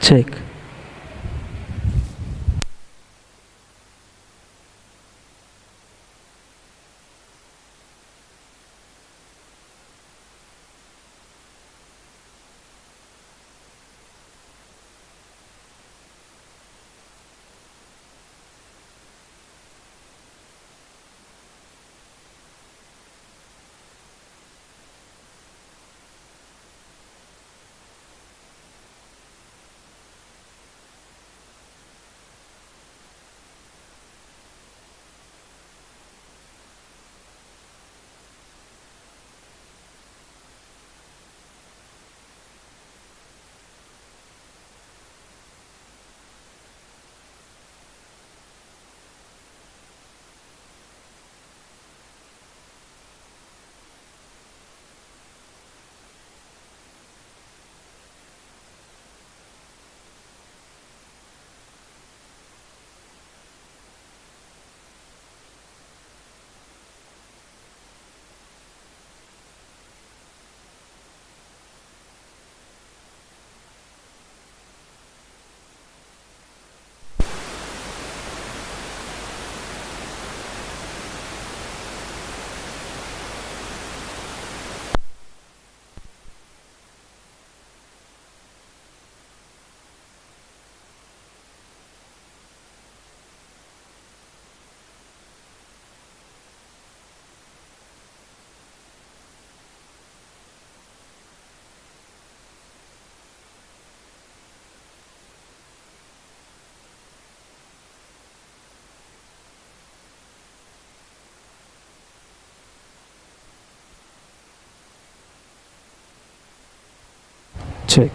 Check. Check.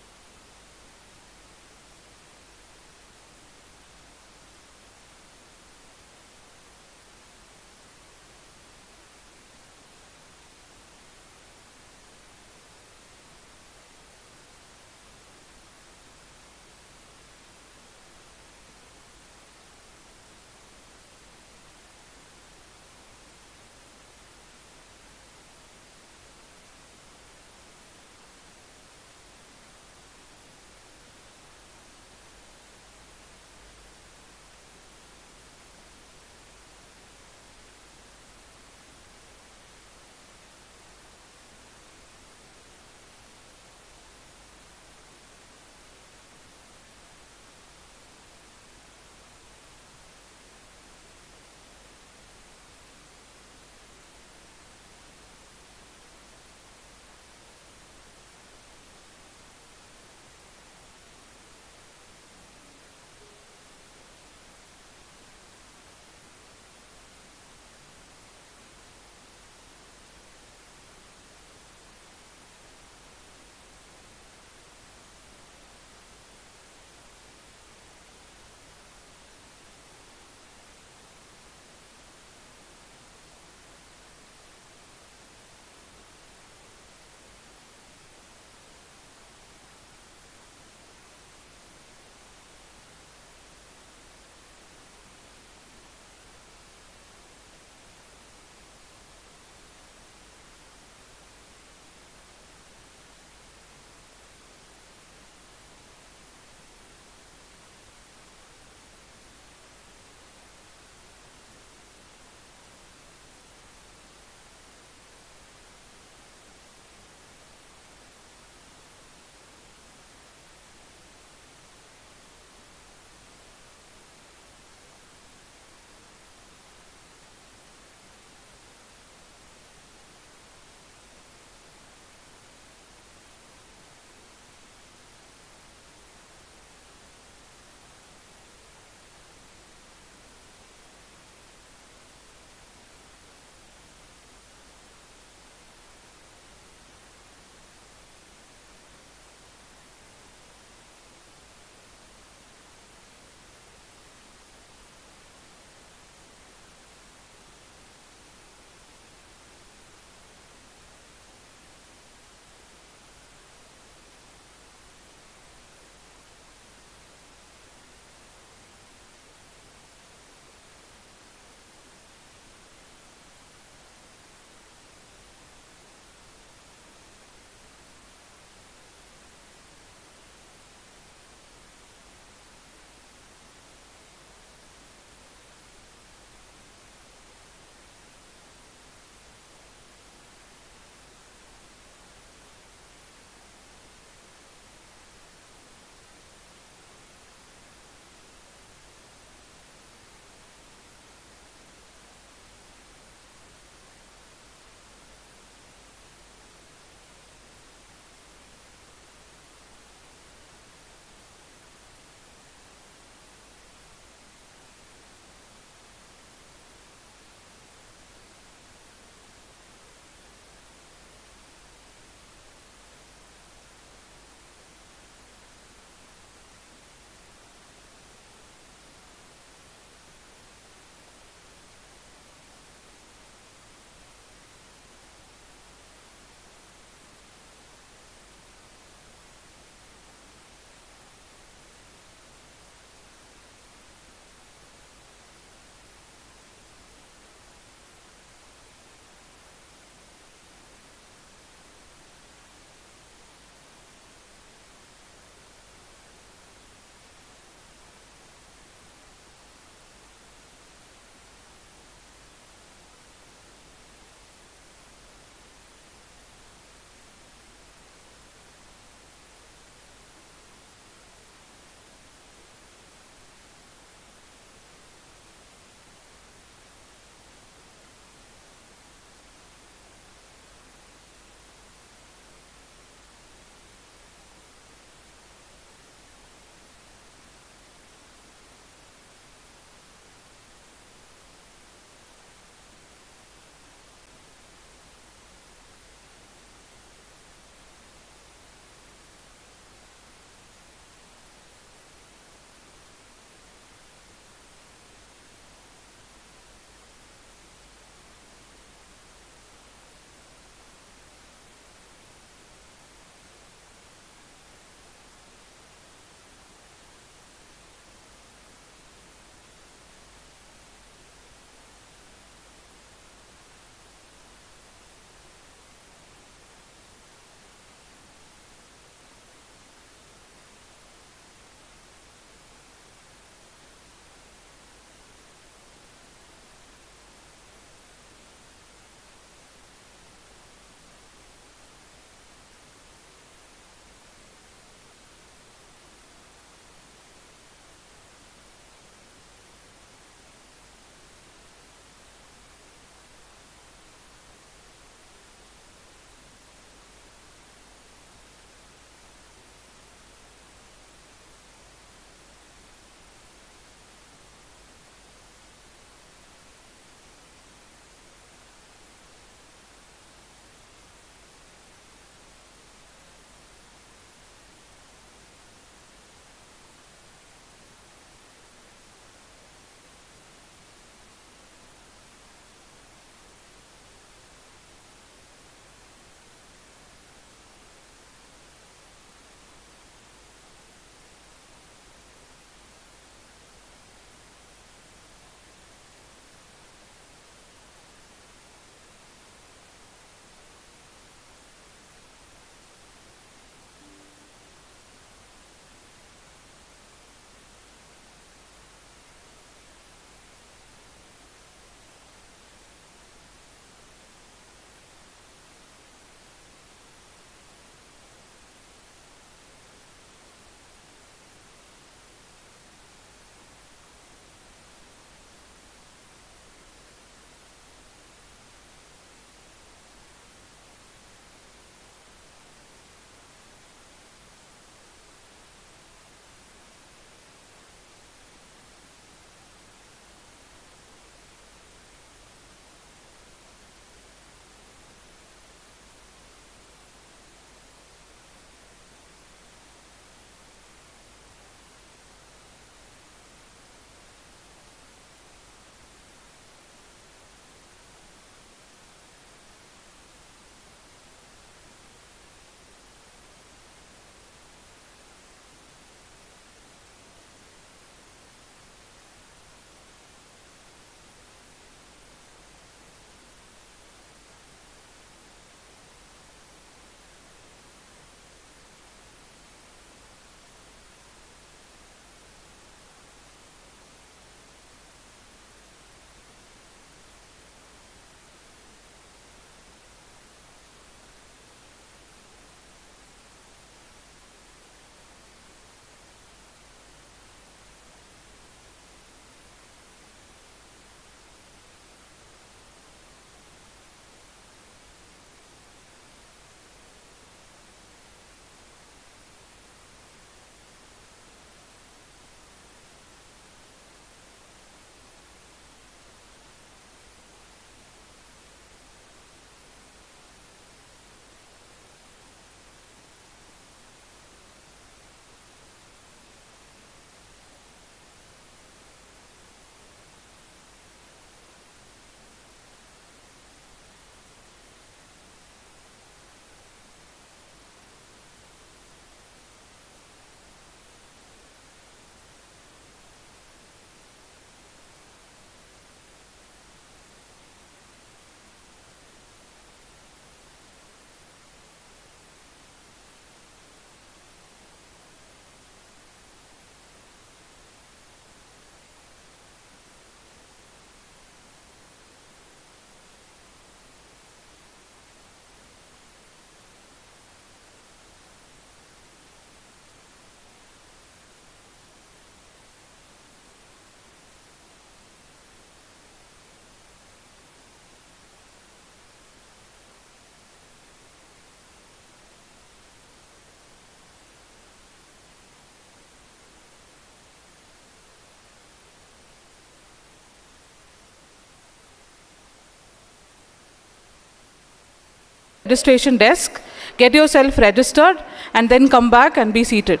registration desk, get yourself registered, and then come back and be seated.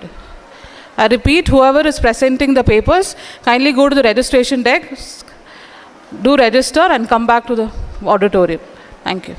I repeat, whoever is presenting the papers, kindly go to the registration desk, do register, and come back to the auditorium. Thank you.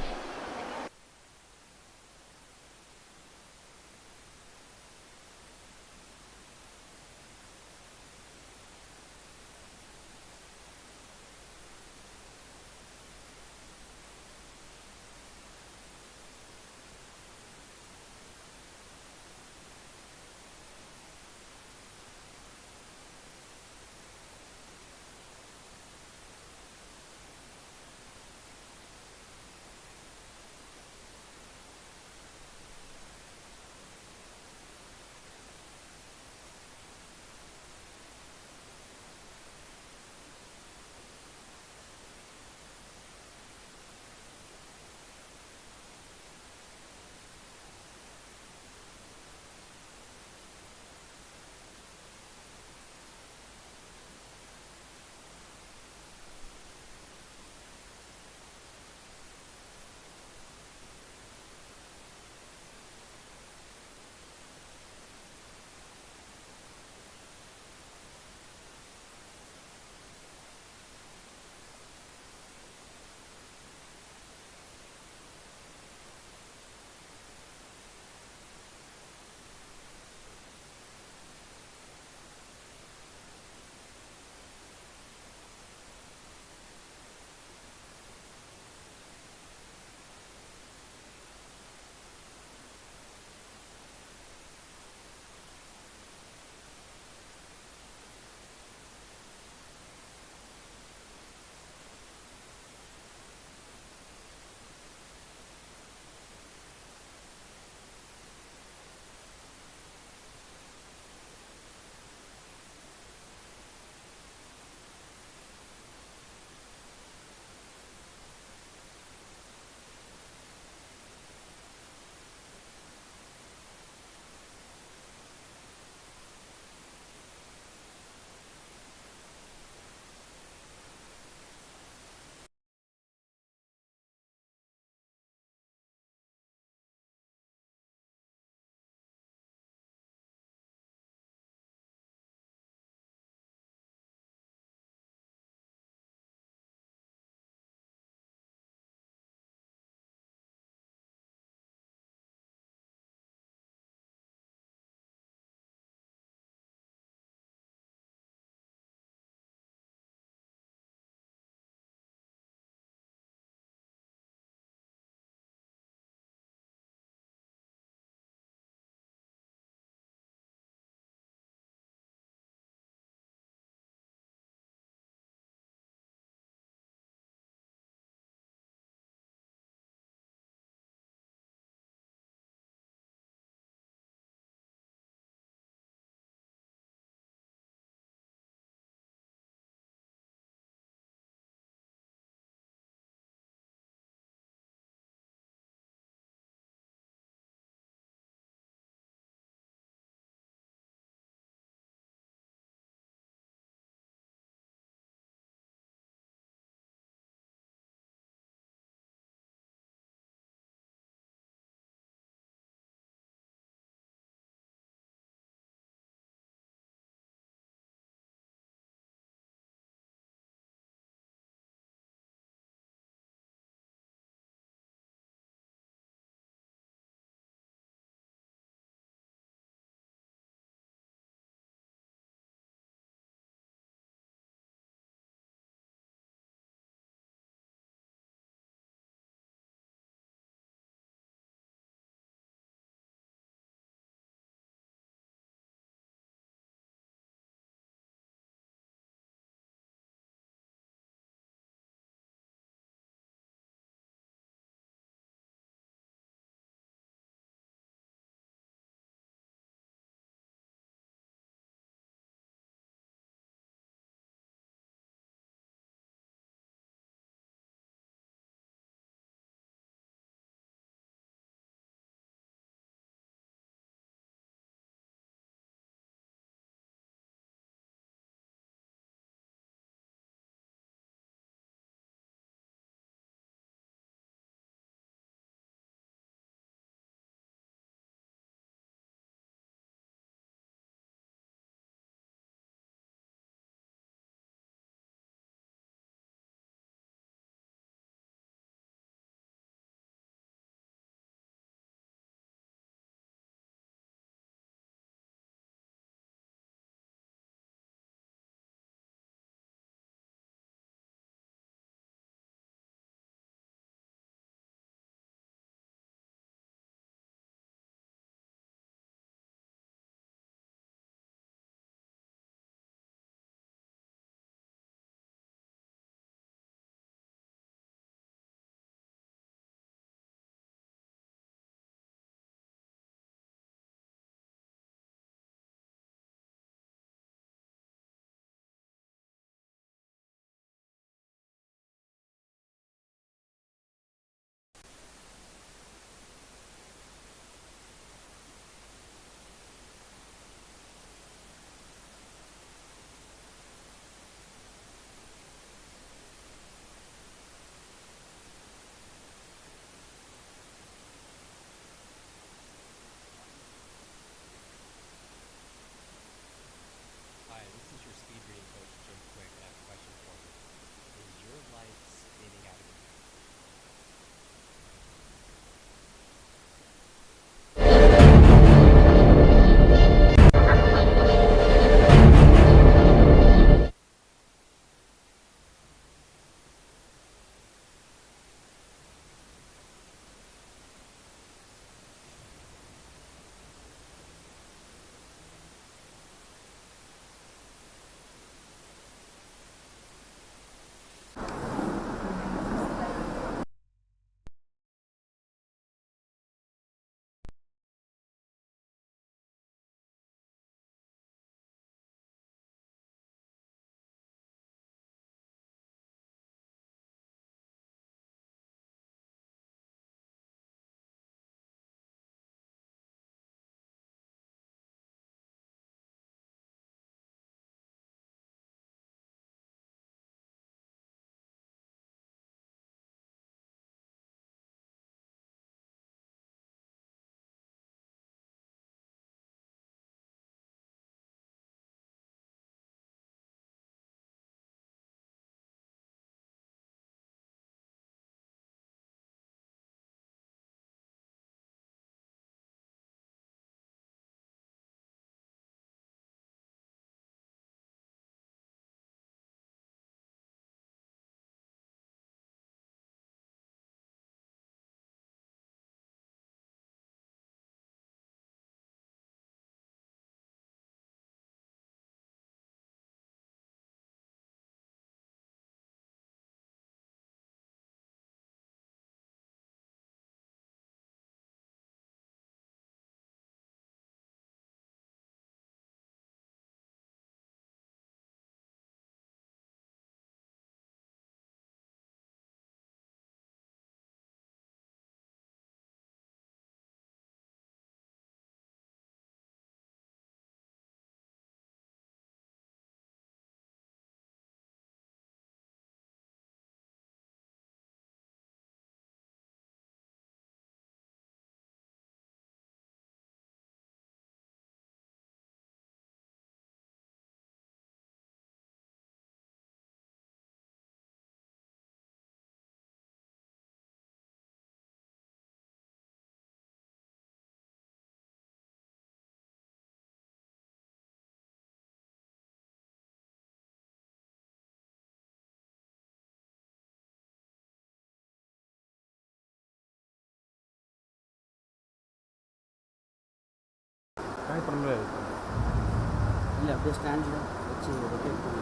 இல்லை அப்படியே ஸ்டாண்டில் வச்சு rotate பண்ணி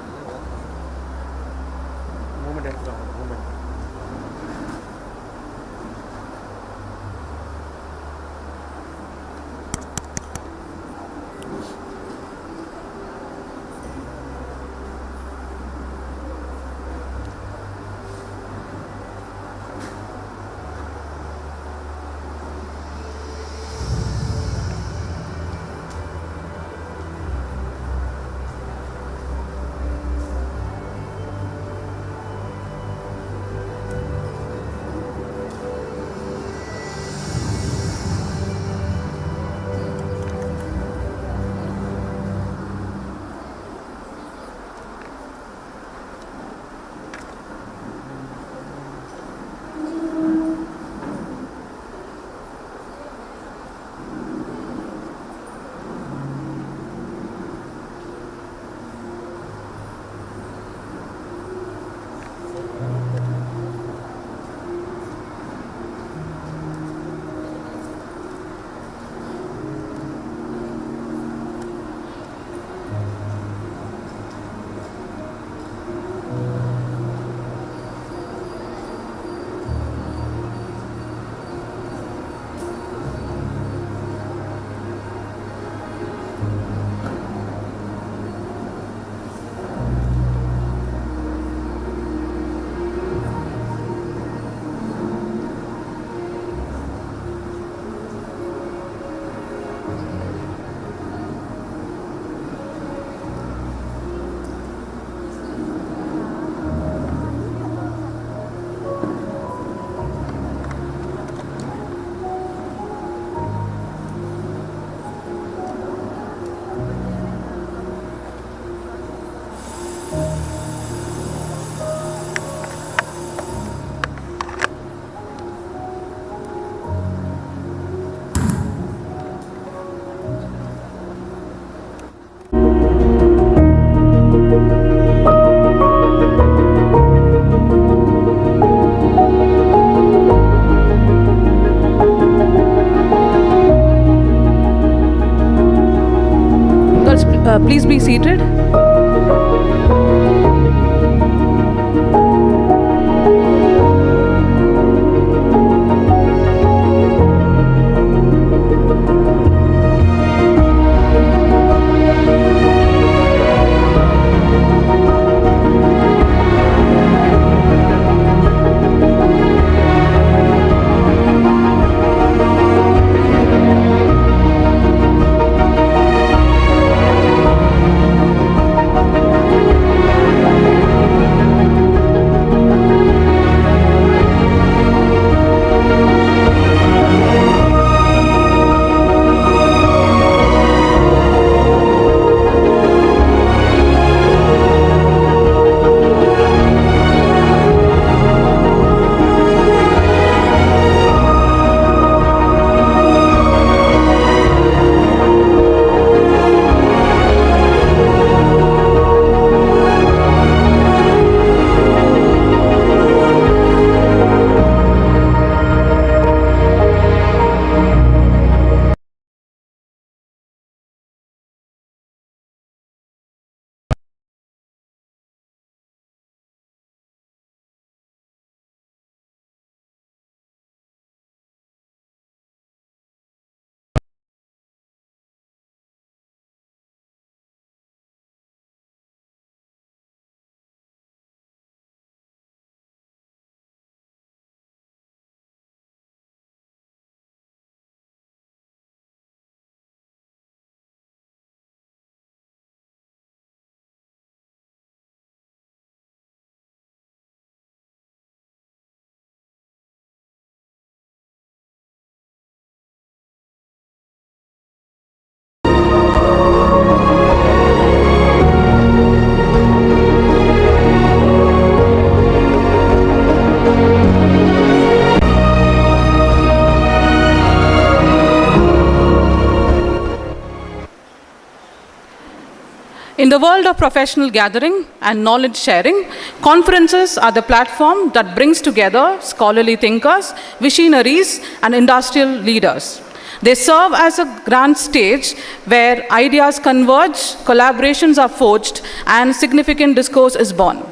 moment எடுத்துருவாங்க moment. Please be seated. In the world of professional gathering and knowledge sharing, conferences are the platform that brings together scholarly thinkers, visionaries, and industrial leaders. They serve as a grand stage where ideas converge, collaborations are forged, and significant discourse is born.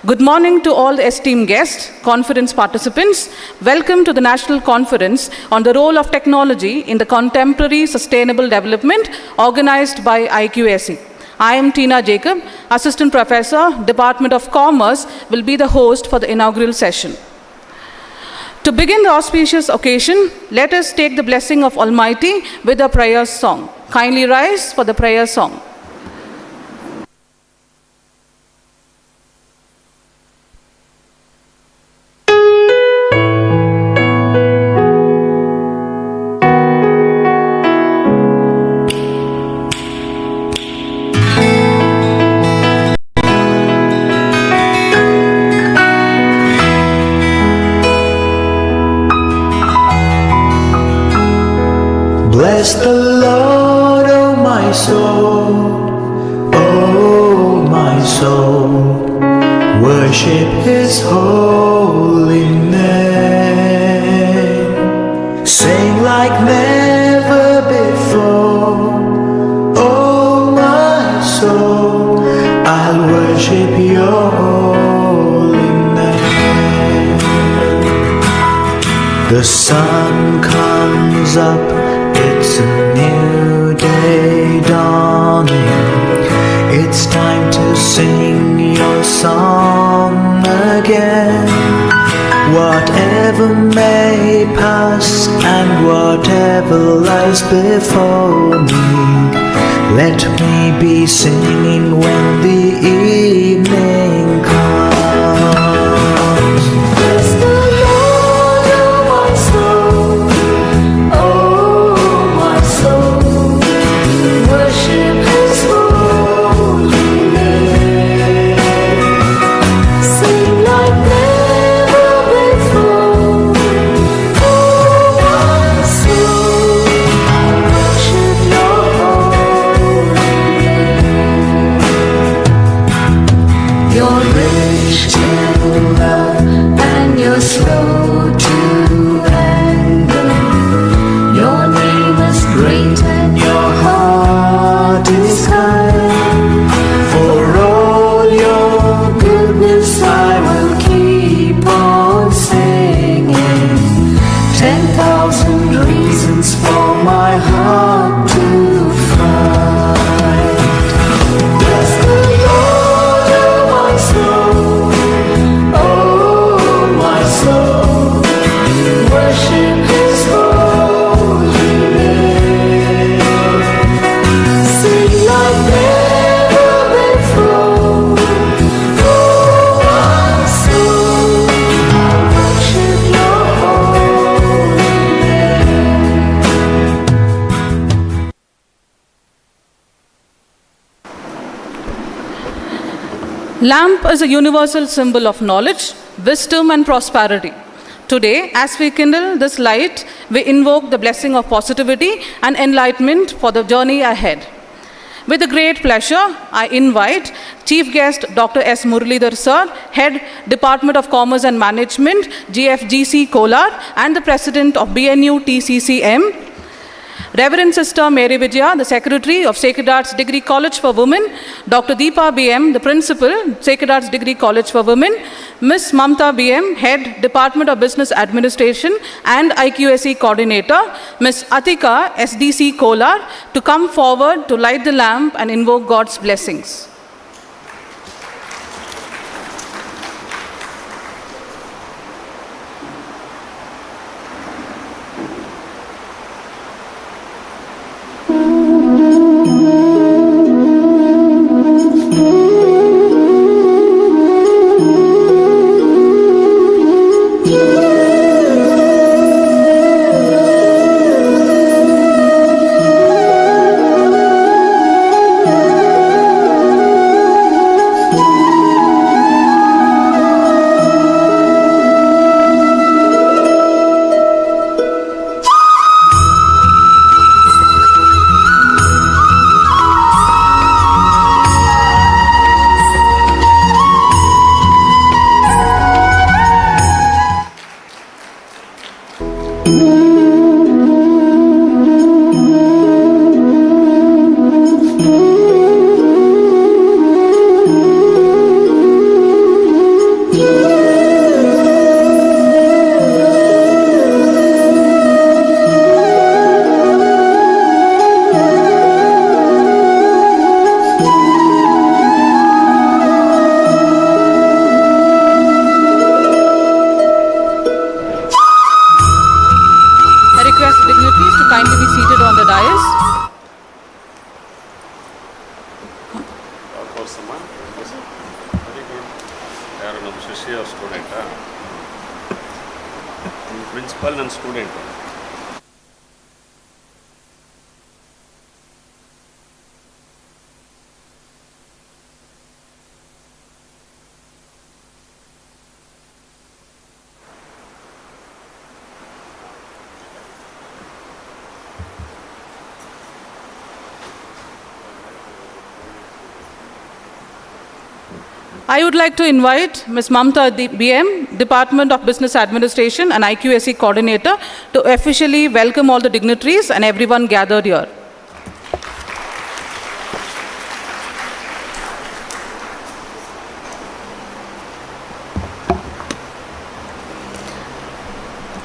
Good morning to all the esteemed guests, conference participants. Welcome to the National Conference on the Role of Technology in the Contemporary Sustainable Development, organized by IQAC. I am Tina Jacob, Assistant Professor, Department of Commerce, will be the host for the inaugural session. To begin the auspicious occasion, let us take the blessing of Almighty with a prayer song. Kindly rise for the prayer song. Bless the Lord, oh my soul, oh my soul, worship His holy name. Sing like never before, oh my soul, I'll worship Your holy name. The sun comes up, it's a new day dawning. It's time to sing Your song again. Whatever may pass and whatever lies before me, let me be singing when the evening comes. Bless the Lord, oh my soul, oh my soul, worship His holy name. Sing like never before, oh my soul, worship Your holy name. You're rich in love and You're slow to anger. Your name is great and Your heart is kind. For all Your goodness I will keep on singing. 10,000 reasons for my heart to find. Bless the Lord, oh my soul, oh my soul, worship His holy name. Sing like never before, oh my soul, worship Your holy name. Lamp is a universal symbol of knowledge, wisdom, and prosperity. Today, as we kindle this light, we invoke the blessing of positivity and enlightenment for the journey ahead. With a great pleasure, I invite Chief Guest Dr. S. Muralidhar Sir, Head Department of Commerce and Management, GFGC Kolar, and the President of BNU TCCM, Reverend Sister Mary Vijaya, the Secretary of Sacred Arts Degree College for Women, Dr. Deepa BM, the Principal, Sacred Arts Degree College for Women, Ms. Mamta BM, Head Department of Business Administration and IQAC Coordinator, Ms. Atika SDC Kolar, to come forward to light the lamp and invoke God's blessings. course amma very good yaru nam shishi or student principal and student I would like to invite Ms. Mamta BM, Department of Business Administration and IQSE Coordinator, to officially welcome all the dignitaries and everyone gathered here.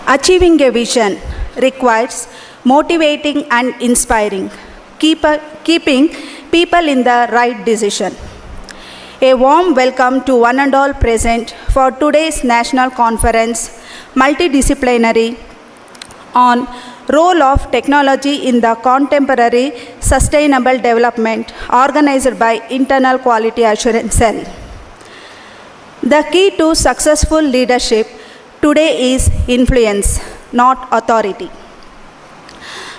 Achieving a vision requires motivating and inspiring, keeping people in the right decision. A warm welcome to one and all present for today's national conference, multidisciplinary, on role of technology in the contemporary sustainable development, organized by Internal Quality Assurance Cell. The key to successful leadership today is influence, not authority.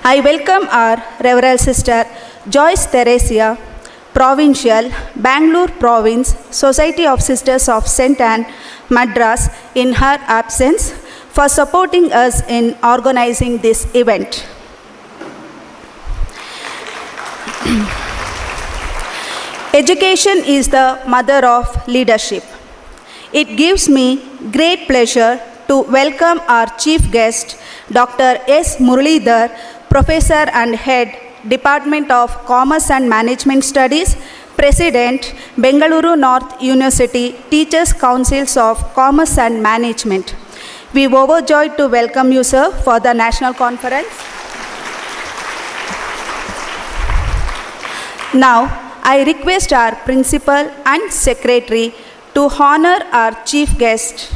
I welcome our Reverend Sister Joyce Theresia, Provincial, Bangalore Province, Society of Sisters of St. Anne, Madras, in her absence, for supporting us in organizing this event. Education is the mother of leadership. It gives me great pleasure to welcome our chief guest, Dr. S. Muralidhar, Professor and Head, Department of Commerce and Management Studies, President, Bengaluru North University Teachers Councils of Commerce and Management. We are overjoyed to welcome you, sir, for the national conference. Now, I request our principal and secretary to honor our chief guest.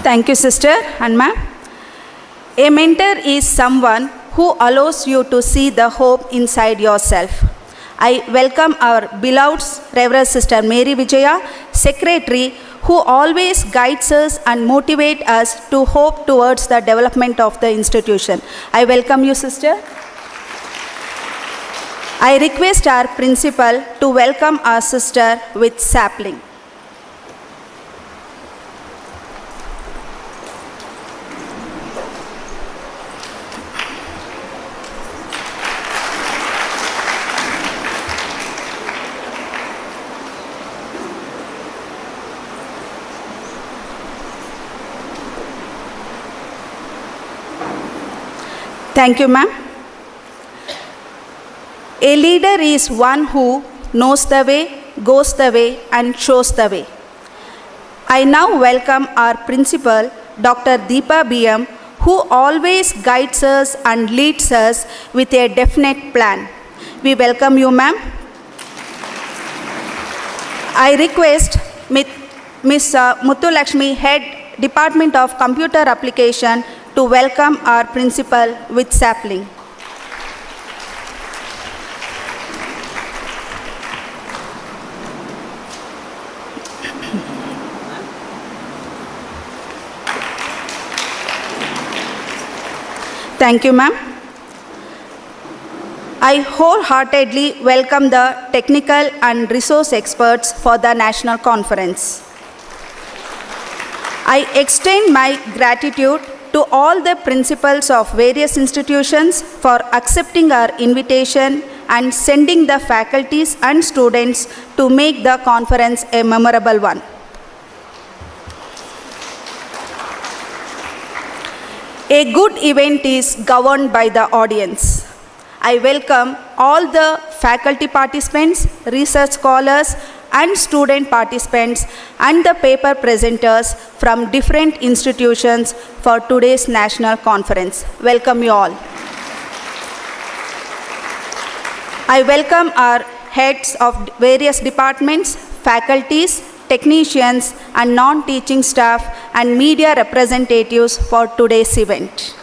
Thank you, sister and ma'am. A mentor is someone who allows you to see the hope inside yourself. I welcome our beloved Reverend Sister Mary Vijaya, Secretary, who always guides us and motivates us to hope towards the development of the institution. I welcome you, sister. I request our principal to welcome our sister with sapling. Thank you, ma'am. A leader is one who knows the way, goes the way, and shows the way. I now welcome our principal, Dr. Deepa BM, who always guides us and leads us with a definite plan. We welcome you, ma'am. I request Ms. Muthulakshmi, Head, Department of Computer Application, to welcome our principal with sapling. Thank you, ma'am. I wholeheartedly welcome the technical and resource experts for the national conference. I extend my gratitude to all the principals of various institutions for accepting our invitation and sending the faculties and students to make the conference a memorable one. A good event is governed by the audience. I welcome all the faculty participants, research scholars, and student participants and the paper presenters from different institutions for today's national conference. Welcome you all. I welcome our heads of various departments, faculties, technicians, and non-teaching staff and media representatives for today's event.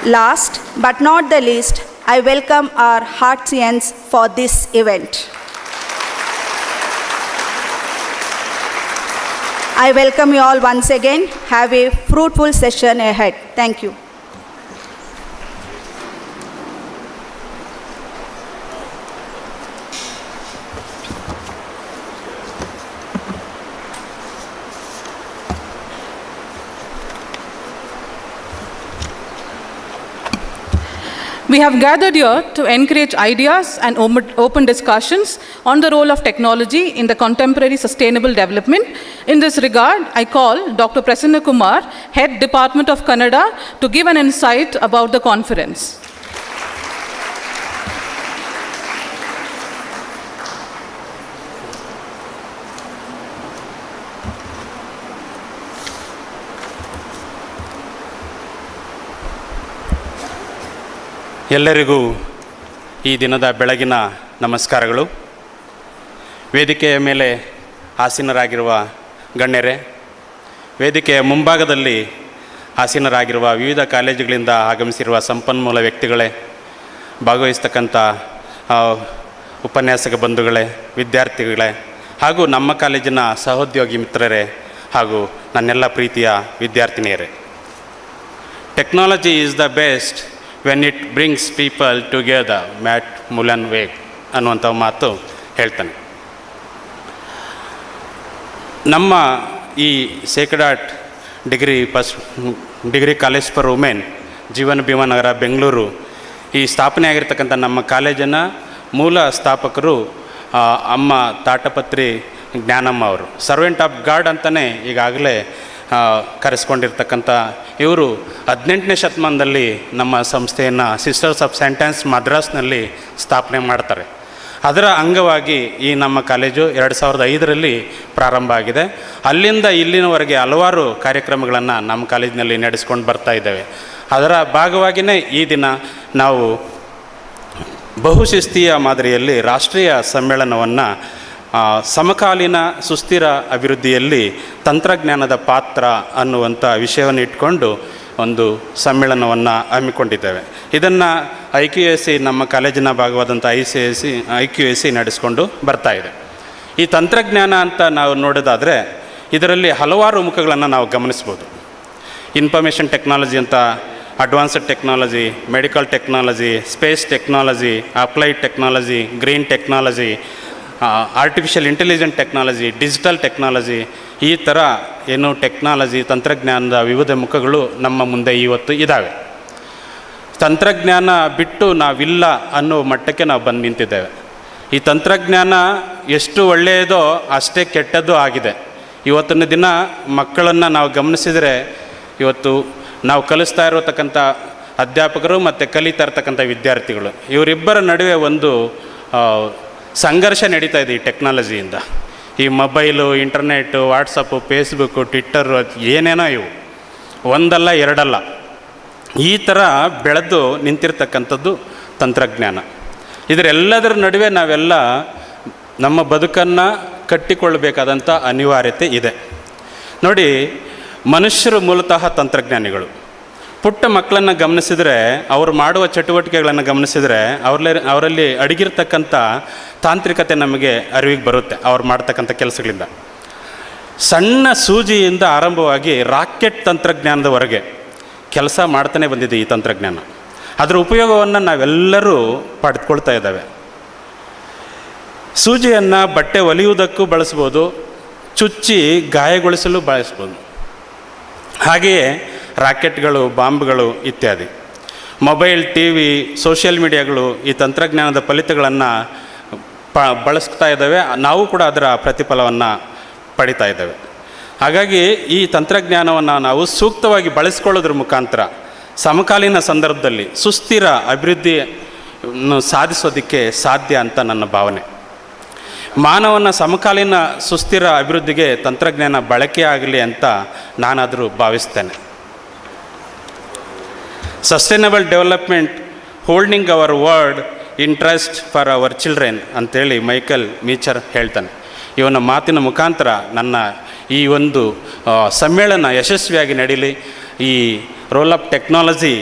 Last but not the least, I welcome our Hartsians for this event. I welcome you all once again. Have a fruitful session ahead. Thank you. We have gathered here to encourage ideas and open discussions on the role of technology in the contemporary sustainable development. In this regard, I call Dr. Prasanna Kumar, Head Department of Kannada, to give an insight about the conference. ಎಲ್ಲರಿಗೂ ಈ ದಿನದ ಬೆಳಗಿನ ನಮಸ್ಕಾರಗಳು. ವೇದಿಕೆಯ ಮೇಲೆ ಆಸೀನರಾಗಿರುವ ಗಣ್ಯರೇ, ವೇದಿಕೆಯ ಮುಂಭಾಗದಲ್ಲಿ ಆಸೀನರಾಗಿರುವ ವಿವಿಧ ಕಾಲೇಜುಗಳಿಂದ ಆಗಮಿಸಿರುವ ಸಂಪನ್ಮೂಲ ವ್ಯಕ್ತಿಗಳೇ, ಭಾಗವಹಿಸ್ತಕ್ಕಂಥ ಉಪನ್ಯಾಸಕ ಬಂಧುಗಳೇ, ವಿದ್ಯಾರ್ಥಿಗಳೇ, ಹಾಗೂ ನಮ್ಮ ಕಾಲೇಜಿನ ಸಹೋದ್ಯೋಗಿ ಮಿತ್ರರೇ, ಹಾಗೂ ನನ್ನೆಲ್ಲ ಪ್ರೀತಿಯ ವಿದ್ಯಾರ್ಥಿನಿಯರೇ. Technology is the best when it brings people together, Matt Mullenweg ಅನ್ನುವಂಥ ಮಾತು ಹೇಳ್ತಾನೆ. ನಮ್ಮ ಈ sacred degree college for women Jeevan Bhimanagar Bengaluru, ಈ ಸ್ಥಾಪನೆ ಆಗಿರ್ತಕ್ಕಂಥ ನಮ್ಮ ಕಾಲೇಜಿನ ಮೂಲ ಸ್ಥಾಪಕರು ಅಮ್ಮ ತಾಟಪತ್ರಿ ಜ್ಞಾನಮ್ಮ ಅವರು. ಸರ್ವೆಂಟ್ ಆಫ್ ಗಾಡ್ ಅಂತಲೇ ಈಗಾಗಲೇ ಕರೆಸ್ಕೊಂಡಿರ್ತಕ್ಕಂಥ ಇವರು 18ನೇ ಶತಮಾನದಲ್ಲಿ ನಮ್ಮ ಸಂಸ್ಥೆಯನ್ನು ಸಿಸ್ಟರ್ಸ್ ಆಫ್ ಸೆಂಟ್ ಆನ್ಸ್ ಮದ್ರಾಸ್ನಲ್ಲಿ ಸ್ಥಾಪನೆ ಮಾಡ್ತಾರೆ. ಅದರ ಅಂಗವಾಗಿ ಈ ನಮ್ಮ ಕಾಲೇಜು 2005ರಲ್ಲಿ ಪ್ರಾರಂಭ ಆಗಿದೆ. ಅಲ್ಲಿಂದ ಇಲ್ಲಿನವರೆಗೆ ಹಲವಾರು ಕಾರ್ಯಕ್ರಮಗಳನ್ನು ನಮ್ಮ ಕಾಲೇಜಿನಲ್ಲಿ ನಡೆಸ್ಕೊಂಡು ಬರ್ತಾ ಇದ್ದೇವೆ. ಅದರ ಭಾಗವಾಗಿಯೇ ಈ ದಿನ ನಾವು ಬಹುಶಿಸ್ತೀಯ ಮಾದರಿಯಲ್ಲಿ ರಾಷ್ಟ್ರೀಯ ಸಮ್ಮೇಳನವನ್ನು ಸಮಕಾಲೀನ ಸುಸ್ಥಿರ ಅಭಿವೃದ್ಧಿಯಲ್ಲಿ ತಂತ್ರಜ್ಞಾನದ ಪಾತ್ರ ಅನ್ನುವಂಥ ವಿಷಯವನ್ನು ಇಟ್ಕೊಂಡು ಒಂದು ಸಮ್ಮೇಳನವನ್ನು ಹಮ್ಮಿಕೊಂಡಿದ್ದೇವೆ. ಇದನ್ನು IQAC ನಮ್ಮ ಕಾಲೇಜಿನ ಭಾಗವಾದಂಥ IQAC ನಡೆಸ್ಕೊಂಡು ಬರ್ತಾಯಿದೆ. ಈ ತಂತ್ರಜ್ಞಾನ ಅಂತ ನಾವು ನೋಡೋದಾದರೆ ಇದರಲ್ಲಿ ಹಲವಾರು ಮುಖಗಳನ್ನು ನಾವು ಗಮನಿಸ್ಬೋದು. ಇನ್ಫಾರ್ಮೇಷನ್ ಟೆಕ್ನಾಲಜಿ ಅಂತ, advanced technology, medical technology, space technology, applied technology, green technology, artificial intelligent technology, digital technology, ಈ ಥರ ಏನು ಟೆಕ್ನಾಲಜಿ ತಂತ್ರಜ್ಞಾನದ ವಿವಿಧ ಮುಖಗಳು ನಮ್ಮ ಮುಂದೆ ಇವತ್ತು ಇದ್ದಾವೆ. ತಂತ್ರಜ್ಞಾನ ಬಿಟ್ಟು ನಾವಿಲ್ಲ ಅನ್ನೋ ಮಟ್ಟಕ್ಕೆ ನಾವು ಬಂದು ನಿಂತಿದ್ದೇವೆ. ಈ ತಂತ್ರಜ್ಞಾನ ಎಷ್ಟು ಒಳ್ಳೆಯದೋ ಅಷ್ಟೇ ಕೆಟ್ಟದ್ದು ಆಗಿದೆ. ಇವತ್ತಿನ ದಿನ ಮಕ್ಕಳನ್ನು ನಾವು ಗಮನಿಸಿದರೆ, ಇವತ್ತು ನಾವು ಕಲಿಸ್ತಾ ಇರತಕ್ಕಂಥ ಅಧ್ಯಾಪಕರು ಮತ್ತು ಕಲಿತಾ ಇರ್ತಕ್ಕಂಥ ವಿದ್ಯಾರ್ಥಿಗಳು, ಇವರಿಬ್ಬರ ನಡುವೆ ಒಂದು ಸಂಘರ್ಷ ನಡೀತಾ ಇದೆ ಈ ಟೆಕ್ನಾಲಜಿಯಿಂದ. ಈ mobile, internet, WhatsApp, Facebook, Twitter, ಏನೇನೋ ಇವು ಒಂದಲ್ಲ ಎರಡಲ್ಲ, ಈ ಥರ ಬೆಳೆದು ನಿಂತಿರ್ತಕ್ಕಂಥದ್ದು ತಂತ್ರಜ್ಞಾನ. ಇದರೆಲ್ಲದರ ನಡುವೆ ನಾವೆಲ್ಲ ನಮ್ಮ ಬದುಕನ್ನು ಕಟ್ಟಿಕೊಳ್ಳಬೇಕಾದಂಥ ಅನಿವಾರ್ಯತೆ ಇದೆ. ನೋಡಿ, ಮನುಷ್ಯರು ಮೂಲತಃ ತಂತ್ರಜ್ಞಾನಿಗಳು. ಪುಟ್ಟ ಮಕ್ಕಳನ್ನು ಗಮನಿಸಿದರೆ, ಅವರು ಮಾಡುವ ಚಟುವಟಿಕೆಗಳನ್ನು ಗಮನಿಸಿದರೆ ಅವರಲ್ಲಿ ಅಡಗಿರ್ತಕ್ಕಂಥ ತಾಂತ್ರಿಕತೆ ನಮಗೆ ಅರಿವಿಗೆ ಬರುತ್ತೆ. ಅವ್ರು ಮಾಡ್ತಕ್ಕಂಥ ಕೆಲಸಗಳಿಂದ ಸಣ್ಣ ಸೂಜಿಯಿಂದ ಆರಂಭವಾಗಿ ರಾಕೆಟ್ ತಂತ್ರಜ್ಞಾನದವರೆಗೆ ಕೆಲಸ ಮಾಡ್ತಾನೆ ಬಂದಿದೆ ಈ ತಂತ್ರಜ್ಞಾನ. ಅದರ ಉಪಯೋಗವನ್ನು ನಾವೆಲ್ಲರೂ ಪಡೆದುಕೊಳ್ತಾ ಇದ್ದಾವೆ. ಸೂಜಿಯನ್ನು ಬಟ್ಟೆ ಹೊಲಿಯುವುದಕ್ಕೂ ಬಳಸ್ಬೋದು, ಚುಚ್ಚಿ ಗಾಯಗೊಳಿಸಲು ಬಳಸ್ಬೋದು. ಹಾಗೆಯೇ ರಾಕೆಟ್ಗಳು, ಬಾಂಬ್ಗಳು ಇತ್ಯಾದಿ. ಮೊಬೈಲ್, ಟಿ ವಿ, ಸೋಷಿಯಲ್ ಮೀಡಿಯಾಗಳು ಈ ತಂತ್ರಜ್ಞಾನದ ಫಲಿತಗಳನ್ನು ಬಳಸ್ತಾ ಇದ್ದಾವೆ. ನಾವು ಕೂಡ ಅದರ ಪ್ರತಿಫಲವನ್ನು ಪಡಿತಾ ಇದ್ದೇವೆ. ಹಾಗಾಗಿ ಈ ತಂತ್ರಜ್ಞಾನವನ್ನು ನಾವು ಸೂಕ್ತವಾಗಿ ಬಳಸ್ಕೊಳ್ಳೋದ್ರ ಮುಖಾಂತರ ಸಮಕಾಲೀನ ಸಂದರ್ಭದಲ್ಲಿ ಸುಸ್ಥಿರ ಅಭಿವೃದ್ಧಿಯನ್ನು ಸಾಧಿಸೋದಕ್ಕೆ ಸಾಧ್ಯ ಅಂತ ನನ್ನ ಭಾವನೆ. ಮಾನವನ ಸಮಕಾಲೀನ ಸುಸ್ಥಿರ ಅಭಿವೃದ್ಧಿಗೆ ತಂತ್ರಜ್ಞಾನ ಬಳಕೆಯಾಗಲಿ ಅಂತ ನಾನಾದರೂ ಭಾವಿಸ್ತೇನೆ. Sustainable development holding our word interest for our children ಅಂತೇಳಿ ಮೈಕಲ್ ಮೀಚರ್ ಹೇಳ್ತಾನೆ. ಇವನ ಮಾತಿನ ಮುಖಾಂತರ ನನ್ನ ಈ ಒಂದು ಸಮ್ಮೇಳನ ಯಶಸ್ವಿಯಾಗಿ ನಡೀಲಿ. ಈ role of technology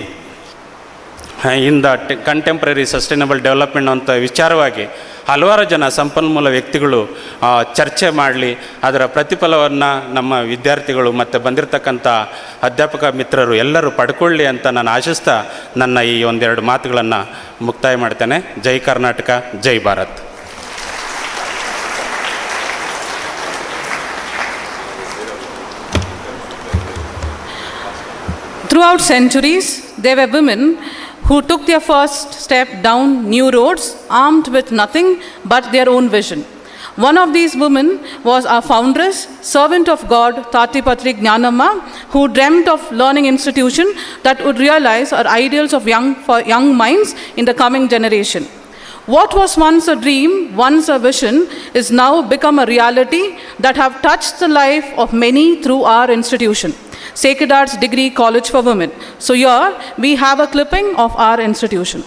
in the contemporary sustainable development ಅಂತ ವಿಚಾರವಾಗಿ ಹಲವಾರು ಜನ ಸಂಪನ್ಮೂಲ ವ್ಯಕ್ತಿಗಳು ಚರ್ಚೆ ಮಾಡಲಿ. ಅದರ ಪ್ರತಿಫಲವನ್ನು ನಮ್ಮ ವಿದ್ಯಾರ್ಥಿಗಳು ಮತ್ತು ಬಂದಿರತಕ್ಕಂಥ ಅಧ್ಯಾಪಕ ಮಿತ್ರರು ಎಲ್ಲರೂ ಪಡ್ಕೊಳ್ಳಿ ಅಂತ ನಾನು ಆಶಿಸ್ತಾ ನನ್ನ ಈ ಒಂದೆರಡು ಮಾತುಗಳನ್ನು ಮುಕ್ತಾಯ ಮಾಡ್ತೇನೆ. ಜೈ ಕರ್ನಾಟಕ, ಜೈ Bharat. Throughout centuries, there were women who took their first step down new roads armed with nothing but their own vision. One of these women was our foundress, servant of God, Tatipatri Jnanamma, who dreamt of learning institution that would realize our ideals of young minds in the coming generation. What was once a dream, once a vision, is now become a reality that have touched the life of many through our institution, Sacred Arts Degree College for Women. So here we have a clipping of our institution.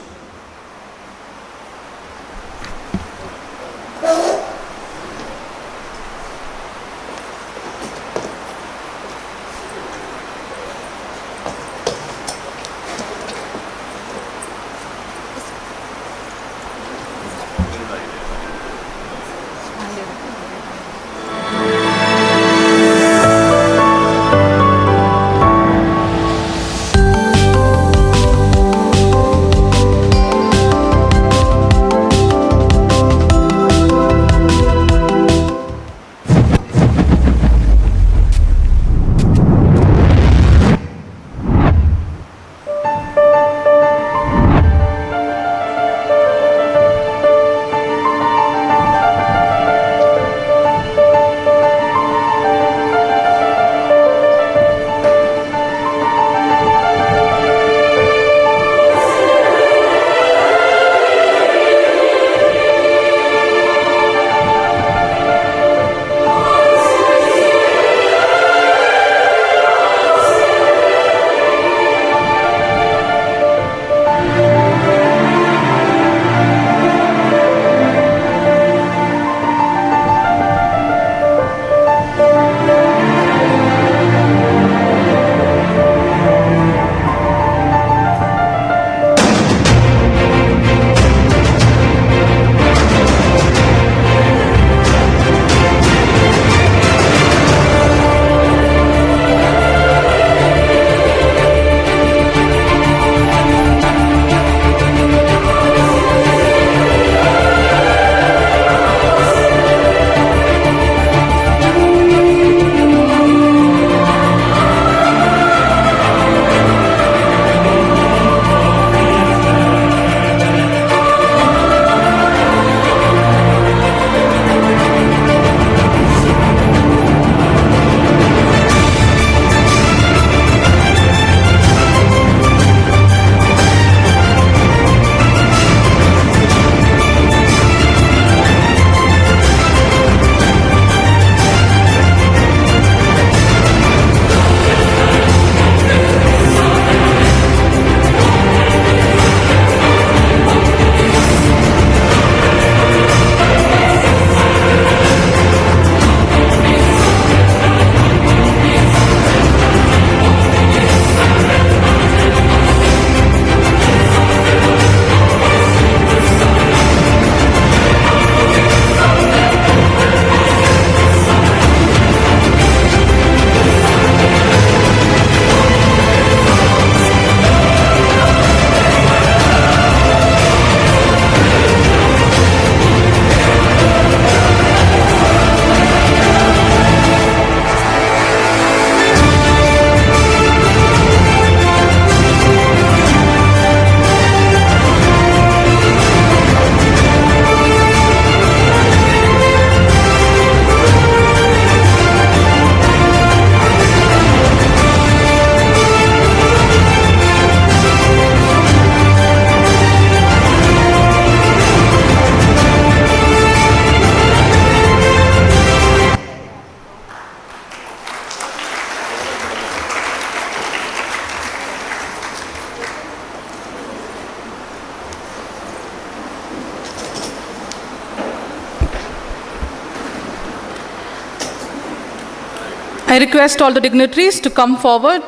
I request all the dignitaries to come forward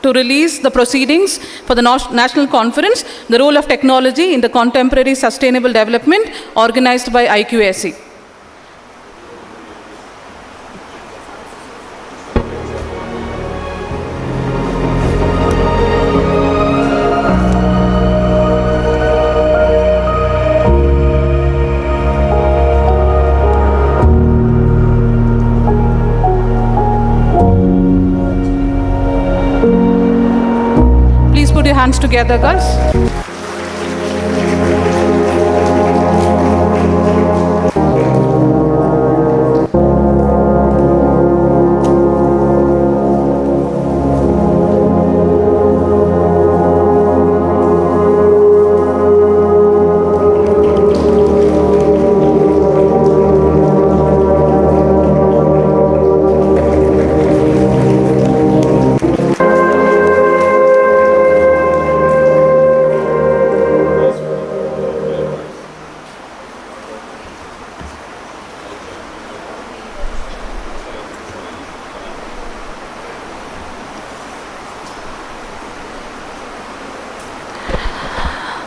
to release the proceedings for the National Conference, the Role of Technology in the Contemporary Sustainable Development, organized by IQAC. Put your hands together, girls.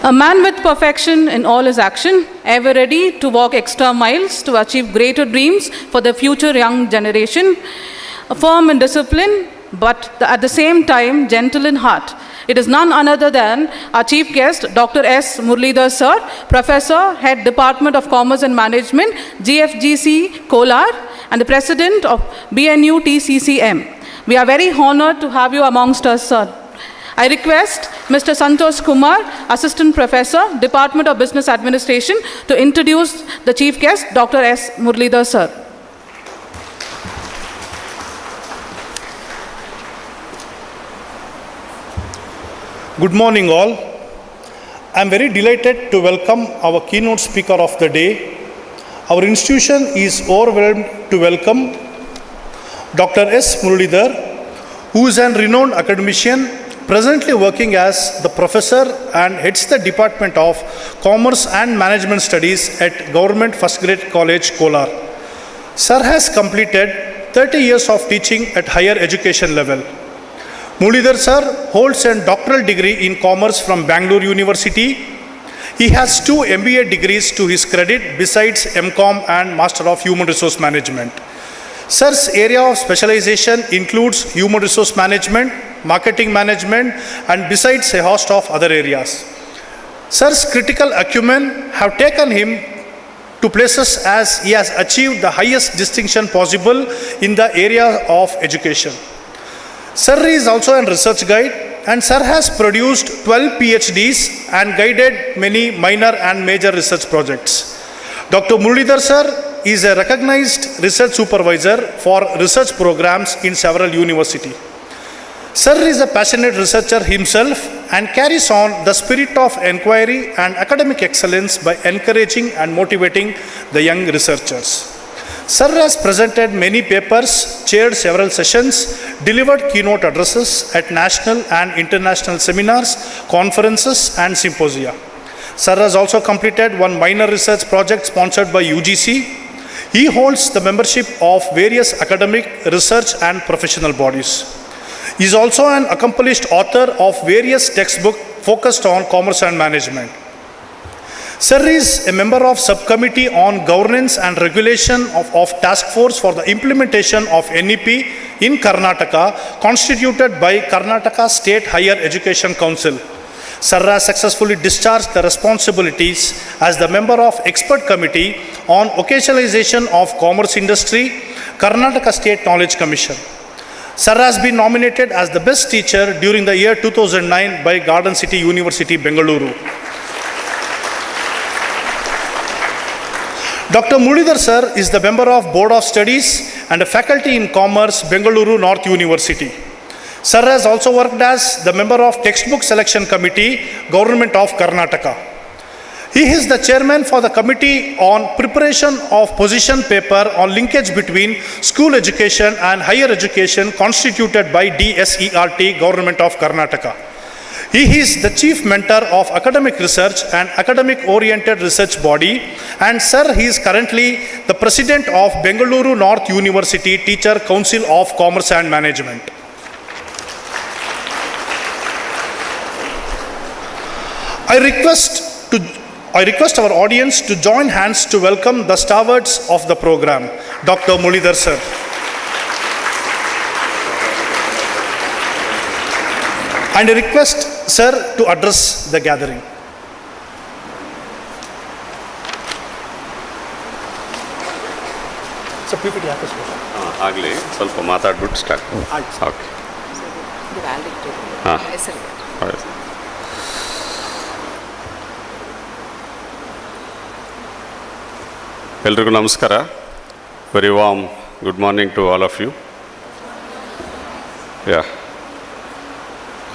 A man with perfection in all his action, ever ready to walk extra miles to achieve greater dreams for the future young generation, firm in discipline, but at the same time gentle in heart. It is none other than our chief guest, Dr. S. Muralidhar Sir, Professor, Head Department of Commerce and Management, GFGC Kolar, and the President of BNU TCCM. We are very honored to have you amongst us, sir. I request Mr. Santosh Kumar, Assistant Professor, Department of Business Administration, to introduce the chief guest, Dr. S. Muralidhar Sir. Good morning all. I am very delighted to welcome our keynote speaker of the day. Our institution is overwhelmed to welcome Dr. S. Muralidhar, who is a renowned academician, presently working as the professor and heads the Department of Commerce and Management Studies at Government First Grade College, Kolar. Sir has completed 30 years of teaching at higher education level. Muralidhar sir holds a doctoral degree in commerce from Bangalore University. He has 2 MBA degrees to his credit besides MCom and Master of Human Resource Management. Sir's area of specialization includes human resource management, marketing management, and besides a host of other areas. Sir's critical acumen have taken him to places as he has achieved the highest distinction possible in the area of education. Sir is also a research guide, and Sir has produced 12 PhDs and guided many minor and major research projects. Dr. Muralidhar sir is a recognized research supervisor for research programs in several universities. Sir is a passionate researcher himself and carries on the spirit of inquiry and academic excellence by encouraging and motivating the young researchers. Sir has presented many papers, chaired several sessions, delivered keynote addresses at national and international seminars, conferences, and symposia. Sir has also completed 1 minor research project sponsored by UGC. He holds the membership of various academic, research, and professional bodies. He is also an accomplished author of various textbooks focused on commerce and management. Sir is a member of subcommittee on governance and regulation of task force for the implementation of NEP in Karnataka, constituted by Karnataka State Higher Education Council. Sir has successfully discharged the responsibilities as the member of expert committee on occasionalization of commerce industry, Karnataka State Knowledge Commission. Sir has been nominated as the best teacher during the year 2009 by Garden City University, Bengaluru. Dr. Muralidhar sir is the member of Board of Studies and a faculty in Commerce, Bengaluru North University. Sir has also worked as the member of Textbook Selection Committee, Government of Karnataka. He is the chairman for the Committee on Preparation of Position Paper on Linkage between School Education and Higher Education, constituted by DSERT, Government of Karnataka. He is the chief mentor of academic research and academic-oriented research body, and sir, he is currently the president of Bengaluru North University Teacher Council of Commerce and Management. I request our audience to join hands to welcome the stalwarts of the program, Dr. Mulidhar sir. And I request sir to address the gathering. So PPT ಆಗಲಿ ಸ್ವಲ್ಪ ಮಾತಾಡ್ಬಿಟ್ಟು start okay ಹಾಂ ಎಲ್ರಿಗೂ ನಮಸ್ಕಾರ. Very warm good morning to all of you.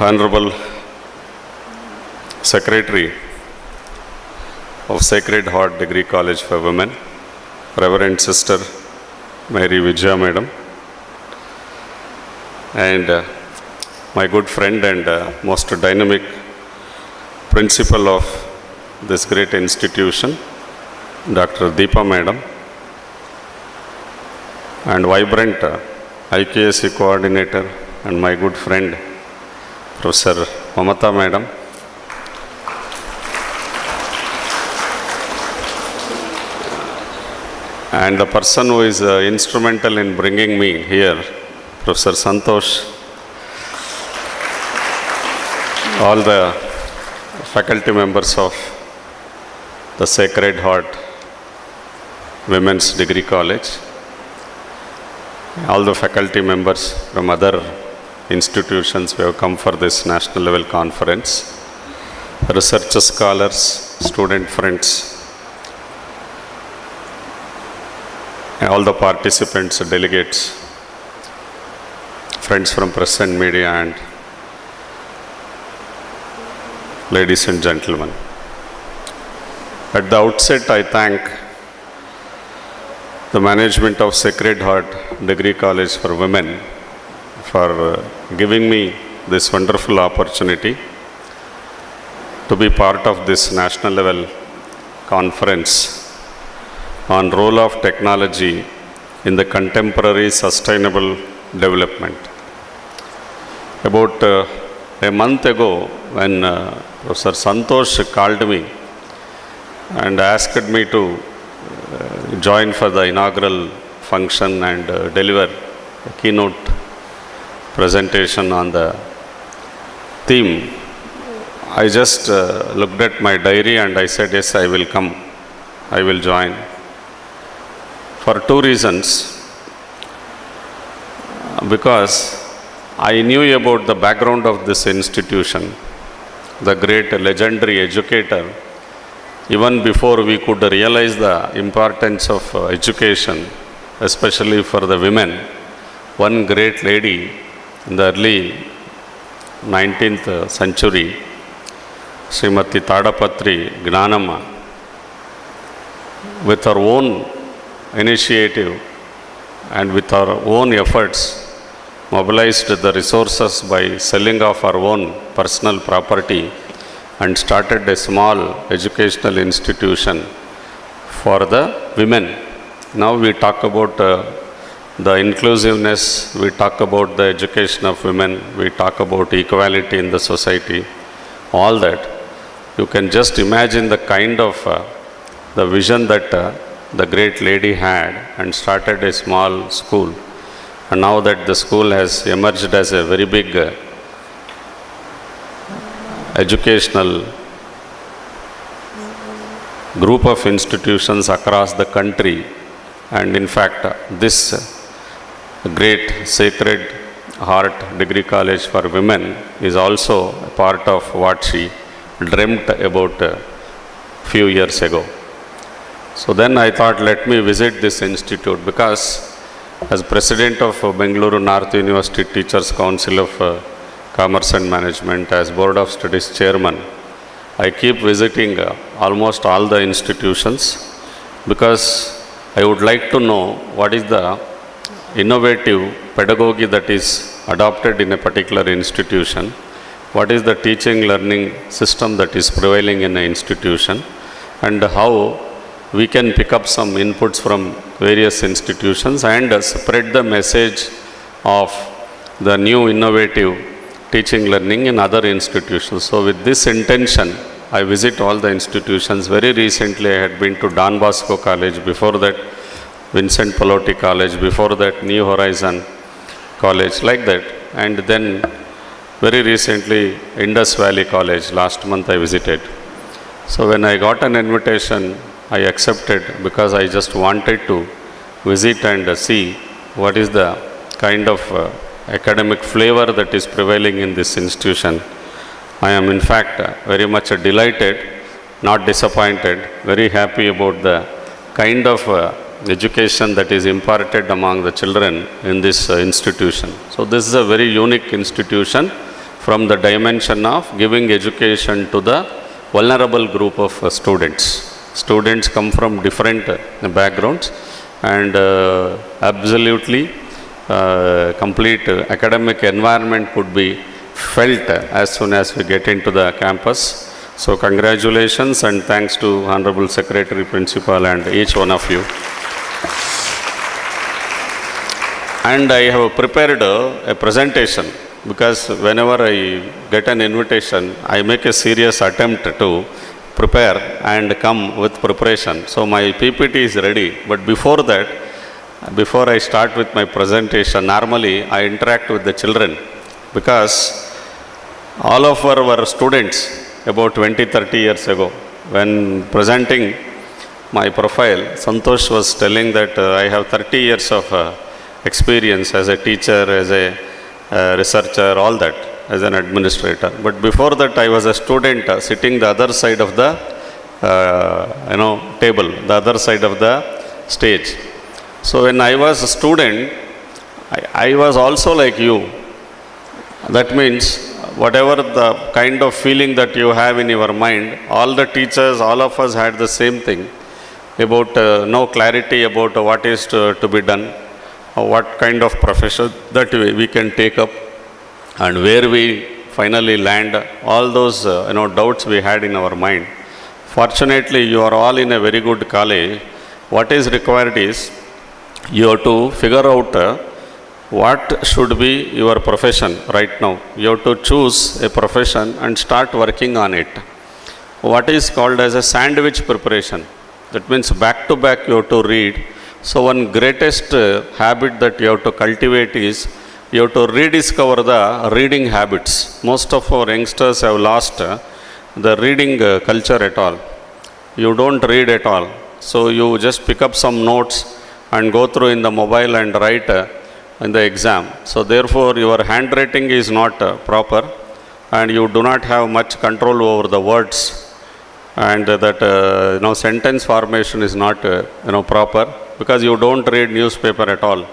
Honorable Secretary of Sacred Heart Degree College for Women, Reverend Sister Mary Vijaya Madam, and my good friend and most dynamic principal of this great institution, Dr. Deepa Madam, and vibrant IKSC coordinator and my good friend Professor Mamata Madam, and the person who is instrumental in bringing me here, Professor Santosh, all the faculty members of the Sacred Heart Women's Degree College, all the faculty members from other institutions who have come for this national level conference, research scholars, student friends, all the participants, delegates, friends from press and media, and ladies and gentlemen. At the outset, I thank the management of Sacred Heart Degree College for Women for giving me this wonderful opportunity to be part of this national level conference on role of technology in the contemporary sustainable development. About a month ago, when Professor Santosh called me and asked me to join for the inaugural function and deliver a keynote presentation on the theme, I just looked at my diary and I said, yes, I will come, I will join. For two reasons. Because I knew about the background of this institution, the great legendary educator, even before we could realize the importance of education, especially for the women. One great lady in the early 19th century, Srimati Tadapatri Gnanamma, with her own initiative and with her own efforts, mobilized the resources by selling off her own personal property and started a small educational institution for the women. Now we talk about the inclusiveness, we talk about the education of women, we talk about equality in the society, all that. You can just imagine the kind of the vision that the great lady had and started a small school. And now that the school has emerged as a very big educational group of institutions across the country. And in fact, this great Sacred Heart Degree College for Women is also a part of what she dreamt about a few years ago. So then I thought, let me visit this institute, because as President of Bengaluru North University Teachers Council of Commerce and Management, as Board of Studies Chairman, I keep visiting almost all the institutions, because I would like to know what is the innovative pedagogy that is adopted in a particular institution, what is the teaching learning system that is prevailing in an institution, and how we can pick up some inputs from various institutions and spread the message of the new innovative teaching learning in other institutions. So with this intention, I visit all the institutions. Very recently I had been to Don Bosco College, before that Vincent Pallotti College, before that New Horizon College, like that. And then very recently Indus Valley College, last month I visited. So when I got an invitation, I accepted, because I just wanted to visit and see what is the kind of academic flavor that is prevailing in this institution. I am in fact very much delighted, not disappointed, very happy about the kind of education that is imparted among the children in this institution. So this is a very unique institution from the dimension of giving education to the vulnerable group of students. Students come from different backgrounds, and absolutely complete academic environment could be felt as soon as we get into the campus. So congratulations and thanks to Honorable Secretary Principal and each one of you. And I have prepared a presentation, because whenever I get an invitation, I make a serious attempt to prepare and come with preparation. So my PPT is ready, but before that, before I start with my presentation, normally I interact with the children, because all of our were students about 20-30 years ago. When presenting my profile, Santosh was telling that I have 30 years of experience as a teacher, as a researcher, all that, as an administrator. But before that, I was a student sitting the other side of the table, the other side of the stage. So when I was a student, I was also like you. That means whatever the kind of feeling that you have in your mind, all the teachers, all of us had the same thing about no clarity about what is to be done, or what kind of profession that we can take up, and where we finally land. All those doubts we had in our mind. Fortunately, you are all in a very good college. What is required is you have to figure out what should be your profession right now. You have to choose a profession and start working on it. What is called as a sandwich preparation. That means back to back you have to read. So one greatest habit that you have to cultivate is you have to rediscover the reading habits. Most of our youngsters have lost the reading culture at all. You don't read at all. So you just pick up some notes and go through in the mobile and write in the exam. So therefore your handwriting is not proper, and you do not have much control over the words, and that sentence formation is not proper, because you don't read newspaper at all.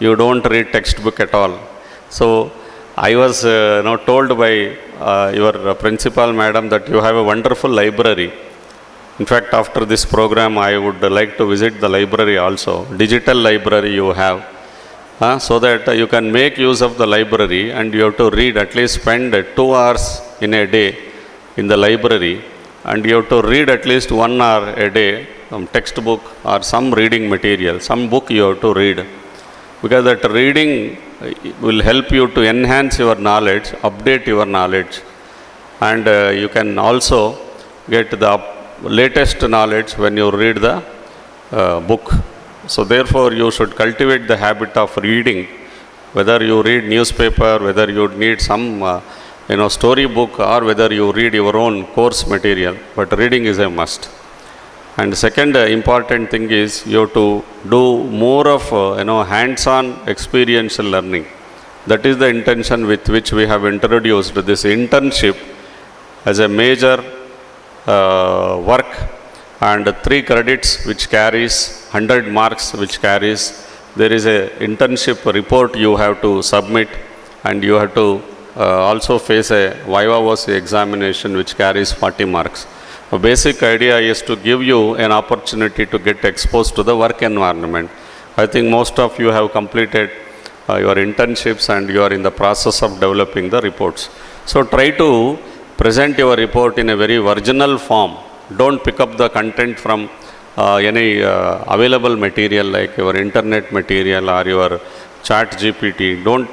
You don't read textbook at all. So I was told by your principal madam that you have a wonderful library. In fact, after this program, I would like to visit the library also. Digital library you have, so that you can make use of the library, and you have to read, at least spend 2 hours in a day in the library, and you have to read at least 1 hour a day, some textbook or some reading material, some book you have to read. Because that reading will help you to enhance your knowledge, update your knowledge, and you can also get the latest knowledge when you read the book. So therefore you should cultivate the habit of reading, whether you read newspaper, whether you need some story book, or whether you read your own course material, but reading is a must. And second important thing is you have to do more of hands-on experiential learning. That is the intention with which we have introduced this internship as a major work, and 3 credits which carries 100 marks, which carries, there is a internship report you have to submit, and you have to also face a viva voce examination which carries 40 marks. The basic idea is to give you an opportunity to get exposed to the work environment. I think most of you have completed your internships, and you are in the process of developing the reports. So try to present your report in a very virginal form. Don't pick up the content from any available material like your internet material or your chat GPT. Don't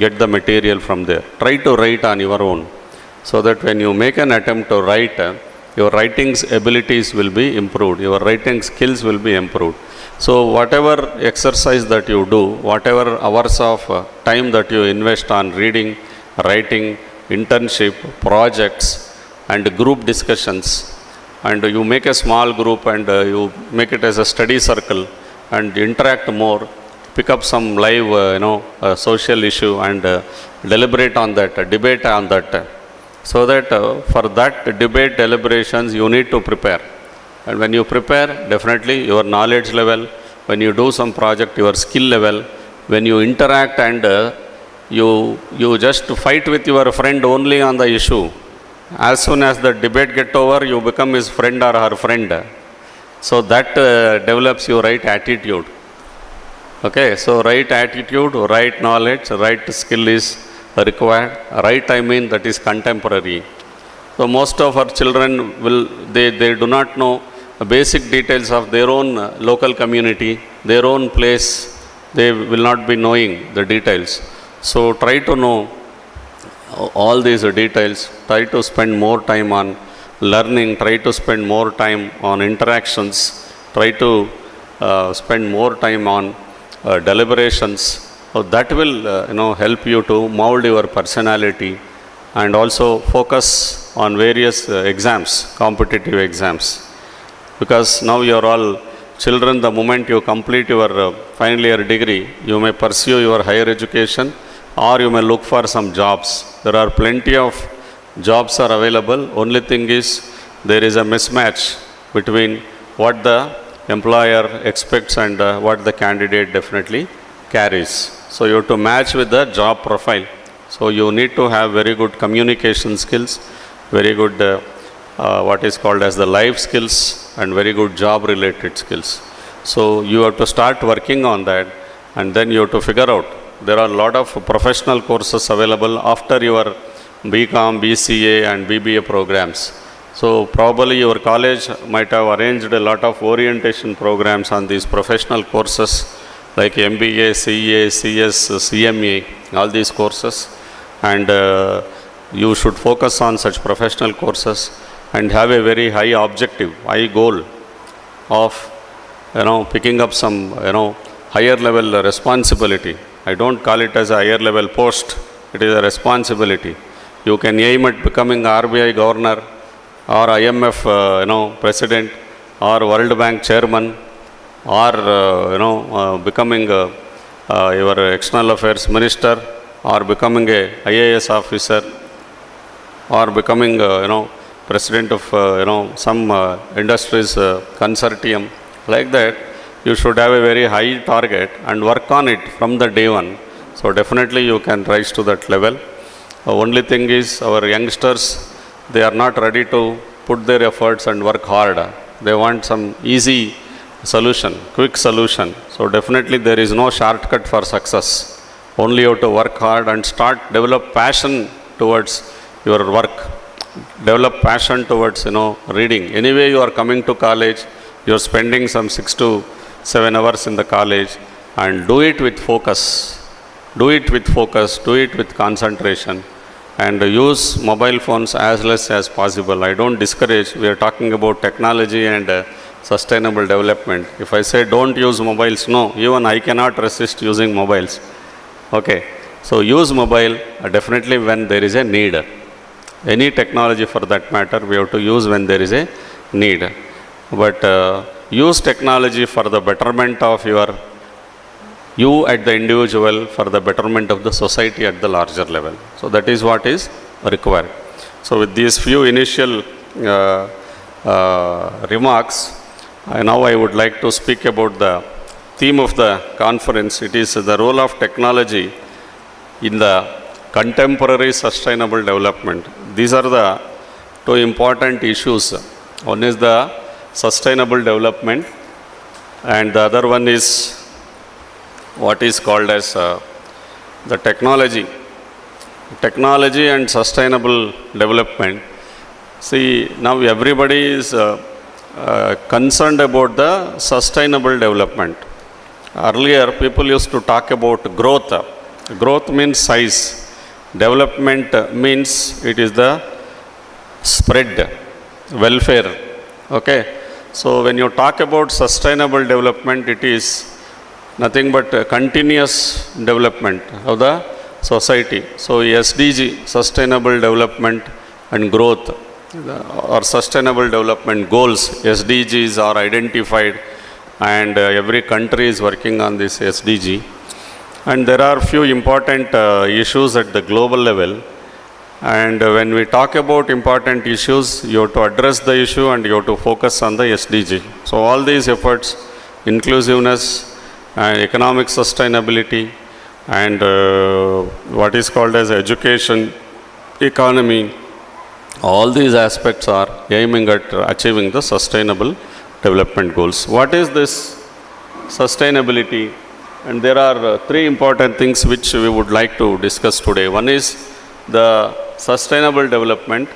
get the material from there. Try to write on your own, so that when you make an attempt to write, your writing abilities will be improved, your writing skills will be improved. So whatever exercise that you do, whatever hours of time that you invest on reading, writing, internship, projects and group discussions, and you make a small group and you make it as a study circle and interact more, pick up some live social issue and deliberate on that, debate on that, so that for that debate deliberations you need to prepare. And when you prepare, definitely your knowledge level, when you do some project, your skill level, when you interact and you just fight with your friend only on the issue, as soon as the debate get over, you become his friend or her friend. So that develops your right attitude. Okay, so right attitude, right knowledge, right skill is required. Right, I mean, that is contemporary. So most of our children they do not know the basic details of their own local community, their own place. They will not be knowing the details. So try to know all these details. Try to spend more time on learning. Try to spend more time on interactions. Try to spend more time on deliberations. So that will help you to mold your personality, and also focus on various exams, competitive exams. Because now you are all children, the moment you complete your final year degree, you may pursue your higher education or you may look for some jobs. There are plenty of jobs are available. Only thing is there is a mismatch between what the employer expects and what the candidate definitely carries. So you have to match with the job profile. So you need to have very good communication skills, very good what is called as the life skills, and very good job related skills. So you have to start working on that, and then you have to figure out. There are a lot of professional courses available after your BCom, BCA and BBA programs. So probably your college might have arranged a lot of orientation programs on these professional courses like MBA, CA, CS, CMA, all these courses. And you should focus on such professional courses and have a very high objective, high goal of picking up some higher level responsibility. I don't call it as a higher level post, it is a responsibility. You can aim at becoming RBI governor or IMF president or World Bank chairman, or becoming your external affairs minister, or becoming a IAS officer, or becoming president of some industries consortium. Like that, you should have a very high target and work on it from the day one. So definitely you can rise to that level. Only thing is, our youngsters, they are not ready to put their efforts and work hard. They want some easy solution, quick solution. So definitely there is no shortcut for success. Only you have to work hard and develop passion towards your work. Develop passion towards reading. Anyway, you are coming to college, you are spending some 6 to 7 hours in the college, and do it with focus. Do it with focus, do it with concentration, and use mobile phones as less as possible. I don't discourage. We are talking about technology and sustainable development. If I say don't use mobiles, no, even I cannot resist using mobiles. Okay, so use mobile definitely when there is a need. Any technology for that matter, we have to use when there is a need. But use technology for the betterment of you at the individual, for the betterment of the society at the larger level. So that is what is required. So with these few initial remarks, now I would like to speak about the theme of the conference. It is the role of technology in the contemporary sustainable development. These are the two important issues. One is the sustainable development, and the other one is what is called as the technology technology and sustainable development. See, now everybody is concerned about the sustainable development. Earlier, people used to talk about growth. Growth means size. Development means it is the spread, welfare. Okay. So when you talk about sustainable development, it is nothing but continuous development of the society. So SDG, sustainable development and growth, or sustainable development goals, SDGs are identified, and every country is working on this SDG. And there are few important issues at the global level. And when we talk about important issues, you have to address the issue and you have to focus on the SDG. So all these efforts, inclusiveness and economic sustainability, and what is called as education, economy, all these aspects are aiming at achieving the sustainable development goals. What is this sustainability? And there are three important things which we would like to discuss today. One is the sustainable development.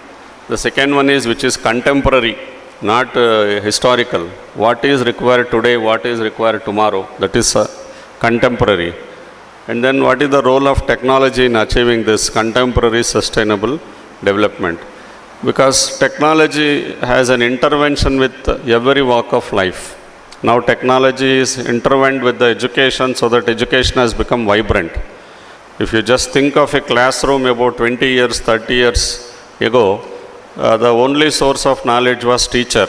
The second one is which is contemporary, not historical. What is required today, what is required tomorrow, that is contemporary. And then what is the role of technology in achieving this contemporary sustainable development? Because technology has an intervention with every walk of life. Now technology is intertwined with the education so that education has become vibrant. If you just think of a classroom about 20 years, 30 years ago, the only source of knowledge was teacher.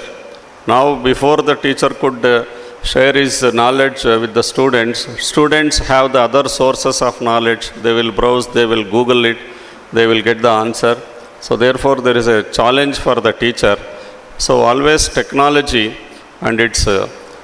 Now before the teacher could share his knowledge with the students, students have the other sources of knowledge. They will browse, they will Google it, they will get the answer. So therefore there is a challenge for the teacher. So always technology and its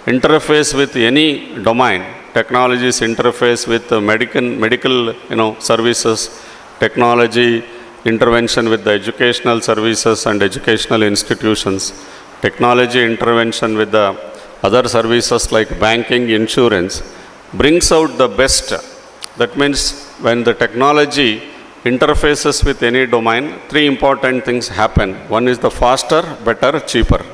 interface with any domain. Technology's interface with medical services, technology intervention with the educational services and educational institutions, technology intervention with the other services like banking, insurance, brings out the best. That means when the technology interfaces with any domain, three important things happen. One is the faster, better, cheaper.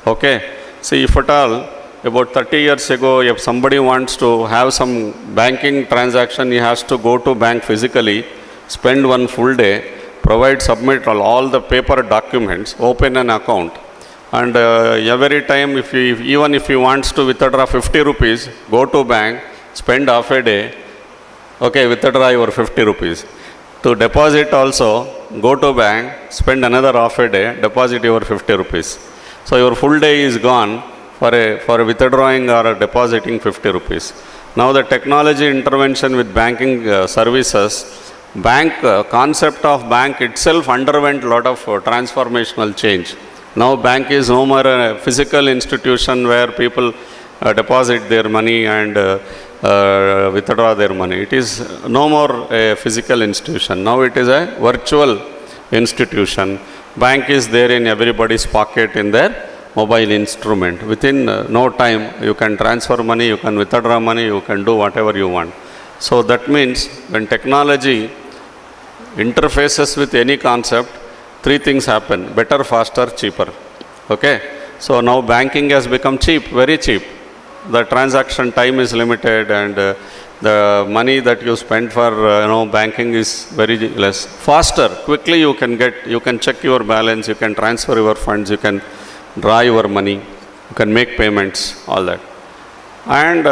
Okay. See, if at all, about 30 years ago, if somebody wants to have some banking transaction, he has to go to bank physically, spend one full day, submit all the paper documents, open an account. And every time, even if he wants to withdraw 50 rupees, go to bank, spend half a day, okay, withdraw your 50 rupees. To deposit also, go to bank, spend another half a day, deposit your 50 rupees. So your full day is gone for withdrawing or depositing 50 rupees. Now the technology intervention with banking services, concept of bank itself underwent a lot of transformational change. Now bank is no more a physical institution where people deposit their money and withdraw their money. It is no more a physical institution. Now it is a virtual institution. Bank is there in everybody's pocket in their mobile instrument. Within no time, you can transfer money, you can withdraw money, you can do whatever you want. So that means when technology interfaces with any concept, three things happen: better, faster, cheaper. Okay. So now banking has become cheap, very cheap. The transaction time is limited, and the money that you spend for banking is very less. Faster, quickly you can check your balance, you can transfer your funds, you can draw your money, you can make payments, all that. And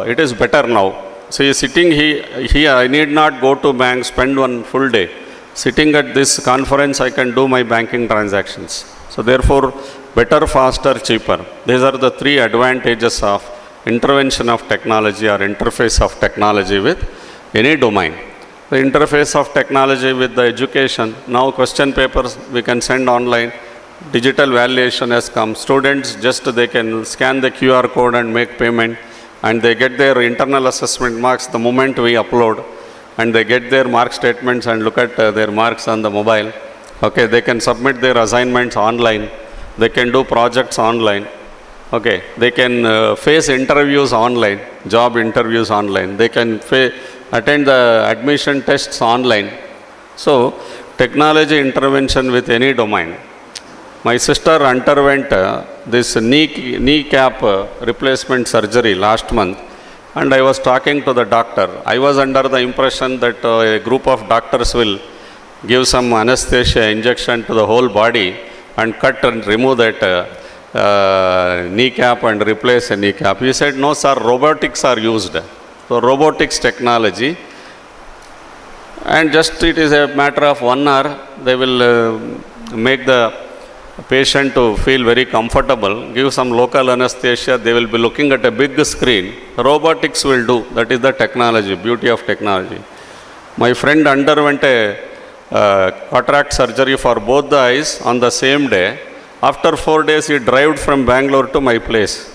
it is better now. See, sitting here, I need not go to bank, spend one full day. Sitting at this conference, I can do my banking transactions. So therefore, better, faster, cheaper. These are the three advantages of intervention of technology or interface of technology with any domain. The interface of technology with the education, now question papers we can send online. Digital valuation has come. Students they can scan the QR code and make payment, and they get their internal assessment marks the moment we upload, and they get their mark statements and look at their marks on the mobile. Okay, they can submit their assignments online. They can do projects online. Okay, they can face interviews online, job interviews online. They can attend the admission tests online. So, technology intervention with any domain. My sister underwent this kneecap replacement surgery last month, and I was talking to the doctor. I was under the impression that a group of doctors will give some anesthesia injection to the whole body and cut and remove that kneecap and replace a kneecap. He said, no sir, robotics are used. So robotics technology, and just it is a matter of 1 hour, they will make the patient to feel very comfortable, give some local anesthesia, they will be looking at a big screen. Robotics will do, that is the technology, beauty of technology. My friend underwent a cataract surgery for both the eyes on the same day. After 4 days, he drove from Bangalore to my place.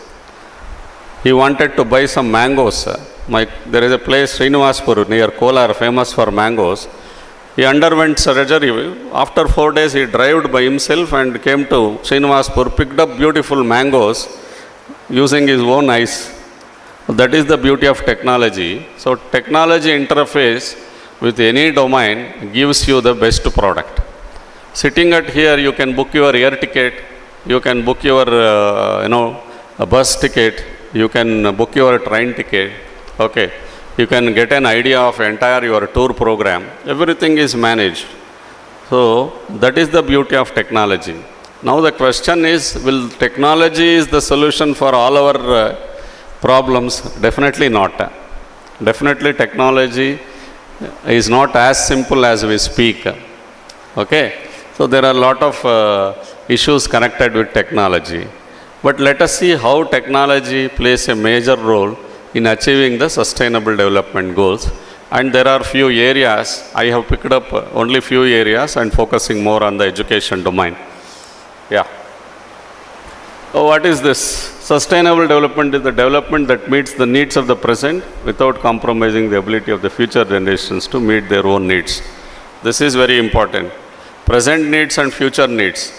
He wanted to buy some mangoes. There is a place, Srinivaspur, near Kolar, famous for mangoes. He underwent surgery. After 4 days, he drove by himself and came to Srinivaspur, picked up beautiful mangoes using his own eyes. That is the beauty of technology. So, technology interface with any domain gives you the best product. Sitting at here, you can book your air ticket, you can book your a bus ticket, you can book your train ticket. Okay, you can get an idea of entire your tour program. Everything is managed. So that is the beauty of technology. Now the question is, will technology is the solution for all our problems? Definitely not. Definitely technology is not as simple as we speak. Okay, so there are a lot of issues connected with technology. But let us see how technology plays a major role in achieving the sustainable development goals. And there are few areas, I have picked up only few areas and focusing more on the education domain. Yeah. So what is this? Sustainable development is the development that meets the needs of the present without compromising the ability of the future generations to meet their own needs. This is very important. Present needs and future needs.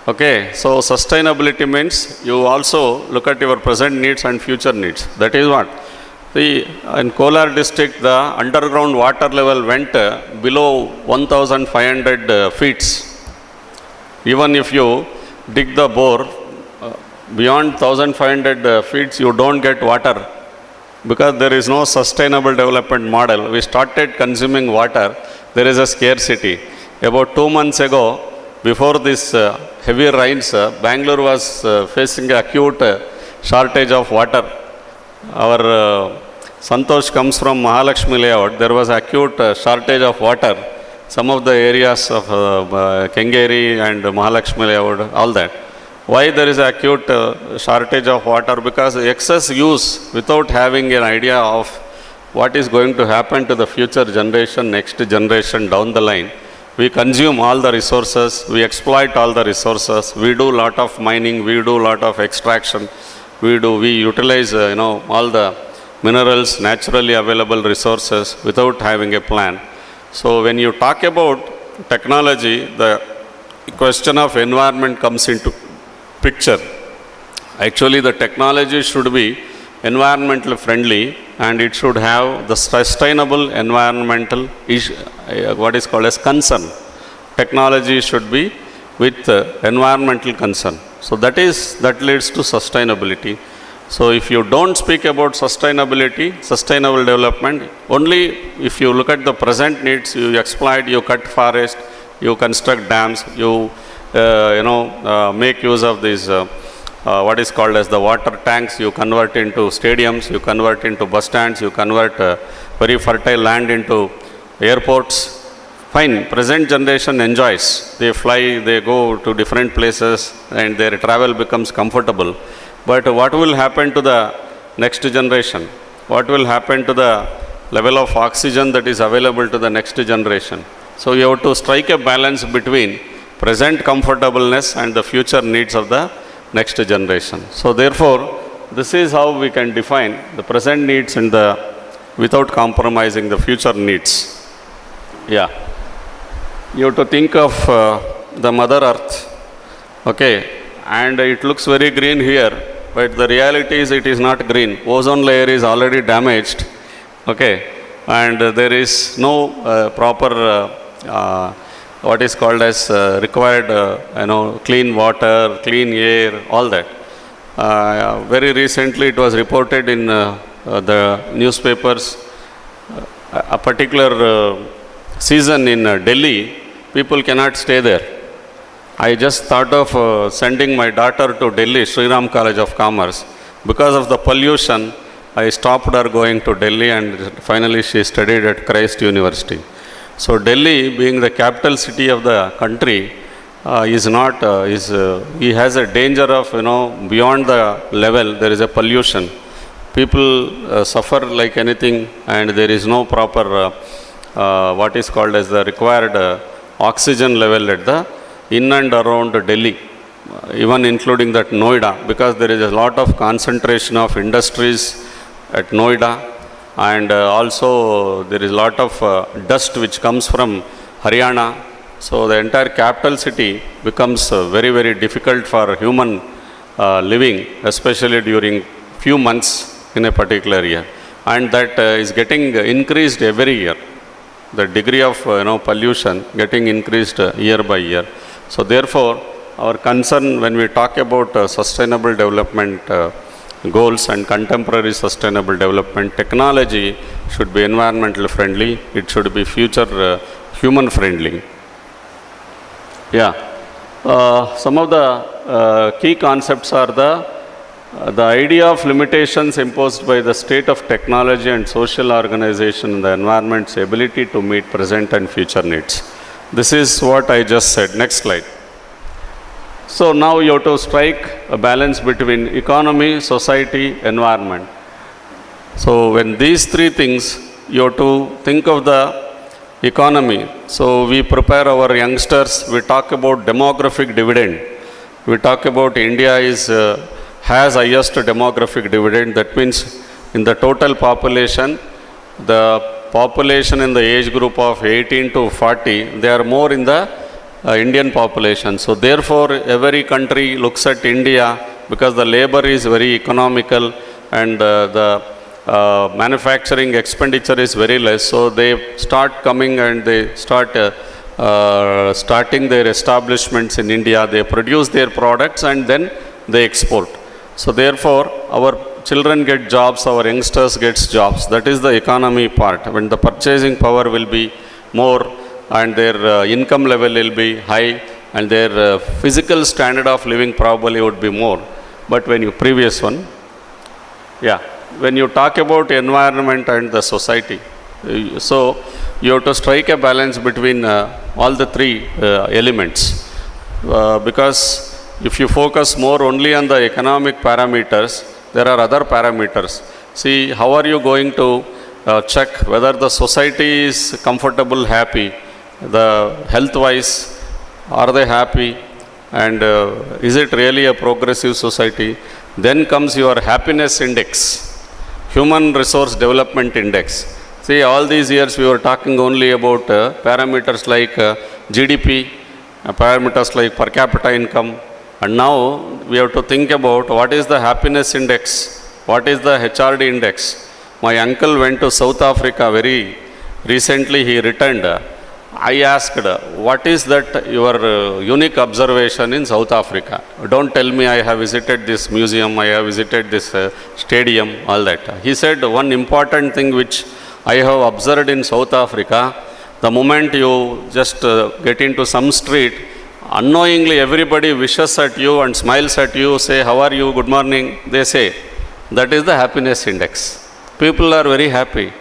Okay, so sustainability means you also look at your present needs and future needs. That is what? In Kolar district, the underground water level went below 1,500 feet. Even if you dig the bore, beyond 1,500 feet, you don't get water because there is no sustainable development model. We started consuming water, there is a scarcity. About 2 months ago, before this heavy rains, Bangalore was facing acute shortage of water. Our Santosh comes from Mahalakshmi layout. There was acute shortage of water. Some of the areas of Kengeri and Mahalakshmi layout, all that. Why there is acute shortage of water? Because excess use without having an idea of what is going to happen to the future generation, next generation down the line. We consume all the resources, we exploit all the resources, we do lot of mining, we do lot of extraction, we utilize all the minerals, naturally available resources without having a plan. So when you talk about technology, the question of environment comes into picture. Actually, the technology should be environmentally friendly and it should have the sustainable environmental what is called as concern. Technology should be with environmental concern. So that leads to sustainability. So if you don't speak about sustainability, sustainable development, only if you look at the present needs, you exploit, you cut forest, you construct dams, you make use of these what is called as the water tanks, you convert into stadiums, you convert into bus stands, you convert very fertile land into airports. Fine, present generation enjoys. They fly, they go to different places and their travel becomes comfortable. But what will happen to the next generation? What will happen to the level of oxygen that is available to the next generation? So you have to strike a balance between present comfortableness and the future needs of the next generation. So therefore, this is how we can define the present needs and without compromising the future needs. Yeah. You have to think of the Mother Earth. Okay. And it looks very green here, but the reality is it is not green. Ozone layer is already damaged. Okay. And there is no proper what is called as required, clean water, clean air, all that. Very recently it was reported in the newspapers, a particular season in Delhi, people cannot stay there. I just thought of sending my daughter to Delhi, Sri Ram College of Commerce. Because of the pollution, I stopped her going to Delhi, and finally she studied at Christ University. So Delhi, being the capital city of the country, he has a danger of, beyond the level, there is a pollution. People suffer like anything, and there is no proper, what is called as the required oxygen level at the in and around Delhi, even including that Noida, because there is a lot of concentration of industries at Noida, and also there is a lot of dust which comes from Haryana. So the entire capital city becomes very, very difficult for human living, especially during few months in a particular year, and that is getting increased every year. The degree of pollution getting increased year by year. So therefore, our concern when we talk about sustainable development goals and contemporary sustainable development, technology should be environmental friendly, it should be future human friendly. Yeah, some of the key concepts are the idea of limitations imposed by the state of technology and social organization in the environment's ability to meet present and future needs. This is what I just said. Next slide. So now you have to strike a balance between economy, society, environment. So when these three things, you have to think of the economy. So we prepare our youngsters, we talk about demographic dividend. We talk about India has highest demographic dividend. That means in the total population, the population in the age group of 18 to 40, they are more in the Indian population. So therefore, every country looks at India because the labor is very economical and the manufacturing expenditure is very less. So they start coming and they start starting their establishments in India. They produce their products and then they export. So therefore, our children get jobs, our youngsters gets jobs. That is the economy part. When the purchasing power will be more and their income level will be high and their physical standard of living probably would be more. But when you, previous one, yeah, when you talk about environment and the society, so you have to strike a balance between all the three elements, because if you focus more only on the economic parameters, there are other parameters. See, how are you going to check whether the society is comfortable, happy, the health-wise, are they happy, and is it really a progressive society? Then comes your happiness index, human resource development index. See, all these years we were talking only about parameters like GDP, parameters like per capita income, and now we have to think about what is the happiness index, what is the HRD index. My uncle went to South Africa very recently, he returned. I asked, what is that your unique observation in South Africa? Don't tell me I have visited this museum, I have visited this stadium, all that. He said one important thing which I have observed in South Africa, the moment you just get into some street, unknowingly everybody wishes at you and smiles at you, say, how are you, good morning, they say. That is the happiness index. People are very happy.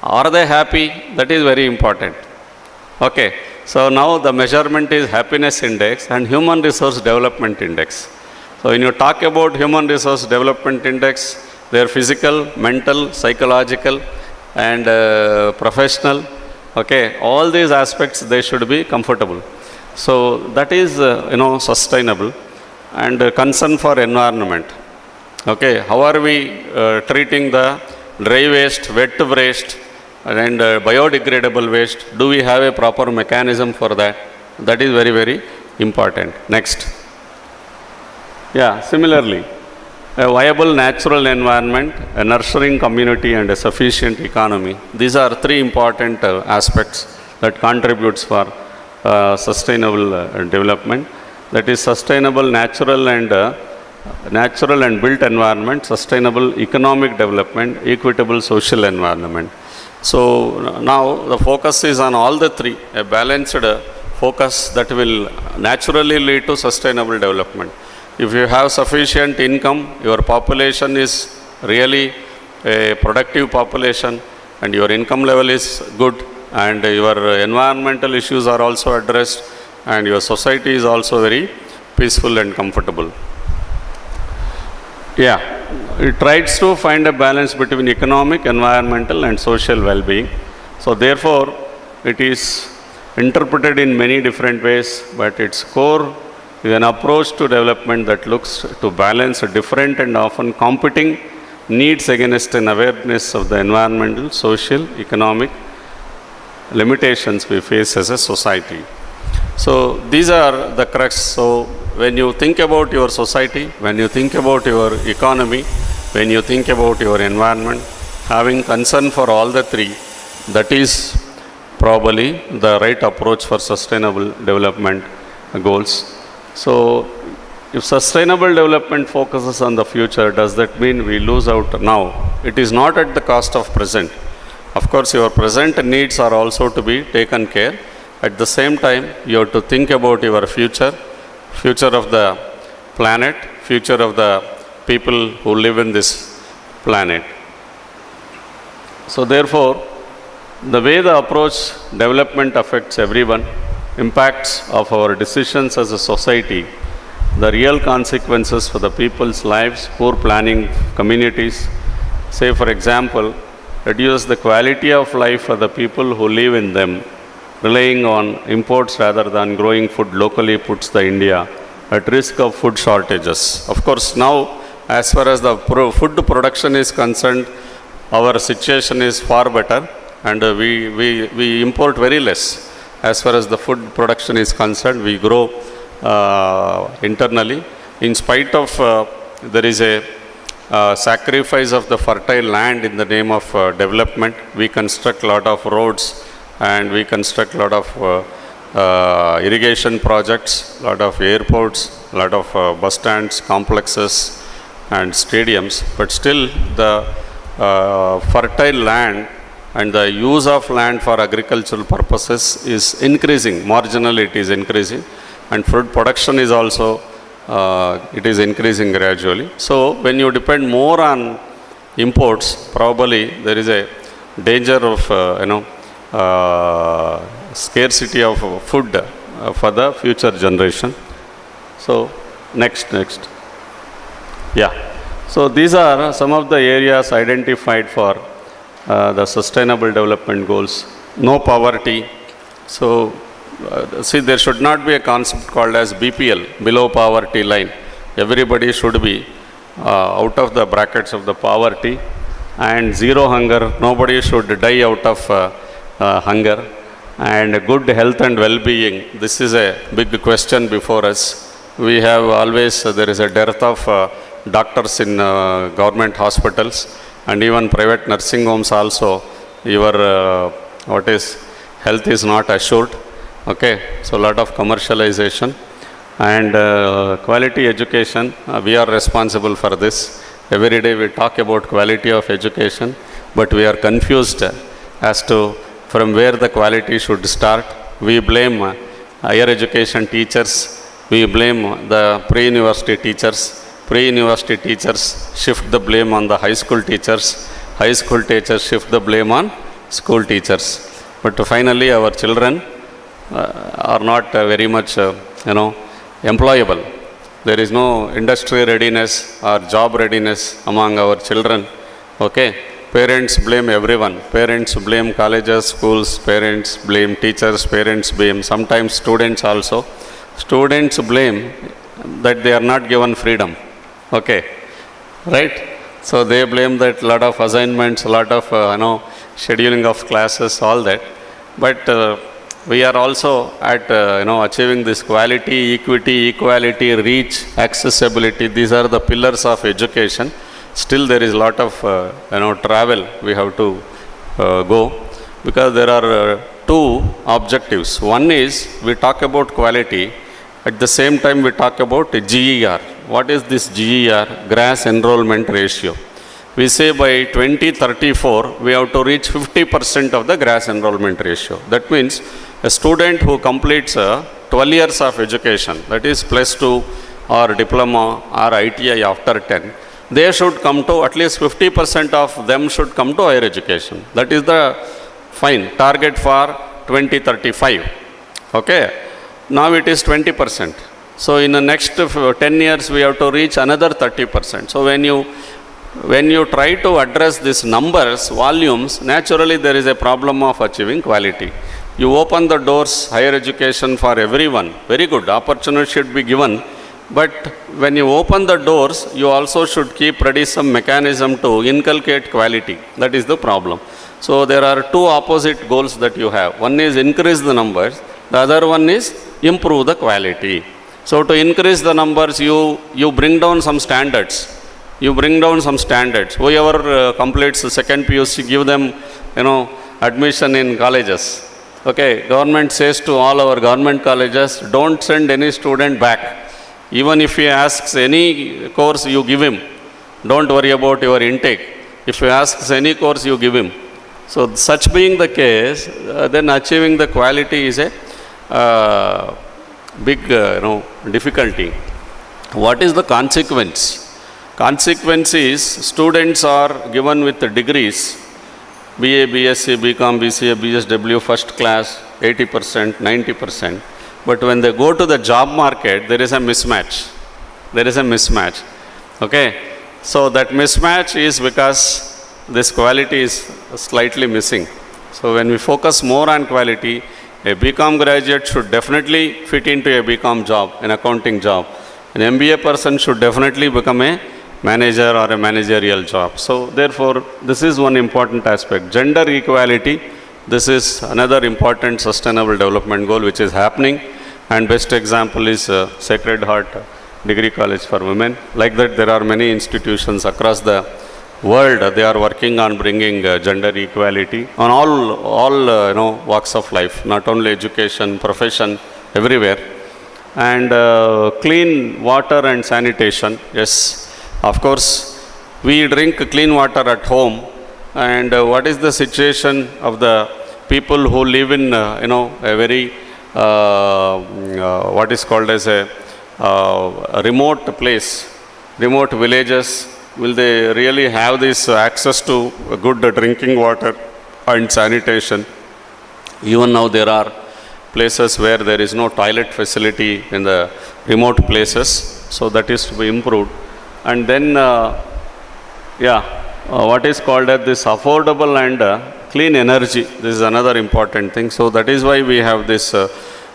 Are they happy? That is very important. Okay, so now the measurement is happiness index and human resource development index. So when you talk about human resource development index, they are physical, mental, psychological and professional. Okay, all these aspects, they should be comfortable. So that is, sustainable and concern for environment. Okay, how are we treating the dry waste, wet waste and biodegradable waste? Do we have a proper mechanism for that? That is very, very important. Next. Yeah, similarly, a viable natural environment, a nurturing community and a sufficient economy. These are three important aspects that contributes for sustainable development. That is sustainable natural and built environment, sustainable economic development, equitable social environment. So now the focus is on all the three, a balanced focus that will naturally lead to sustainable development. If you have sufficient income, your population is really a productive population, and your income level is good, and your environmental issues are also addressed, and your society is also very peaceful and comfortable. Yeah, it tries to find a balance between economic, environmental and social well-being. So therefore, it is interpreted in many different ways, but its core is an approach to development that looks to balance different and often competing needs against an awareness of the environmental, social, economic limitations we face as a society. So these are the crux. So when you think about your society, when you think about your economy, when you think about your environment, having concern for all the three, that is probably the right approach for sustainable development goals. So if sustainable development focuses on the future, does that mean we lose out now? It is not at the cost of present. Of course, your present needs are also to be taken care. At the same time, you have to think about your future, future of the planet, future of the people who live in this planet. So therefore, the way the approach development affects everyone, impacts of our decisions as a society, the real consequences for the people's lives, poor planning communities, say for example, reduce the quality of life for the people who live in them, relying on imports rather than growing food locally puts the India at risk of food shortages. Of course, now as far as the food production is concerned, our situation is far better, and we import very less. As far as the food production is concerned, we grow internally. In spite of there is a sacrifice of the fertile land in the name of development, we construct a lot of roads, and we construct a lot of irrigation projects, a lot of airports, a lot of bus stands, complexes and stadiums, but still the fertile land and the use of land for agricultural purposes is increasing. Marginally it is increasing, and food production is also it is increasing gradually. So when you depend more on imports, probably there is a danger of scarcity of food for the future generation. So next. Yeah. So these are some of the areas identified for the sustainable development goals. No poverty. So see, there should not be a concept called as BPL, below poverty line. Everybody should be out of the brackets of the poverty, and zero hunger. Nobody should die out of hunger, and good health and well-being. This is a big question before us. We have always, there is a dearth of doctors in government hospitals, and even private nursing homes also. Your health is not assured. Okay, so a lot of commercialization and quality education. We are responsible for this. Every day we talk about quality of education, but we are confused as to from where the quality should start. We blame higher education teachers. We blame the pre-university teachers. Pre-university teachers shift the blame on the high school teachers. High school teachers shift the blame on school teachers. But finally, our children are not very much, employable. There is no industry readiness or job readiness among our children. Okay, parents blame everyone. Parents blame colleges, schools. Parents blame teachers. Parents blame sometimes students also. Students blame that they are not given freedom. Okay, right? So they blame that a lot of assignments, a lot of scheduling of classes, all that. But we are also at achieving this quality, equity, equality, reach, accessibility. These are the pillars of education. Still there is a lot of travel we have to go, because there are two objectives. One is we talk about quality, at the same time we talk about GER. What is this GER? Gross enrollment ratio. We say by 2034 we have to reach 50% of the gross enrollment ratio. That means a student who completes 12 years of education, that is plus 2 or diploma or ITI after 10, they should come to at least 50% of them should come to higher education. That is the fine target for 2035. Okay. Now it is 20%. So in the next 10 years we have to reach another 30%. So when you try to address these numbers, volumes, naturally there is a problem of achieving quality. You open the doors, higher education for everyone, very good, opportunity should be given. But when you open the doors, you also should keep ready some mechanism to inculcate quality. That is the problem. So there are two opposite goals that you have. One is increase the numbers, the other one is improve the quality. So to increase the numbers, you bring down some standards. Whoever completes the second PUC, give them, admission in colleges. Okay, government says to all our government colleges, don't send any student back. Even if he asks any course, you give him. Don't worry about your intake. If he asks any course, you give him. So such being the case, then achieving the quality is a big difficulty. What is the consequence? Consequence is students are given with the degrees, BA, BSc, BCom, BCA, BSW, first class, 80%, 90%. But when they go to the job market, there is a mismatch. Okay. So that mismatch is because this quality is slightly missing. So when we focus more on quality, a BCom graduate should definitely fit into a BCom job, an accounting job. An MBA person should definitely become a manager or a managerial job. So therefore, this is one important aspect. Gender equality, this is another important sustainable development goal which is happening, and best example is Sacred Heart Degree College for Women. Like that, there are many institutions across the world, they are working on bringing gender equality on all walks of life, not only education, profession, everywhere. And clean water and sanitation, yes. Of course, we drink clean water at home, and what is the situation of the people who live in, a very, what is called as a remote place, remote villages? Will they really have this access to good drinking water and sanitation? Even now there are places where there is no toilet facility in the remote places, so that is to be improved. And then, what is called as this affordable and clean energy. This is another important thing. So that is why we have this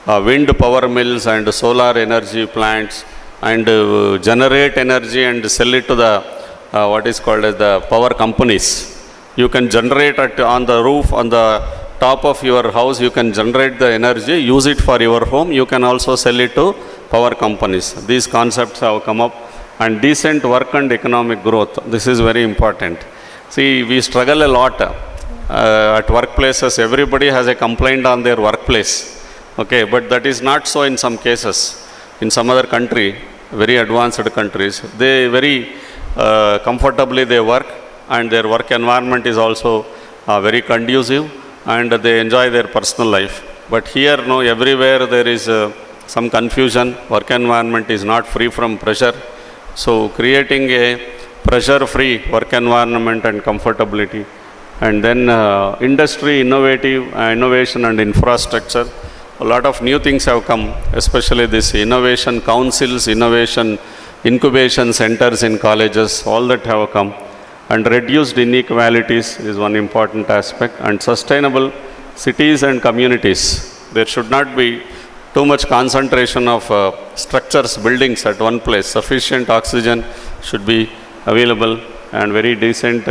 wind power mills and solar energy plants, and generate energy and sell it to the what is called as the power companies. You can generate on the roof, on the top of your house, you can generate the energy, use it for your home. You can also sell it to power companies. These concepts have come up. And decent work and economic growth, this is very important. See, we struggle a lot at workplaces. Everybody has a complaint on their workplace. Okay, but that is not so in some cases. In some other country, very advanced countries, they very comfortably they work, and their work environment is also very conducive, and they enjoy their personal life. But here, no, everywhere there is some confusion. Work environment is not free from pressure. So creating a pressure-free work environment and comfortability, and then industry innovation and infrastructure. A lot of new things have come, especially this innovation councils, innovation incubation centers in colleges, all that have come. And reduced inequalities is one important aspect, and sustainable cities and communities. There should not be too much concentration of structures, buildings at one place. Sufficient oxygen should be available, and very decent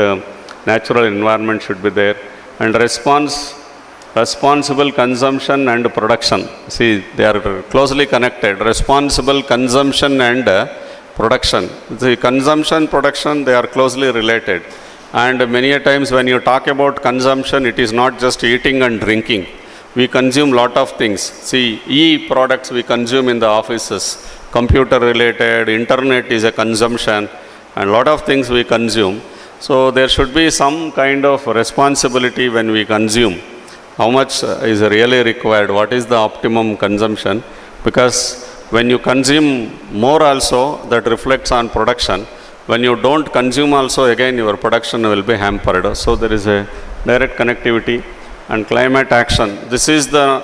natural environment should be there. And responsible consumption and production. See, they are closely connected. Responsible consumption and production. The consumption, production, they are closely related. And many a times when you talk about consumption, it is not just eating and drinking. we consume lot of things. See, e-products we consume in the offices, computer related, internet is a consumption, and lot of things we consume. So there should be some kind of responsibility when we consume. How much is really required? What is the optimum consumption? Because when you consume more also, that reflects on production. When you don't consume also, again your production will be hampered. So there is a direct connectivity. And climate action. This is the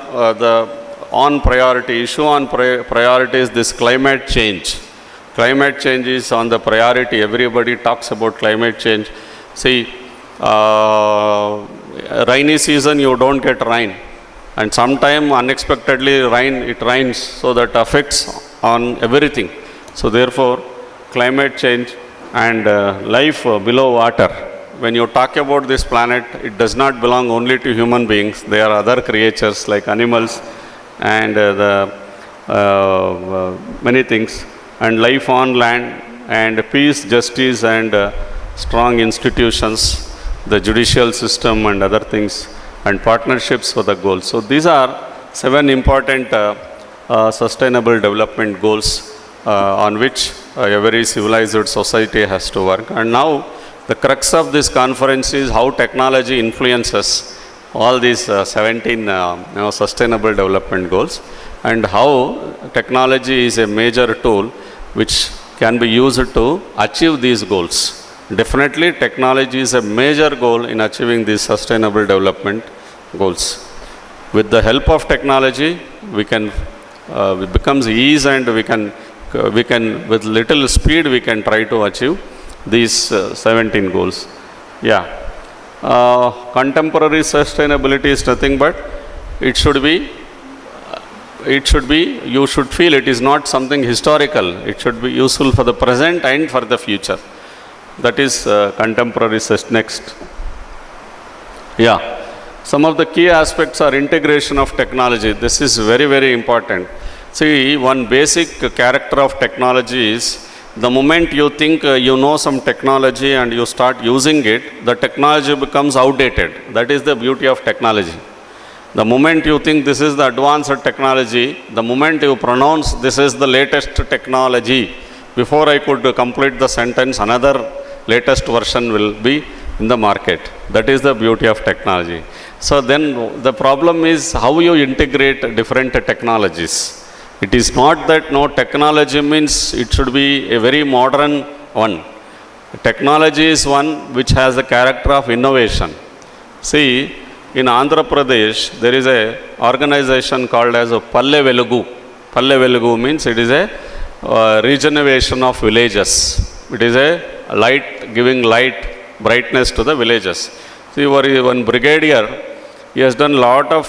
on priority issue. On priority is this climate change. Climate change is on the priority. Everybody talks about climate change. See, rainy season you don't get rain, and sometime unexpectedly it rains, so that affects on everything. So therefore, climate change and life below water. When you talk about this planet, it does not belong only to human beings. There are other creatures like animals and many things, and life on land, and peace, justice, and strong institutions, the judicial system and other things, and partnerships for the goals. So these are 7 important sustainable development goals on which every civilized society has to work. And now the crux of this conference is how technology influences all these 17 sustainable development goals, and how technology is a major tool which can be used to achieve these goals. Definitely technology is a major goal in achieving these sustainable development goals. With the help of technology, we can, it becomes ease, and we can with little speed we can try to achieve these 17 goals. Yeah. Contemporary sustainability is nothing but it should be, you should feel it is not something historical. It should be useful for the present and for the future. That is contemporary next. Yeah. Some of the key aspects are integration of technology. This is very, very important. See, one basic character of technology is, the moment you think you know some technology and you start using it, the technology becomes outdated. That is the beauty of technology. The moment you think this is the advanced technology, the moment you pronounce this is the latest technology, before I could complete the sentence, another latest version will be in the market. That is the beauty of technology. So then the problem is how you integrate different technologies. It is not that no technology means it should be a very modern one. Technology is one which has the character of innovation. See, in Andhra Pradesh, there is a organization called as a Palle Velugu. Palle Velugu means it is a regeneration of villages. It is a light, giving light, brightness to the villages. See, one brigadier, he has done a lot of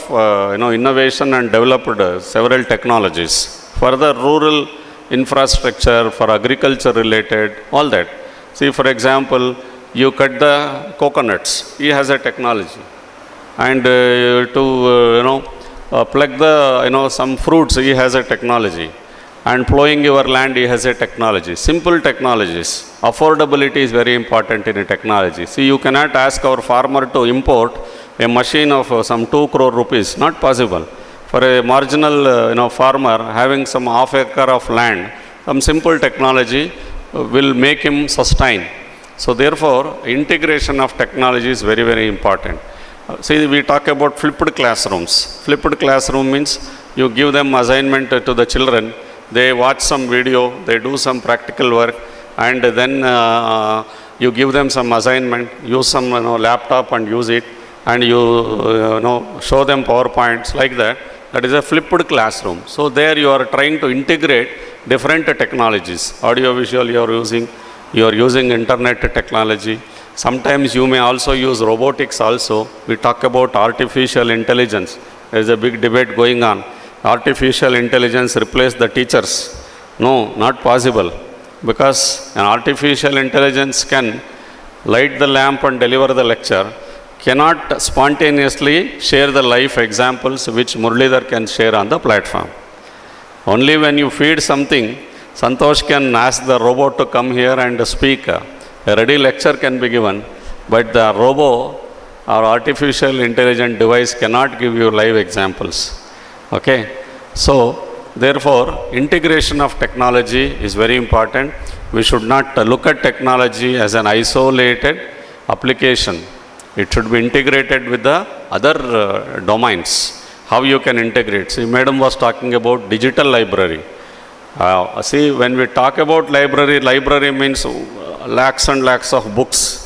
innovation and developed several technologies for the rural infrastructure, for agriculture related, all that. See, for example, you cut the coconuts, he has a technology. And pluck the some fruits, he has a technology. And plowing your land, he has a technology. Simple technologies. Affordability is very important in a technology. See, you cannot ask our farmer to import a machine of some 2 crore rupees. Not possible. For a marginal farmer having some half acre of land, some simple technology will make him sustain. So therefore, integration of technology is very, very important. See, we talk about flipped classrooms. Flipped classroom means you give them assignment to the children. They watch some video, they do some practical work, and then you give them some assignment, use some laptop and use it, and you show them PowerPoints like that. That is a flipped classroom. So there you are trying to integrate different technologies. Audio visual you are using internet technology. Sometimes you may also use robotics also. We talk about artificial intelligence. There is a big debate going on. Artificial intelligence replace the teachers. No, not possible. Because an artificial intelligence can light the lamp and deliver the lecture, cannot spontaneously share the life examples which Muralidhar can share on the platform. Only when you feed something, Santosh can ask the robot to come here and speak. A ready lecture can be given, but the robot or artificial intelligent device cannot give you live examples. Okay, so therefore integration of technology is very important. We should not look at technology as an isolated application. It should be integrated with the other domains. How you can integrate? See, madam was talking about digital library. See, when we talk about library, library means lakhs and lakhs of books.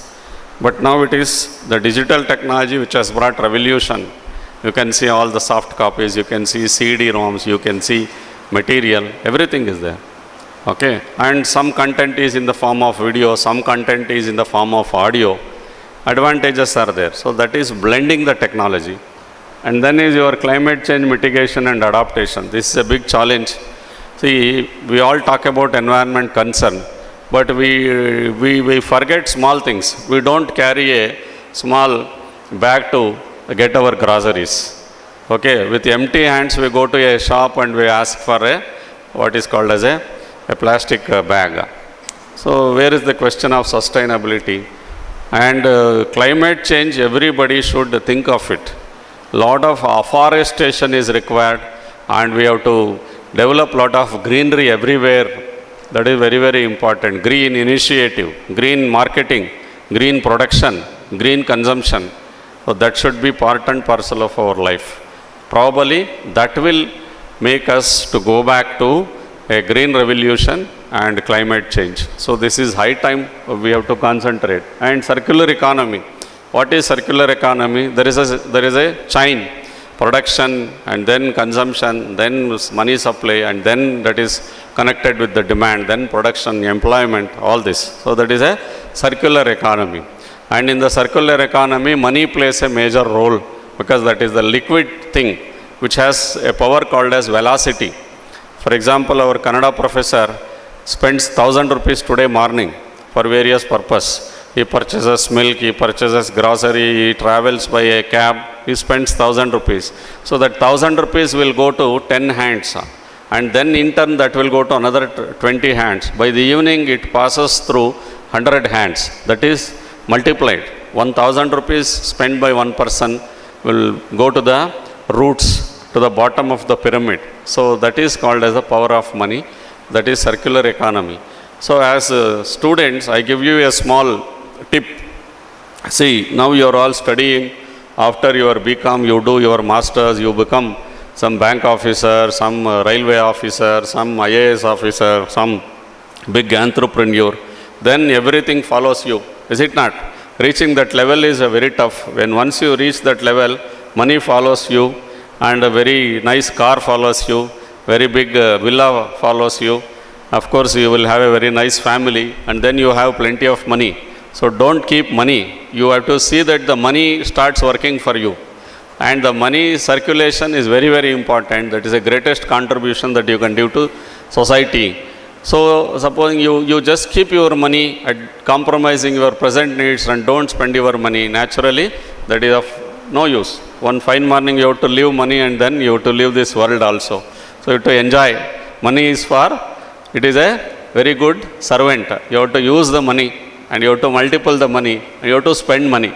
But now it is the digital technology which has brought revolution. You can see all the soft copies, you can see CD-ROMs, you can see material, everything is there. Okay, and some content is in the form of video, some content is in the form of audio. Advantages are there. So that is blending the technology. And then is your climate change mitigation and adaptation. This is a big challenge. See, we all talk about environment concern, but we forget small things. We don't carry a small bag to get our groceries. Okay, with empty hands we go to a shop and we ask for a, what is called as a plastic bag. So where is the question of sustainability? And climate change, everybody should think of it. Lot of afforestation is required, and we have to develop lot of greenery everywhere. That is very, very important. Green initiative, green marketing, green production, green consumption. So that should be part and parcel of our life. Probably that will make us to go back to a green revolution and climate change. So this is high time we have to concentrate. And circular economy. What is circular economy? There is a chain, production and then consumption, then money supply, and then that is connected with the demand, then production, employment, all this. So that is a circular economy. And in the circular economy, money plays a major role because that is the liquid thing which has a power called as velocity. For example, our Kannada professor spends 1,000 rupees today morning for various purpose. He purchases milk, he purchases grocery, he travels by a cab, he spends 1,000 rupees. So that 1,000 rupees will go to 10 hands, and then in turn that will go to another 20 hands. By the evening it passes through 100 hands. That is multiplied. 1,000 rupees spent by one person will go to the roots, to the bottom of the pyramid. So that is called as the power of money. That is circular economy. So as students, I give you a small tip. See, now you are all studying. After your BCom, you do your masters, you become some bank officer, some railway officer, some IAS officer, some big entrepreneur. Then everything follows you. Is it not? Reaching that level is very tough. When once you reach that level, money follows you, and a very nice car follows you, very big villa follows you. Of course, you will have a very nice family, and then you have plenty of money. So don't keep money. You have to see that the money starts working for you. And the money circulation is very, very important. That is the greatest contribution that you can do to society. So supposing you just keep your money at compromising your present needs and don't spend your money, naturally that is of no use. One fine morning you have to leave money, and then you have to leave this world also. So you have to enjoy. Money is it is a very good servant. You have to use the money, and you have to multiple the money, and you have to spend money.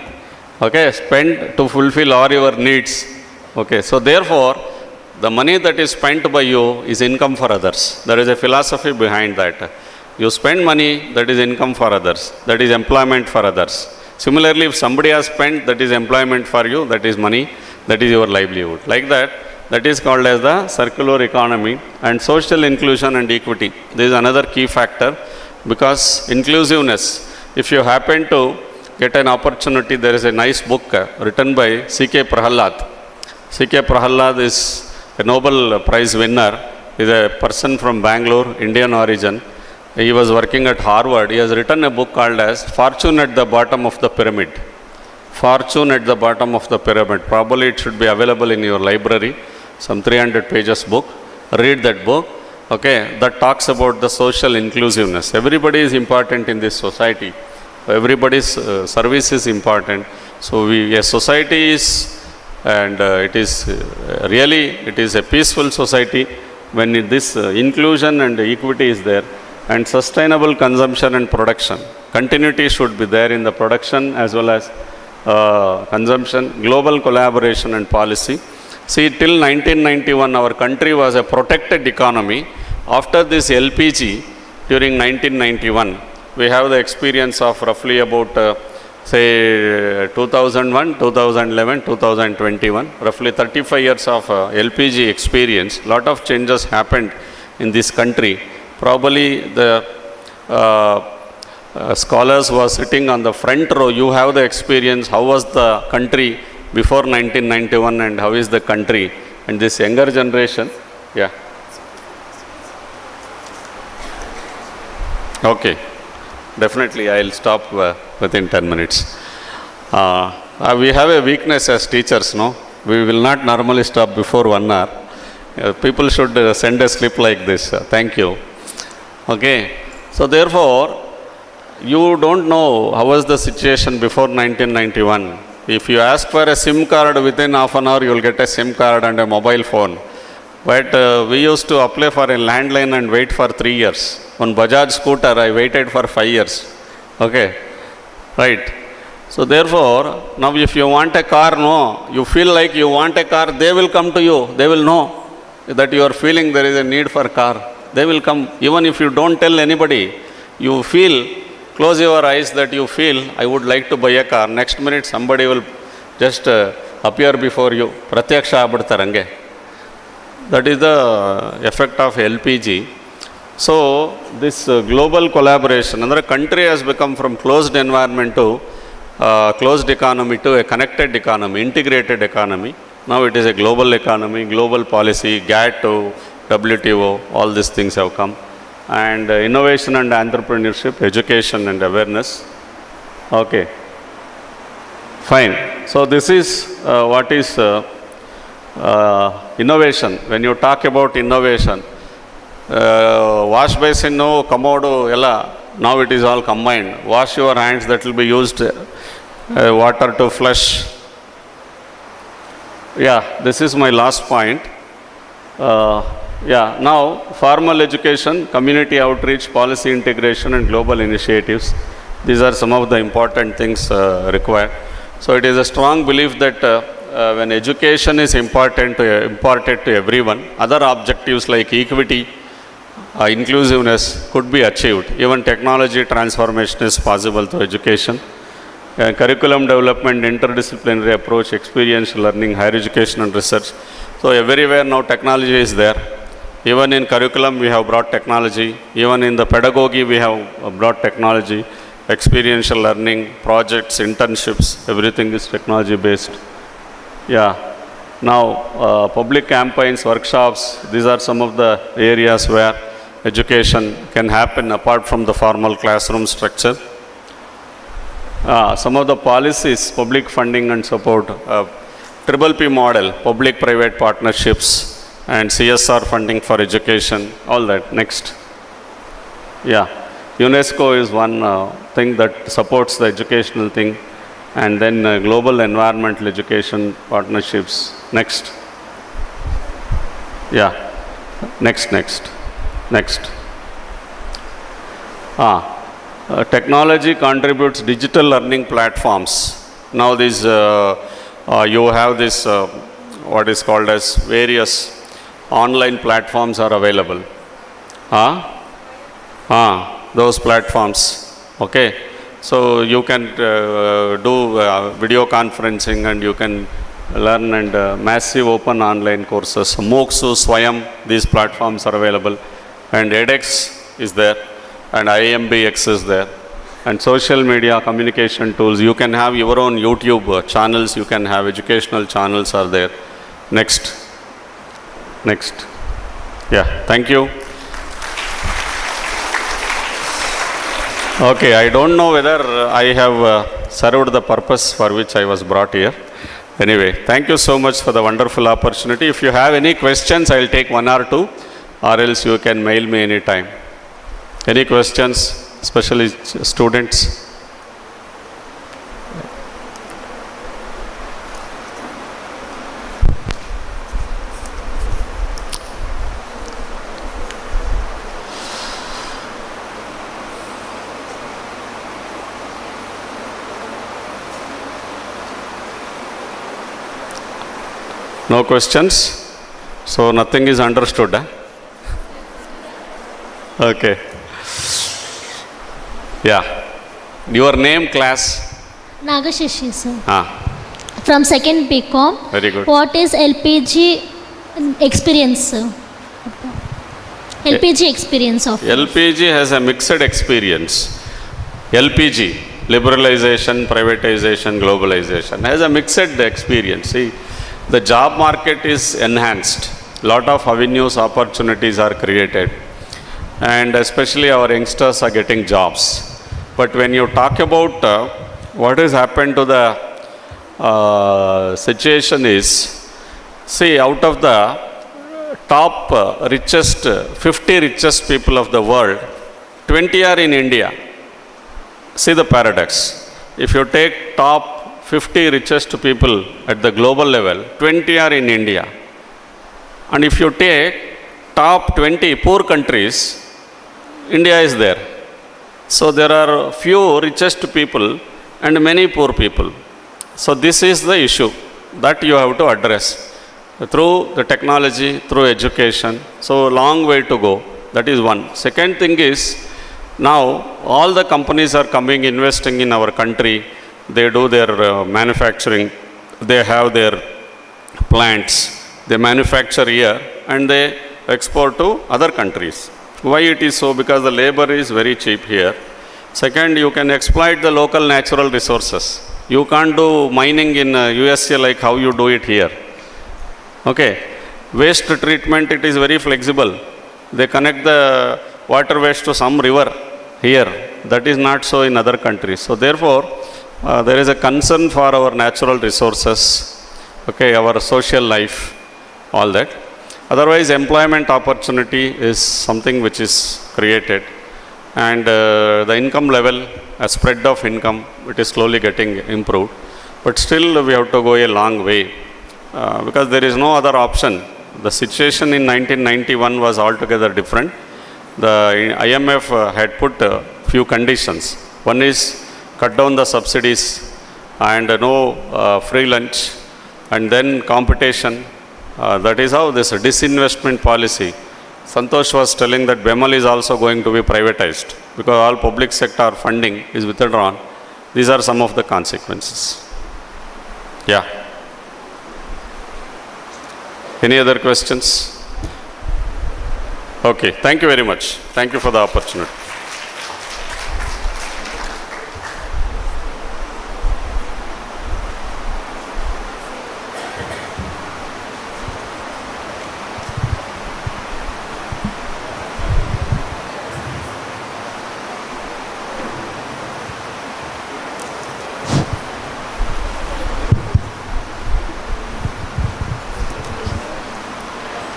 Okay, spend to fulfill all your needs. Okay, so therefore, the money that is spent by you is income for others. There is a philosophy behind that. You spend money, that is income for others. That is employment for others. Similarly, if somebody has spent, that is employment for you, that is money, that is your livelihood. Like that, that is called as the circular economy. And social inclusion and equity. This is another key factor, because inclusiveness, if you happen to get an opportunity, there is a nice book written by C.K. Prahalad. C.K. Prahalad is a Nobel Prize winner. He is a person from Bangalore, Indian origin. He was working at Harvard. He has written a book called as Fortune at the Bottom of the Pyramid. Fortune at the Bottom of the Pyramid. Probably it should be available in your library. Some 300 pages book. Read that book. Okay, that talks about the social inclusiveness. Everybody is important in this society. Everybody's service is important. So a society is, and it is it is a peaceful society when this inclusion and equity is there, and sustainable consumption and production. Continuity should be there in the production as well as consumption, global collaboration and policy. See, till 1991, our country was a protected economy. After this LPG, during 1991, we have the experience of roughly about, say, 2001, 2011, 2021, roughly 35 years of LPG experience. Lot of changes happened in this country. Probably the scholars were sitting on the front row. You have the experience. How was the country before 1991 and how is the country? And this younger generation, yeah. Okay, definitely I'll stop within 10 minutes. We have a weakness as teachers, no? We will not normally stop before 1 hour. People should send a slip like this. Thank you. Okay, so therefore, you don't know how was the situation before 1991. If you ask for a SIM card within half an hour, you will get a SIM card and a mobile phone. But we used to apply for a landline and wait for 3 years. On Bajaj scooter, I waited for 5 years. Okay, right. So therefore, now if you want a car, no, you feel like you want a car, they will come to you. They will know that you are feeling there is a need for a car. They will come. Even if you don't tell anybody, you feel, close your eyes that you feel, I would like to buy a car. Next minute, somebody will just appear before you. Pratyaksha abadtarange. That is the effect of LPG. So, this global collaboration, another country has become from closed environment to closed economy to a connected economy, integrated economy. Now it is a global economy, global policy, GATT to WTO, all these things have come. And innovation and entrepreneurship, education and awareness. Okay, fine. So this is what is innovation. When you talk about innovation, wash basin, no, commode, ella, now it is all combined. Wash your hands, that will be used, water to flush. Yeah, this is my last point. Yeah, now formal education, community outreach, policy integration and global initiatives. These are some of the important things required. So it is a strong belief that when education is imparted to everyone, other objectives like equity, inclusiveness could be achieved. Even technology transformation is possible through education. Curriculum development, interdisciplinary approach, experiential learning, higher education and research. So everywhere now technology is there. Even in curriculum we have brought technology. Even in the pedagogy we have brought technology. Experiential learning, projects, internships, everything is technology based. Yeah. Now public campaigns, workshops, these are some of the areas where education can happen apart from the formal classroom structure. Some of the policies, public funding and support, PPP model, public-private partnerships and CSR funding for education, all that. Next. Yeah, UNESCO is one thing that supports the educational thing, and then global environmental education partnerships. Next. Yeah, next. Technology contributes digital learning platforms. Now these, you have this, what is called as various online platforms are available. Those platforms, okay. So you can do video conferencing and you can learn and massive open online courses. MOOCs, Swayam, these platforms are available. And edX is there. And IMBX is there, and social media communication tools. You can have your own YouTube channels, you can have educational channels are there. Next. Yeah, thank you. Okay, I don't know whether I have served the purpose for which I was brought here. Anyway, thank you so much for the wonderful opportunity. If you have any questions, I will take 1 or 2, or else you can mail me anytime. Any questions, especially students? No questions? So nothing is understood, huh? Okay. Yeah. Your name, class? Nagashashi, sir. Ah, From second BCom. very good. What is LPG experience, sir? LPG experience of. LPG has a mixed experience. LPG, liberalization, privatization, globalization, has a mixed experience. See, the job market is enhanced. Lot of avenues, opportunities are created. And especially our youngsters are getting jobs. But when you talk about what has happened to the situation is, see, out of the top richest, 50 richest people of the world, 20 are in India. See the paradox. If you take top 50 richest people at the global level, 20 are in India. And if you take top 20 poor countries, India is there. So there are few richest people and many poor people. So this is the issue that you have to address through the technology, through education. So long way to go. That is one. Second thing is, now all the companies are coming, investing in our country. They do their manufacturing. They have their plants. They manufacture here and they export to other countries. Why it is so? Because the labor is very cheap here. Second, you can exploit the local natural resources. You can't do mining in USA like how you do it here. Okay. Waste treatment, it is very flexible. They connect the water waste to some river here. That is not so in other countries. So therefore, there is a concern for our natural resources, okay, our social life, all that. Otherwise, employment opportunity is something which is created, and the income level, a spread of income, it is slowly getting improved. But still, we have to go a long way because there is no other option. The situation in 1991 was altogether different. The IMF had put a few conditions. One is cut down the subsidies and no free lunch, and then competition. That is how this disinvestment policy. Santosh was telling that BEML is also going to be privatized because all public sector funding is withdrawn. These are some of the consequences. Yeah. Any other questions? Okay, thank you very much. Thank you for the opportunity.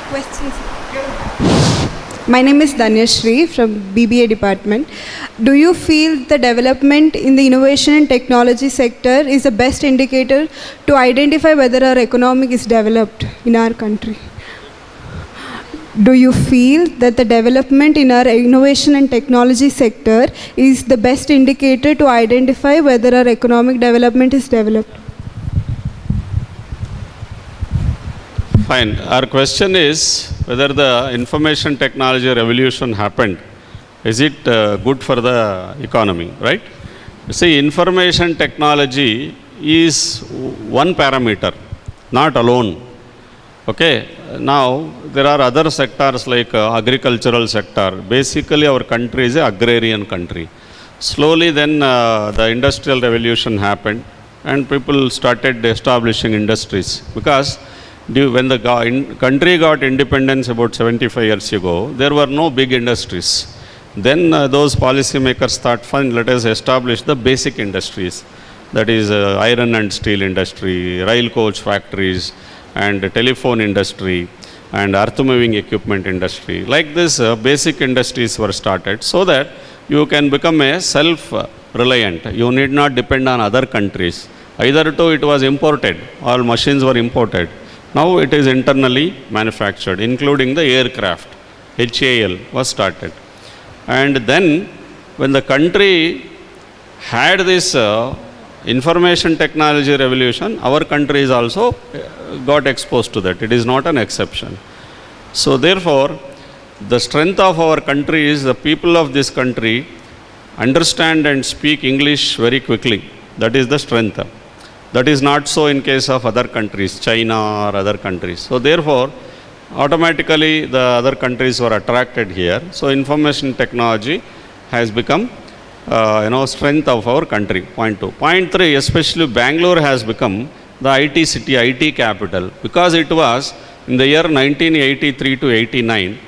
Questions. My name is Danyashri from BBA department. Do you feel the development in the innovation and technology sector is the best indicator to identify whether our economy is developed in our country? Do you feel that the development in our innovation and technology sector is the best indicator to identify whether our economic development is developed? Fine. Our question is whether the information technology revolution happened. Is it good for the economy, right? See, information technology is one parameter, not alone. Okay. Now, there are other sectors like agricultural sector. Basically, our country is an agrarian country. Slowly then the industrial revolution happened and people started establishing industries because when the country got independence about 75 years ago, there were no big industries. Then those policymakers thought, fine, let us establish the basic industries. That is iron and steel industry, rail coach factories, and telephone industry, and earth moving equipment industry. Like this, basic industries were started so that you can become a self-reliant. You need not depend on other countries. Either it was imported, all machines were imported. Now it is internally manufactured, including the aircraft. HAL was started. And then when the country had this information technology revolution, our country is also got exposed to that. It is not an exception. So therefore, the strength of our country is the people of this country understand and speak English very quickly. That is the strength. That is not so in case of other countries, China or other countries. So therefore, automatically the other countries were attracted here. So information technology has become strength of our country. Point 2. Point 3, especially Bangalore has become the IT city, IT capital, because it was in the year 1983 to 89,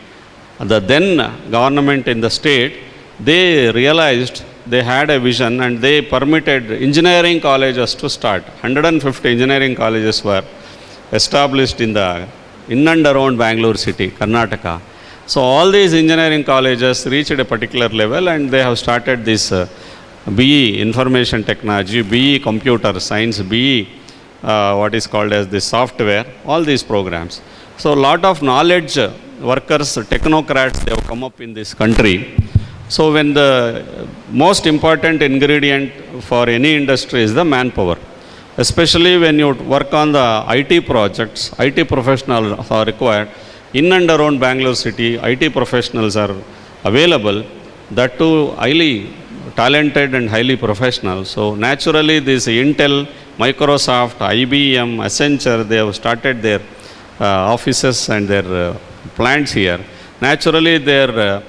the then government in the state, they realized they had a vision and they permitted engineering colleges to start. 150 engineering colleges were established in and around Bangalore city, Karnataka. So all these engineering colleges reached a particular level and they have started this BE information technology, BE computer science, BE what is called as the software, all these programs. So a lot of knowledge workers, technocrats, they have come up in this country. So when the most important ingredient for any industry is the manpower, especially when you work on the IT projects, IT professionals are required. In and around Bangalore city, IT professionals are available, that too highly talented and highly professional. So naturally this Intel, Microsoft, IBM, Accenture, they have started their offices and their plants here. Naturally their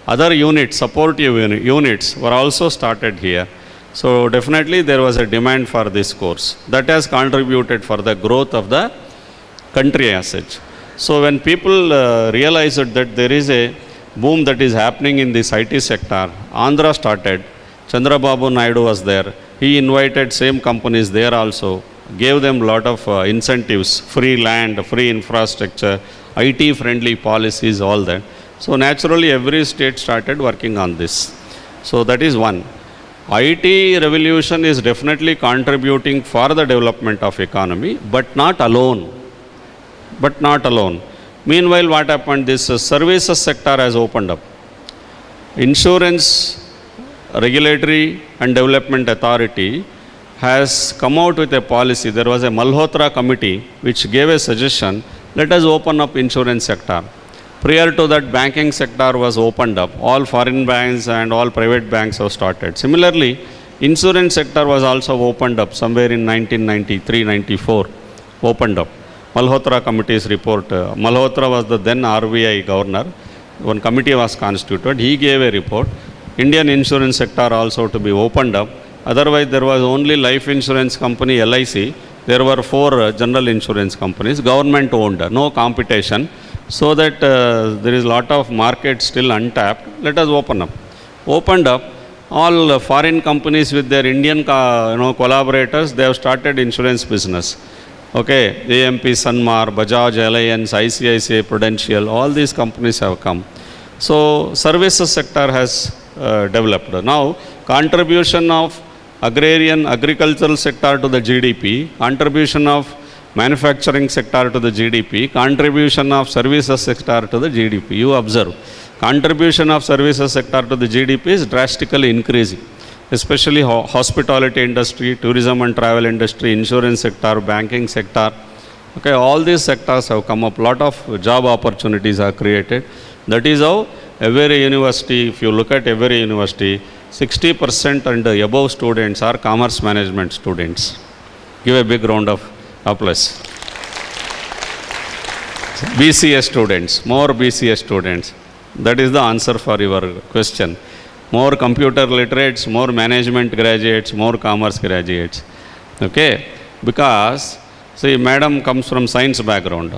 other units, supportive units were also started here. So definitely there was a demand for this course. That has contributed for the growth of the country as such. So when people realized that there is a boom that is happening in this IT sector, Andhra started, Chandrababu Naidu was there. He invited same companies there also, gave them a lot of incentives, free land, free infrastructure, IT friendly policies, all that. So naturally every state started working on this. So that is one. IT revolution is definitely contributing for the development of economy, but not alone. Meanwhile, what happened? This services sector has opened up. Insurance Regulatory and Development Authority has come out with a policy. There was a Malhotra committee which gave a suggestion, let us open up insurance sector. Prior to that, banking sector was opened up. All foreign banks and all private banks have started. Similarly, insurance sector was also opened up somewhere in 1993-94, opened up. Malhotra committee's report. Malhotra was the then RBI governor. One committee was constituted. He gave a report. Indian insurance sector also to be opened up. Otherwise, there was only life insurance company LIC. There were 4 general insurance companies, government owned, no competition. So that there is a lot of market still untapped. Let us open up. Opened up. All foreign companies with their Indian collaborators, they have started insurance business. Okay, AMP, Sanmar, Bajaj, Allianz, ICICI, Prudential, all these companies have come. So services sector has developed. Now, contribution of agrarian, agricultural sector to the GDP, contribution of manufacturing sector to the GDP, contribution of services sector to the GDP. You observe, contribution of services sector to the GDP is drastically increasing, especially hospitality industry, tourism and travel industry, insurance sector, banking sector. Okay, all these sectors have come up. Lot of job opportunities are created. That is how every university, if you look at every university, 60% and above students are commerce management students. Give a big round of applause. BCS students, more BCS students. That is the answer for your question. More computer literates, more management graduates, more commerce graduates. Okay, because see, madam comes from science background.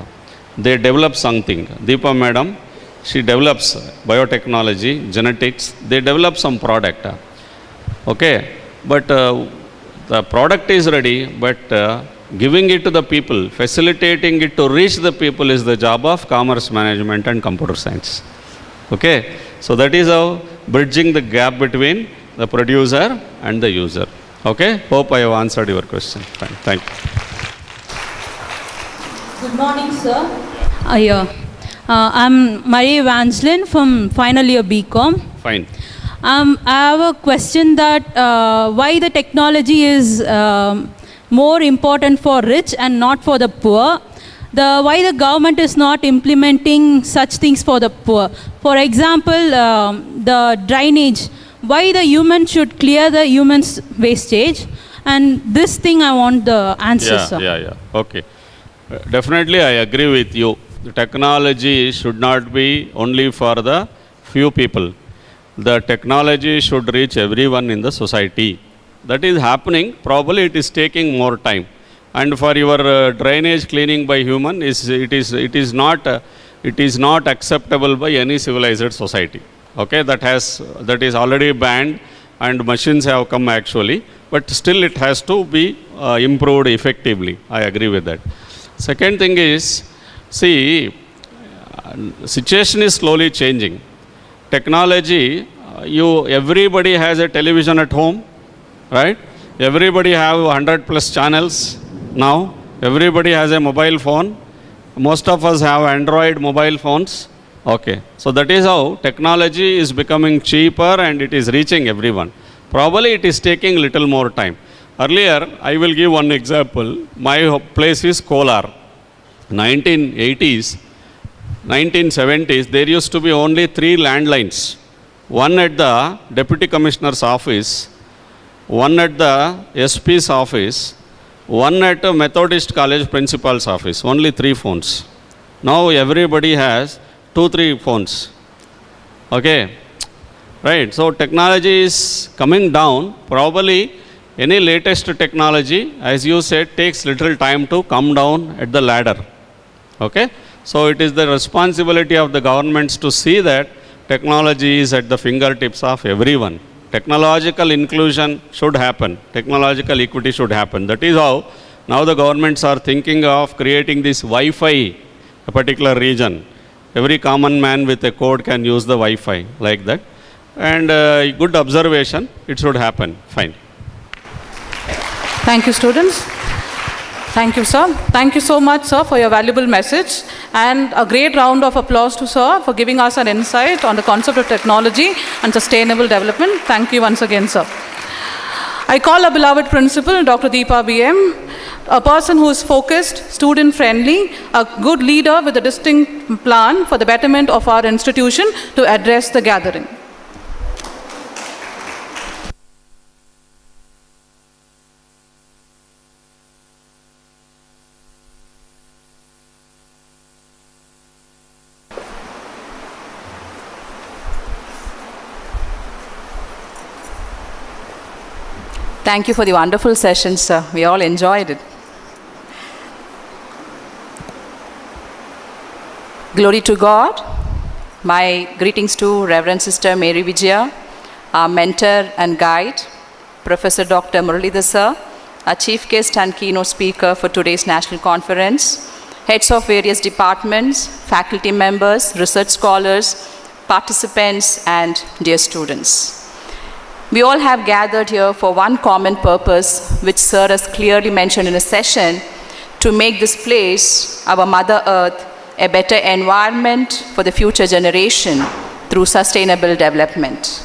They develop something. Deepa madam, she develops biotechnology, genetics. They develop some product. Okay, but the product is ready, but giving it to the people, facilitating it to reach the people is the job of commerce management and computer science. Okay, so that is how bridging the gap between the producer and the user. Okay, hope I have answered your question. Fine. Thank you. Good morning, sir. I'm Marie Vanslin from final year BCom. Fine. I have a question that why the technology is more important for rich and not for the poor. Why the government is not implementing such things for the poor. For example, the drainage. Why the human should clear the human's wastage. And this thing I want the answer, sir. Yeah. Okay. Definitely I agree with you. The technology should not be only for the few people. The technology should reach everyone in the society. That is happening. Probably it is taking more time. And for your drainage cleaning by human, it is not acceptable by any civilized society. Okay, that is already banned, and machines have come actually. But still it has to be improved effectively. I agree with that. Second thing is, see, situation is slowly changing. Technology, everybody has a television at home, right? Everybody have 100+ channels now. Everybody has a mobile phone. Most of us have Android mobile phones. Okay, so that is how technology is becoming cheaper and it is reaching everyone. Probably it is taking little more time. Earlier, I will give one example. My place is Kolar. 1980s, 1970s, there used to be only 3 landlines. One at the Deputy Commissioner's office, one at the SP's office, one at a Methodist College Principal's office. Only 3 phones. Now everybody has 2-3 phones. Okay, right. So technology is coming down. Probably any latest technology, as you said, takes little time to come down at the ladder. Okay, so it is the responsibility of the governments to see that technology is at the fingertips of everyone. Technological inclusion should happen. Technological equity should happen. That is how now the governments are thinking of creating this Wi-Fi, a particular region. Every common man with a code can use the Wi-Fi like that. And good observation, it should happen. Fine. Thank you, students. Thank you, sir. Thank you so much, sir, for your valuable message. And a great round of applause to sir for giving us an insight on the concept of technology and sustainable development. Thank you once again, sir. I call our beloved principal, Dr. Deepa BM, a person who is focused, student-friendly, a good leader with a distinct plan for the betterment of our institution, to address the gathering. Thank you for the wonderful session, sir. We all enjoyed it. Glory to God. My greetings to Reverend Sister Mary Vijaya, our mentor and guide, Professor Dr. Muralidhar sir, our chief guest and keynote speaker for today's national conference, heads of various departments, faculty members, research scholars, participants, and dear students. We all have gathered here for one common purpose, which Sir has clearly mentioned in a session, to make this place, our Mother Earth, a better environment for the future generation through sustainable development.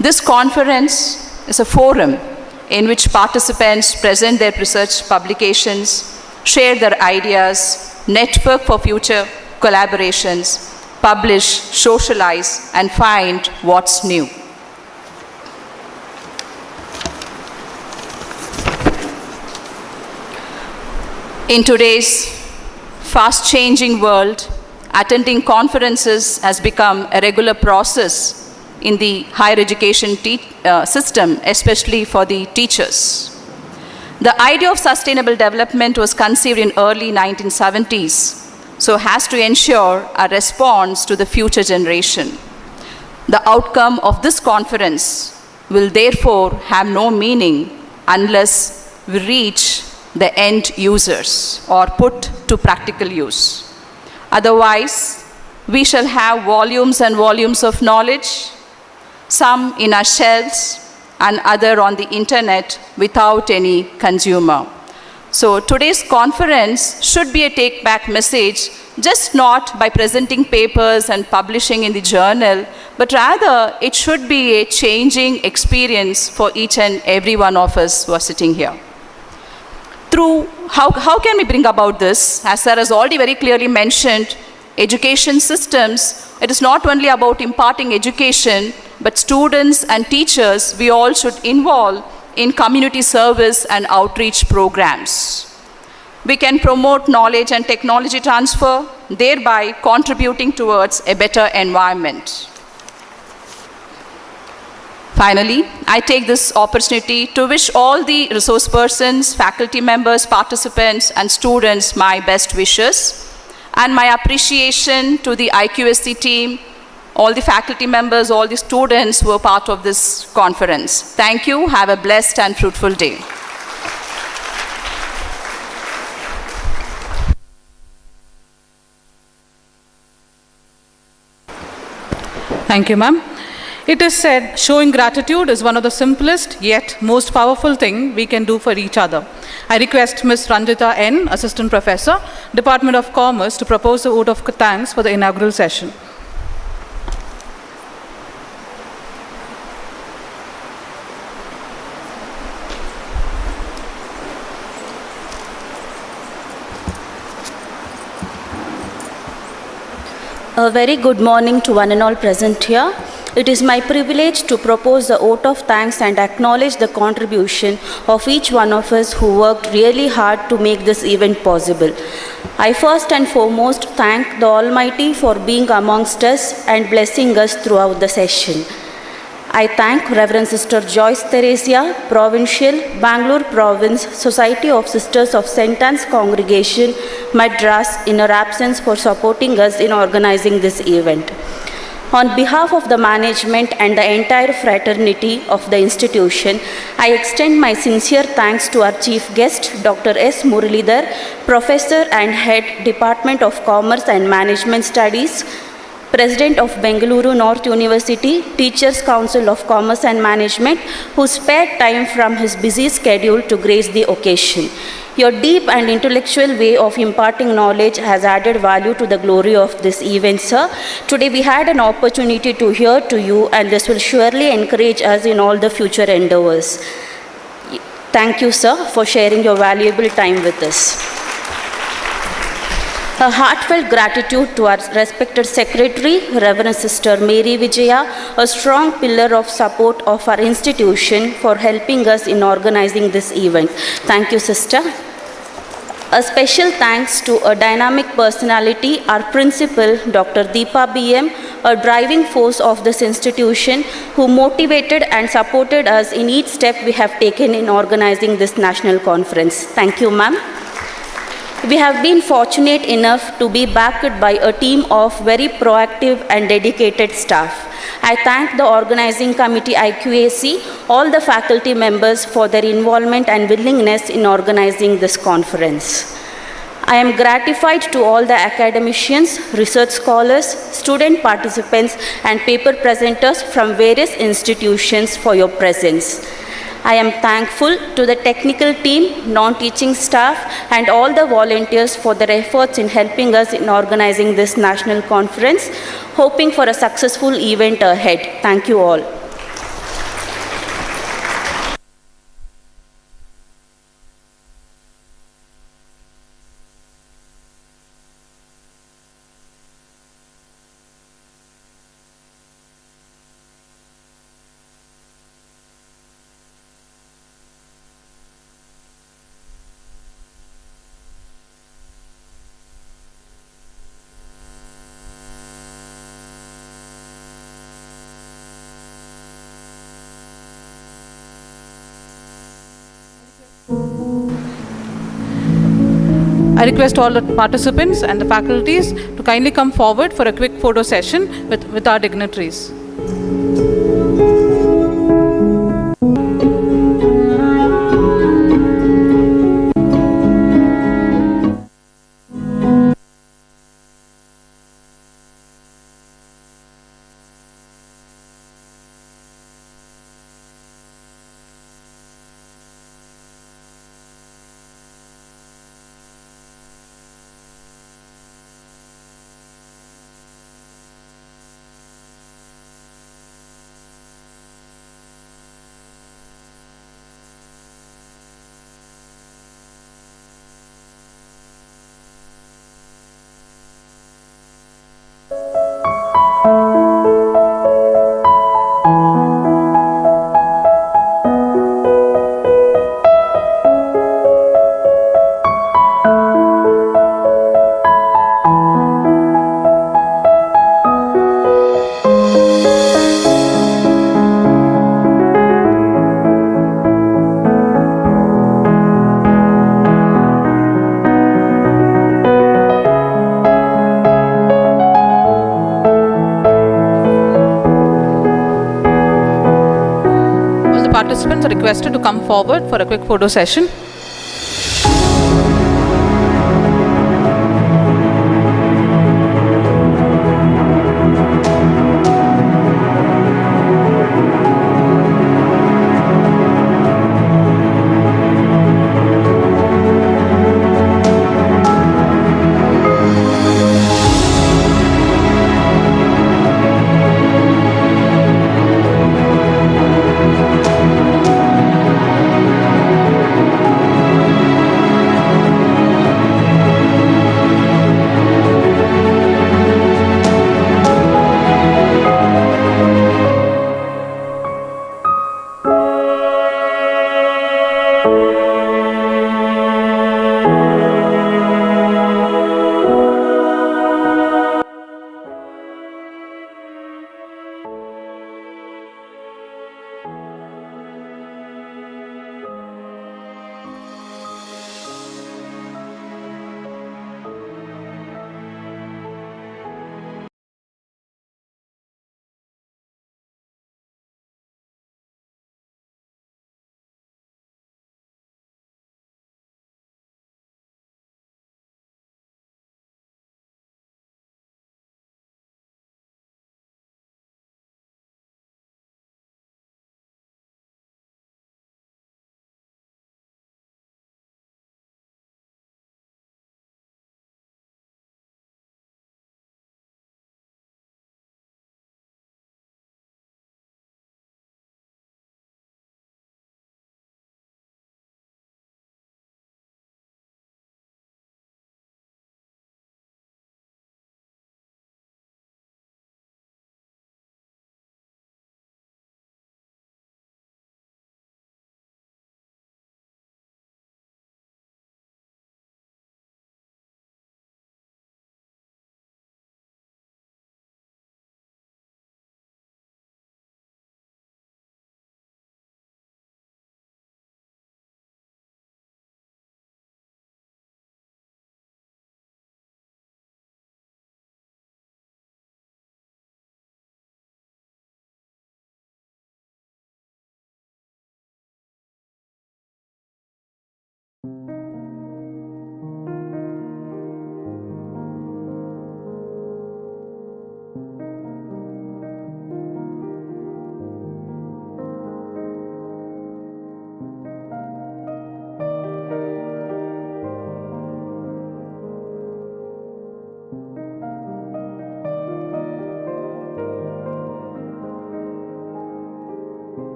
This conference is a forum in which participants present their research publications, share their ideas, network for future collaborations, publish, socialize, and find what's new. In today's fast-changing world, attending conferences has become a regular process in the higher education system, especially for the teachers. The idea of sustainable development was conceived in early 1970s, so has to ensure a response to the future generation. The outcome of this conference will therefore have no meaning unless we reach the end users or put to practical use. Otherwise, we shall have volumes and volumes of knowledge, some in our shelves and other on the internet without any consumer. So today's conference should be a take-back message just not by presenting papers and publishing in the journal, but rather it should be a changing experience for each and every one of us who are sitting here. Through how can we bring about this? As Sir has already very clearly mentioned, education systems, it is not only about imparting education, but students and teachers, we all should involve in community service and outreach programs. We can promote knowledge and technology transfer, thereby contributing towards a better environment. Finally, I take this opportunity to wish all the resource persons, faculty members, participants, and students my best wishes, and my appreciation to the IQSC team, all the faculty members, all the students who were part of this conference. Thank you. Have a blessed and fruitful day. Thank you, ma'am. It is said, showing gratitude is one of the simplest yet most powerful thing we can do for each other. I request Ms. Ranjita N., Assistant Professor, Department of Commerce, to propose a vote of thanks for the inaugural session. A very good morning to one and all present here. It is my privilege to propose the vote of thanks and acknowledge the contribution of each one of us who worked really hard to make this event possible. I first and foremost thank the Almighty for being amongst us and blessing us throughout the session. I thank Reverend Sister Joyce Theresia, Provincial, Bangalore Province, Society of Sisters of St. Anne's Congregation, Madras, in her absence for supporting us in organizing this event. On behalf of the management and the entire fraternity of the institution, I extend my sincere thanks to our chief guest, Dr. S. Muralidhar, Professor and Head, Department of Commerce and Management Studies, President of Bengaluru North University, Teachers Council of Commerce and Management, who spared time from his busy schedule to grace the occasion. Your deep and intellectual way of imparting knowledge has added value to the glory of this event, sir. Today we had an opportunity to hear to you, and this will surely encourage us in all the future endeavors. Thank you, sir, for sharing your valuable time with us. A heartfelt gratitude to our respected Secretary, Reverend Sister Mary Vijaya, a strong pillar of support of our institution, for helping us in organizing this event. Thank you, Sister. A special thanks to a dynamic personality, our principal, Dr. Deepa BM, a driving force of this institution, who motivated and supported us in each step we have taken in organizing this national conference. Thank you, ma'am. We have been fortunate enough to be backed by a team of very proactive and dedicated staff. I thank the organizing committee IQAC, all the faculty members for their involvement and willingness in organizing this conference. I am gratified to all the academicians, research scholars, student participants, and paper presenters from various institutions for your presence. I am thankful to the technical team, non-teaching staff, and all the volunteers for their efforts in helping us in organizing this national conference, hoping for a successful event ahead. Thank you all. I request all the participants and the faculties to kindly come forward for a quick photo session with our dignitaries. participants are requested to come forward for a quick photo session.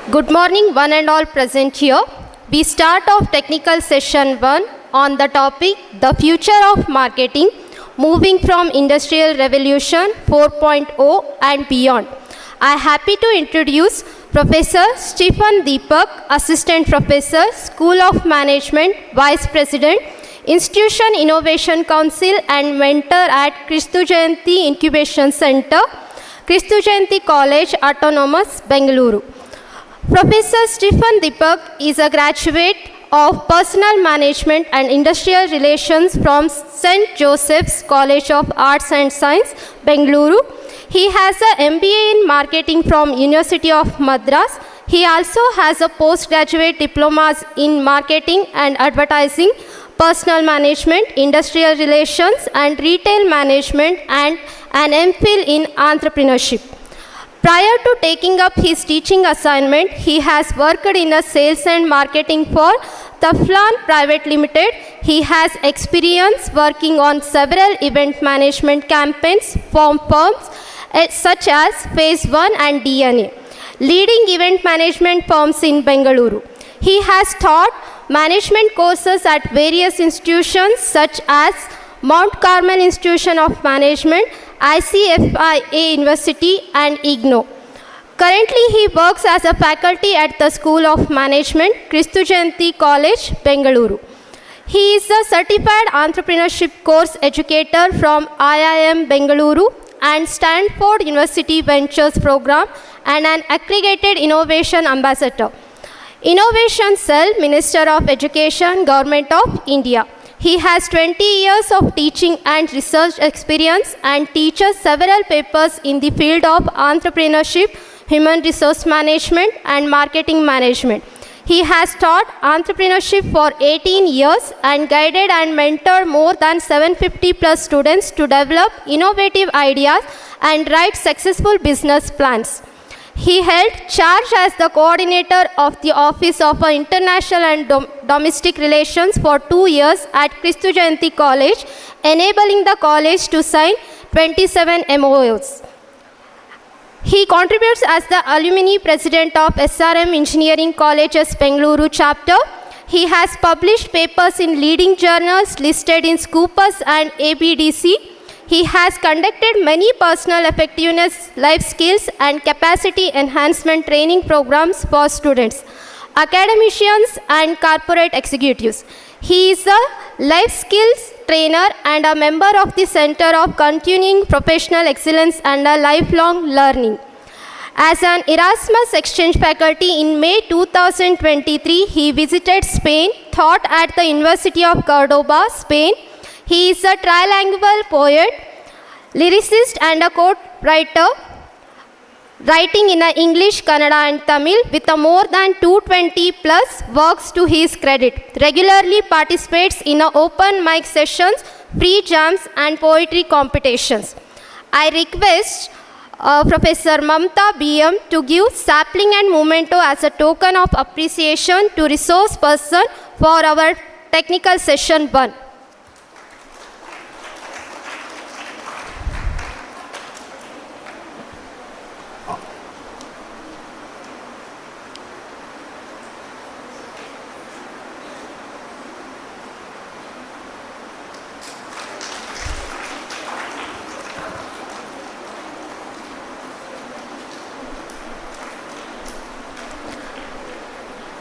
Good morning, one and all present here. We start off technical session 1 on the topic, the future of marketing, moving from Industrial Revolution 4.0 and beyond. I am happy to introduce Professor Stephen Deepak, Assistant Professor, School of Management, Vice President, Institution Innovation Council and Mentor at Kristu Jayanti Incubation Center, Kristu Jayanti College, Autonomous, Bengaluru. Professor Stephen Deepak is a graduate of Personal Management and Industrial Relations from St. Joseph's College of Arts and Science, Bengaluru. He has an MBA in Marketing from University of Madras. He also has a postgraduate diplomas in Marketing and Advertising, Personal Management, Industrial Relations and Retail Management, and an MPhil in Entrepreneurship. Prior to taking up his teaching assignment, he has worked in a sales and marketing for Teflon Private Limited. He has experience working on several event management campaigns for firms such as Phase 1 and DNA, leading event management firms in Bengaluru. He has taught management courses at various institutions such as Mount Carmel Institution of Management, ICFIA University and IGNO. Currently, he works as a faculty at the School of Management, Kristu Jayanti College, Bengaluru. He is a certified entrepreneurship course educator from IIM Bengaluru and Stanford University Ventures Program and an accredited innovation ambassador. Innovation Cell, Minister of Education, Government of India. He has 20 years of teaching and research experience and teaches several papers in the field of entrepreneurship, human resource management, and marketing management. He has taught entrepreneurship for 18 years and guided and mentored more than 750 plus students to develop innovative ideas and write successful business plans. He held charge as the coordinator of the Office of International and Domestic Relations for 2 years at Kristu Jayanti College, enabling the college to sign 27 MOUs. He contributes as the alumni president of SRM Engineering Colleges Bengaluru chapter. He has published papers in leading journals listed in Scopus and ABDC. He has conducted many personal effectiveness, life skills, and capacity enhancement training programs for students, academicians, and corporate executives. He is a life skills trainer and a member of the Center of Continuing Professional Excellence and Lifelong Learning. As an Erasmus exchange faculty in May 2023, he visited Spain, taught at the University of Cordoba, Spain. He is a trilingual poet, lyricist, and a quote writer, writing in English, Kannada, and Tamil with more than 220 plus works to his credit. Regularly participates in open mic sessions, free jams, and poetry competitions. I request Professor Mamta BM to give sapling and memento as a token of appreciation to resource person for our technical session 1.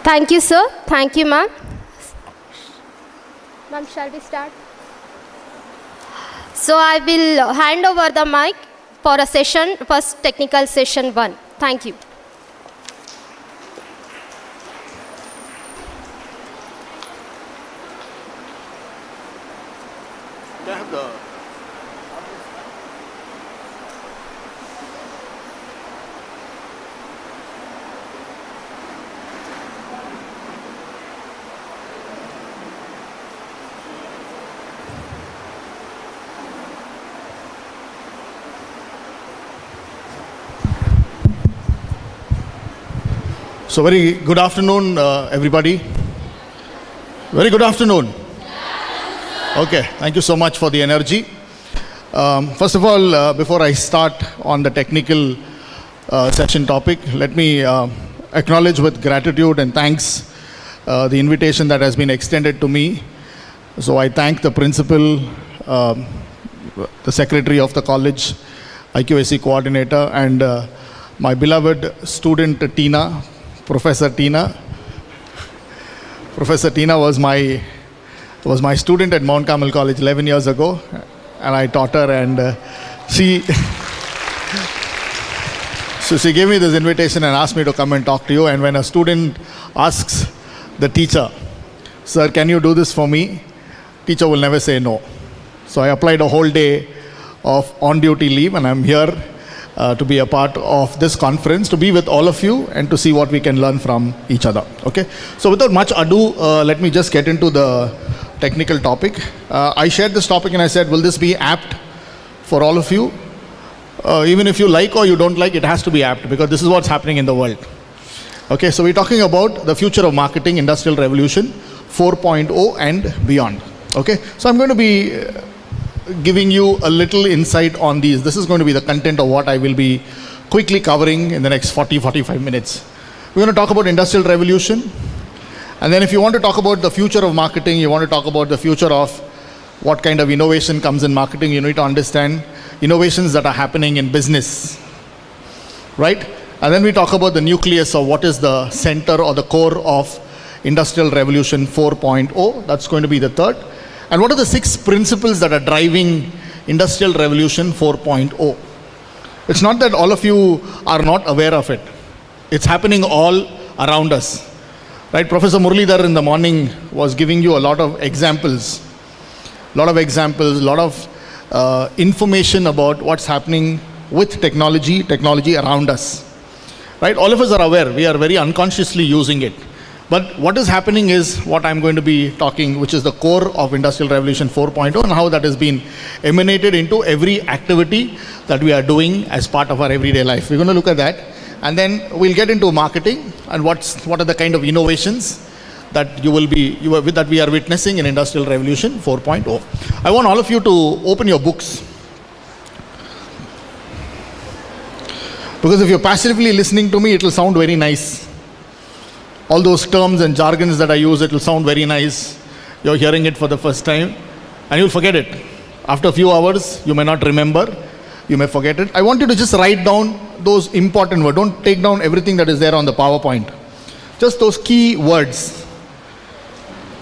Thank you, sir. Thank you, ma'am. Ma'am, shall we start? So I will hand over the mic for a session, first technical session 1. Thank you. Can I have the So very good afternoon, everybody. Very good afternoon. Okay, thank you so much for the energy. First of all, before I start on the technical session topic, let me acknowledge with gratitude and thanks the invitation that has been extended to me. So I thank the principal, the secretary of the college, IQAC coordinator, and my beloved student Tina, Professor Tina. Professor Tina was my student at Mount Carmel College 11 years ago, and I taught her, and she gave me this invitation and asked me to come and talk to you. And when a student asks the teacher, "Sir, can you do this for me?" teacher will never say no. So I applied a whole day of on-duty leave, and I'm here to be a part of this conference, to be with all of you and to see what we can learn from each other. Okay. So without much ado, let me just get into the technical topic. I shared this topic and I said, will this be apt for all of you? Even if you like or you don't like, it has to be apt, because this is what's happening in the world. Okay, so we're talking about the future of marketing, Industrial Revolution 4.0 and beyond. Okay, so I'm going to be giving you a little insight on these. This is going to be the content of what I will be quickly covering in the next 40-45 minutes. We're going to talk about Industrial Revolution. And then if you want to talk about the future of marketing, you want to talk about the future of what kind of innovation comes in marketing, you need to understand innovations that are happening in business, right? And then we talk about the nucleus of what is the center or the core of Industrial Revolution 4.0. That's going to be the third. And what are the 6 principles that are driving Industrial Revolution 4.0? It's not that all of you are not aware of it. It's happening all around us. Right? Professor Muralidhar in the morning was giving you a lot of examples, a lot of information about what's happening with technology around us. Right? All of us are aware. We are very unconsciously using it. But what is happening is what I'm going to be talking, which is the core of Industrial Revolution 4.0 and how that has been emanated into every activity that we are doing as part of our everyday life. We're going to look at that. And then we'll get into marketing and what are the kind of innovations that that we are witnessing in Industrial Revolution 4.0. I want all of you to open your books, because if you're passively listening to me, it will sound very nice. All those terms and jargons that I use, it will sound very nice. You're hearing it for the first time and you'll forget it. After a few hours, you may not remember. You may forget it. I want you to just write down those important words. Don't take down everything that is there on the PowerPoint. Just those key words.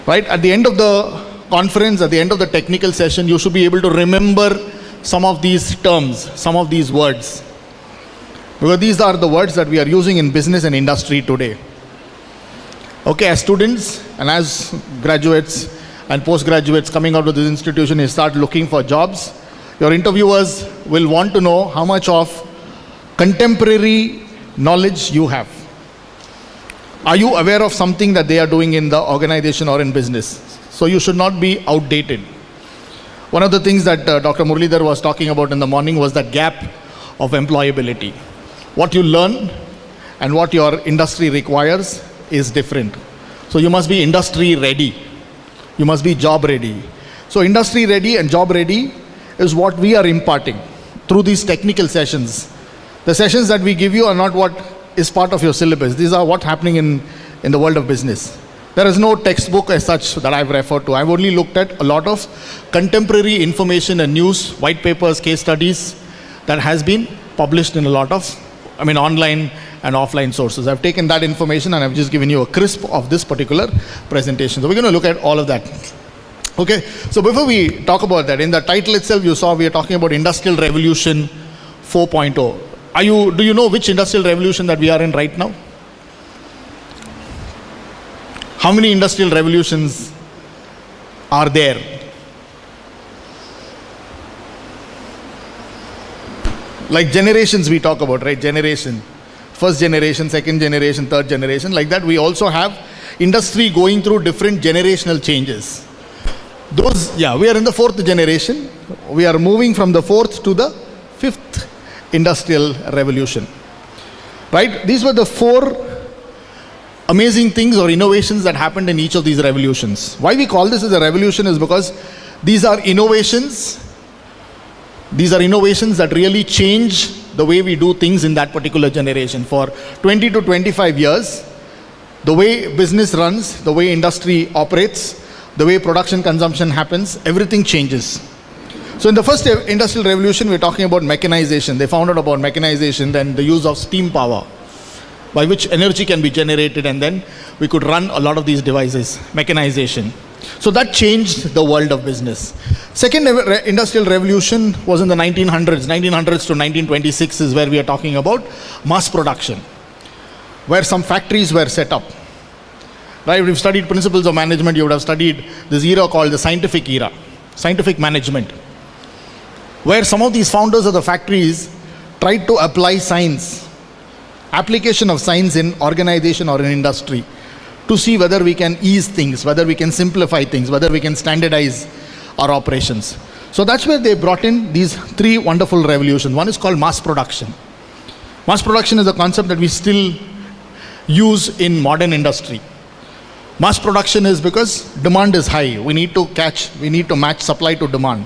Right? At the end of the conference, at the end of the technical session, you should be able to remember some of these terms, some of these words. Because these are the words that we are using in business and industry today. Okay, as students and as graduates and postgraduates coming out of this institution, you start looking for jobs. Your interviewers will want to know how much of contemporary knowledge you have. Are you aware of something that they are doing in the organization or in business? So you should not be outdated. One of the things that Dr. Muralidhar was talking about in the morning was that gap of employability. What you learn and what your industry requires is different. So you must be industry ready. You must be job ready. So industry ready and job ready is what we are imparting through these technical sessions. The sessions that we give you are not what is part of your syllabus. These are what's happening in the world of business. There is no textbook as such that I've referred to. I've only looked at a lot of contemporary information and news, white papers, case studies that has been published in a lot of, online and offline sources. I've taken that information and I've just given you a crisp of this particular presentation. So we're going to look at all of that. Okay, so before we talk about that, in the title itself you saw we are talking about Industrial Revolution 4.0. Do you know which industrial revolution that we are in right now? How many industrial revolutions are there? Like generations we talk about, right? Generation. First generation, second generation, third generation. Like that, we also have industry going through different generational changes. We are in the 4th generation. We are moving from the 4th to the 5th industrial revolution. Right? These were the 4 amazing things or innovations that happened in each of these revolutions. Why we call this as a revolution is because these are innovations These are innovations that really change the way we do things in that particular generation. For 20 to 25 years, the way business runs, the way industry operates, the way production consumption happens, everything changes. So in the first industrial revolution, we're talking about mechanization. They found out about mechanization, then the use of steam power, by which energy can be generated, and then we could run a lot of these devices, mechanization. So that changed the world of business. Second industrial revolution was in the 1900s. 1900s to 1926 is where we are talking about mass production, where some factories were set up. Right? If you've studied principles of management, you would have studied this era called the scientific era, scientific management, where some of these founders of the factories tried to apply science, application of science in organization or in industry, to see whether we can ease things, whether we can simplify things, whether we can standardize our operations. So that's where they brought in these three wonderful revolutions. One is called mass production. Mass production is a concept that we still use in modern industry. Mass production is because demand is high. We need to match supply to demand.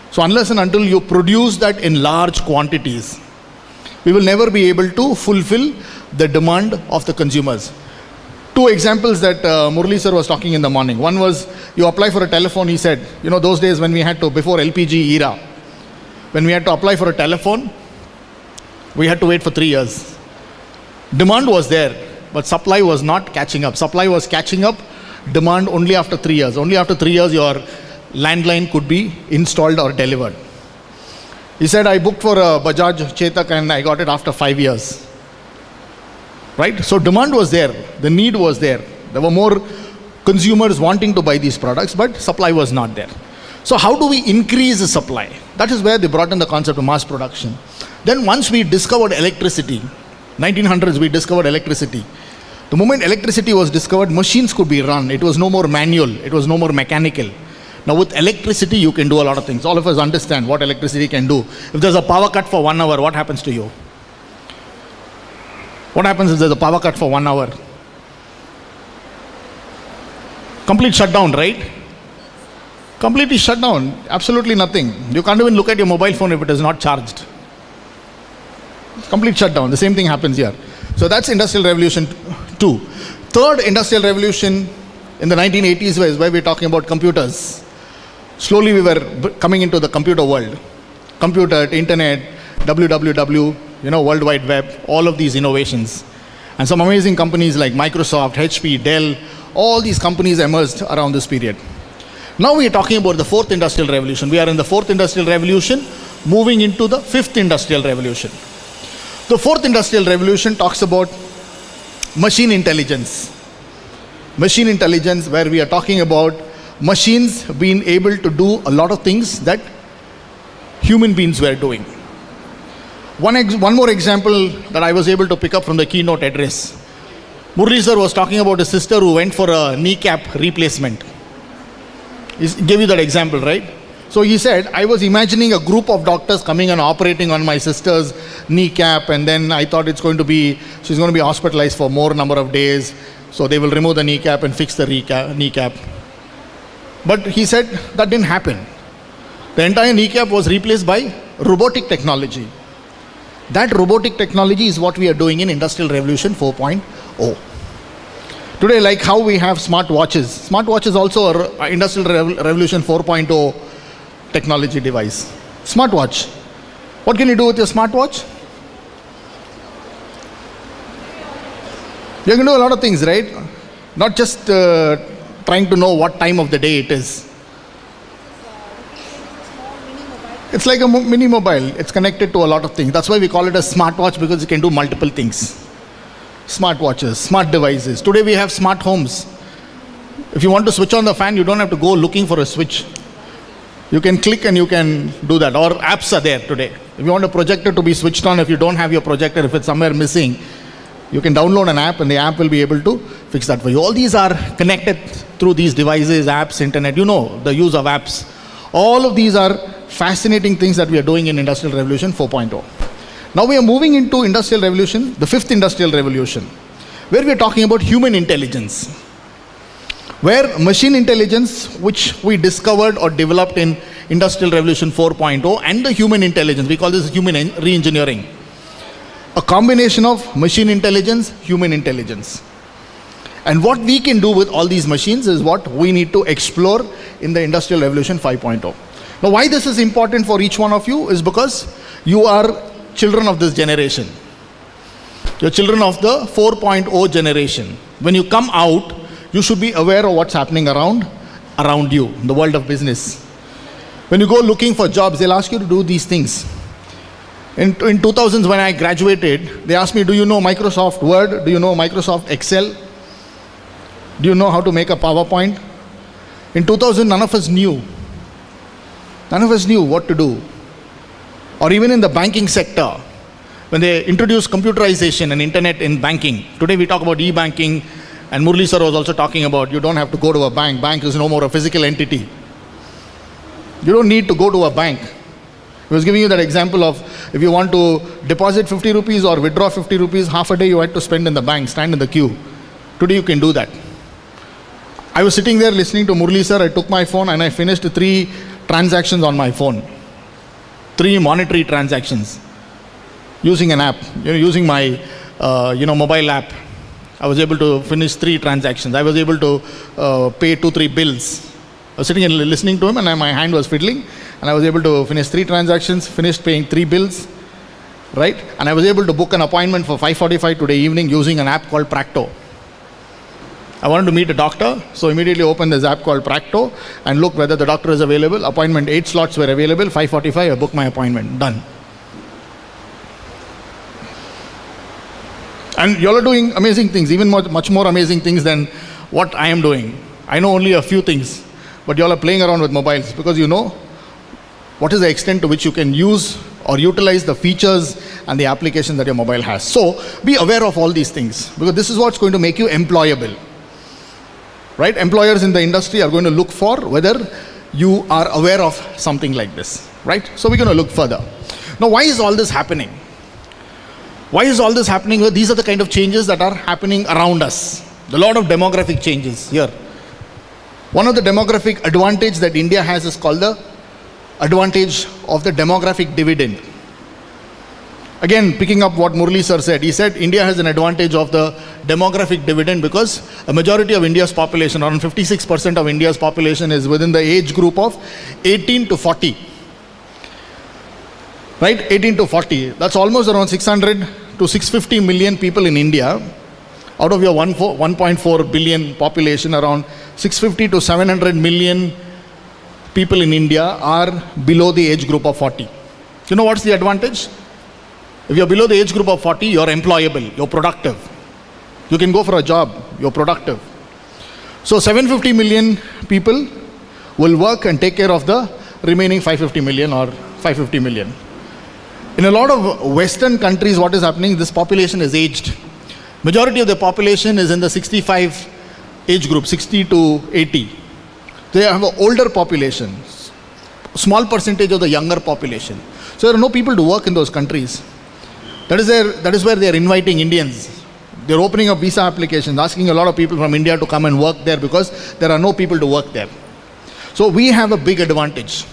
So unless and until you produce that in large quantities, we will never be able to fulfill the demand of the consumers. Two examples that Murali sir was talking in the morning. One was, you apply for a telephone, he said, those days when we had to, before LPG era, when we had to apply for a telephone, we had to wait for 3 years. Demand was there, but supply was not catching up. Supply was catching up, demand only after 3 years. Only after 3 years your landline could be installed or delivered. He said, I booked for a Bajaj Chetak and I got it after 5 years. Right? So demand was there, the need was there. There were more consumers wanting to buy these products, but supply was not there. So how do we increase the supply? That is where they brought in the concept of mass production. Then once we discovered electricity, 1900s we discovered electricity. The moment electricity was discovered, machines could be run. It was no more manual, it was no more mechanical. Now with electricity you can do a lot of things. All of us understand what electricity can do. If there's a power cut for 1 hour, what happens to you? What happens if there's a power cut for 1 hour? Complete shutdown, right? Completely shut down. Absolutely nothing. You can't even look at your mobile phone if it is not charged. Complete shutdown. The same thing happens here. So that's Industrial Revolution 2. Third Industrial Revolution in the 1980s was where we're talking about computers. Slowly we were coming into the computer world. Computer, internet, www, World Wide Web, all of these innovations. And some amazing companies like Microsoft, HP, Dell, all these companies emerged around this period. Now we are talking about the fourth industrial revolution. We are in the fourth industrial revolution, moving into the fifth industrial revolution. The fourth industrial revolution talks about machine intelligence. Machine intelligence, where we are talking about machines being able to do a lot of things that human beings were doing. One more example that I was able to pick up from the keynote address. Murali sir was talking about a sister who went for a kneecap replacement. He gave you that example, right? So he said, I was imagining a group of doctors coming and operating on my sister's kneecap, and then I thought she's going to be hospitalized for more number of days. So they will remove the kneecap and fix the kneecap. But he said that didn't happen. The entire kneecap was replaced by robotic technology. That robotic technology is what we are doing in Industrial Revolution 4.0. Today, like how we have smart watches. Smart watch is also an Industrial Revolution 4.0 technology device. Smartwatch. What can you do with your smartwatch? You can do a lot of things, right? Not just trying to know what time of the day it is. It's like a mini mobile. It's connected to a lot of things. That's why we call it a smartwatch, because it can do multiple things. Smartwatches, smart devices. Today we have smart homes. If you want to switch on the fan, you don't have to go looking for a switch. You can click and you can do that. Or apps are there today. If you want a projector to be switched on, if you don't have your projector, if it's somewhere missing, you can download an app and the app will be able to fix that for you. All these are connected through these devices, apps, internet. The use of apps. All of these are fascinating things that we are doing in Industrial Revolution 4.0. Now we are moving into Industrial Revolution, the fifth Industrial Revolution, where we are talking about human intelligence. Where machine intelligence, which we discovered or developed in Industrial Revolution 4.0 and the human intelligence. We call this human re-engineering. A combination of machine intelligence, human intelligence. And what we can do with all these machines is what we need to explore in the Industrial Revolution 5.0. Now, why this is important for each one of you is because you are children of this generation. You're children of the 4.0 generation. When you come out, you should be aware of what's happening around you, in the world of business. When you go looking for jobs, they'll ask you to do these things. In 2000s, when I graduated, they asked me, do you know Microsoft Word? Do you know Microsoft Excel? Do you know how to make a PowerPoint? In 2000, none of us knew. None of us knew what to do. Or even in the banking sector, when they introduced computerization and internet in banking. Today we talk about e-banking, and Murli sir was also talking about you don't have to go to a bank. Bank is no more a physical entity. You don't need to go to a bank. I was giving you that example of if you want to deposit 50 rupees or withdraw 50 rupees, half a day you had to spend in the bank, stand in the queue. Today you can do that. I was sitting there listening to Murli sir. I took my phone and I finished 3 transactions on my phone. 3 monetary transactions. Using an app, using my mobile app, I was able to finish 3 transactions. I was able to pay 2-3 bills. I was sitting and listening to him, and my hand was fiddling, and I was able to finish 3 transactions, finished paying 3 bills, right? And I was able to book an appointment for 5:45 today evening using an app called Practo. I wanted to meet a doctor, so immediately opened this app called Practo and looked whether the doctor is available. Appointment 8 slots were available. 5:45, I booked my appointment. Done. And you all are doing amazing things, even much more amazing things than what I am doing. I know only a few things, but you all are playing around with mobiles because you know what is the extent to which you can use or utilize the features and the application that your mobile has. So be aware of all these things because this is what's going to make you employable. Right? Employers in the industry are going to look for whether you are aware of something like this. Right? So we're going to look further. Now, why is all this happening? Why is all this happening? Well, these are the kind of changes that are happening around us. A lot of demographic changes here. One of the demographic advantage that India has is called the advantage of the demographic dividend. Again, picking up what Murli sir said, he said India has an advantage of the demographic dividend because a majority of India's population, around 56% of India's population is within the age group of 18 to 40. Right? 18 to 40. That's almost around 600 to 650 million people in India. Out of your 1.4 billion population, around 650 to 700 million people in India are below the age group of 40. You know what's the advantage? If you're below the age group of 40, you're employable, you're productive. You can go for a job, you're productive. So 750 million people will work and take care of the remaining 550 million or 550 million. In a lot of Western countries, what is happening, this population is aged. Majority of the population is in the 65 age group, 60 to 80. They have an older population, small percentage of the younger population. So there are no people to work in those countries. That is where they are inviting Indians. They're opening up visa applications, asking a lot of people from India to come and work there because there are no people to work there. So we have a big advantage.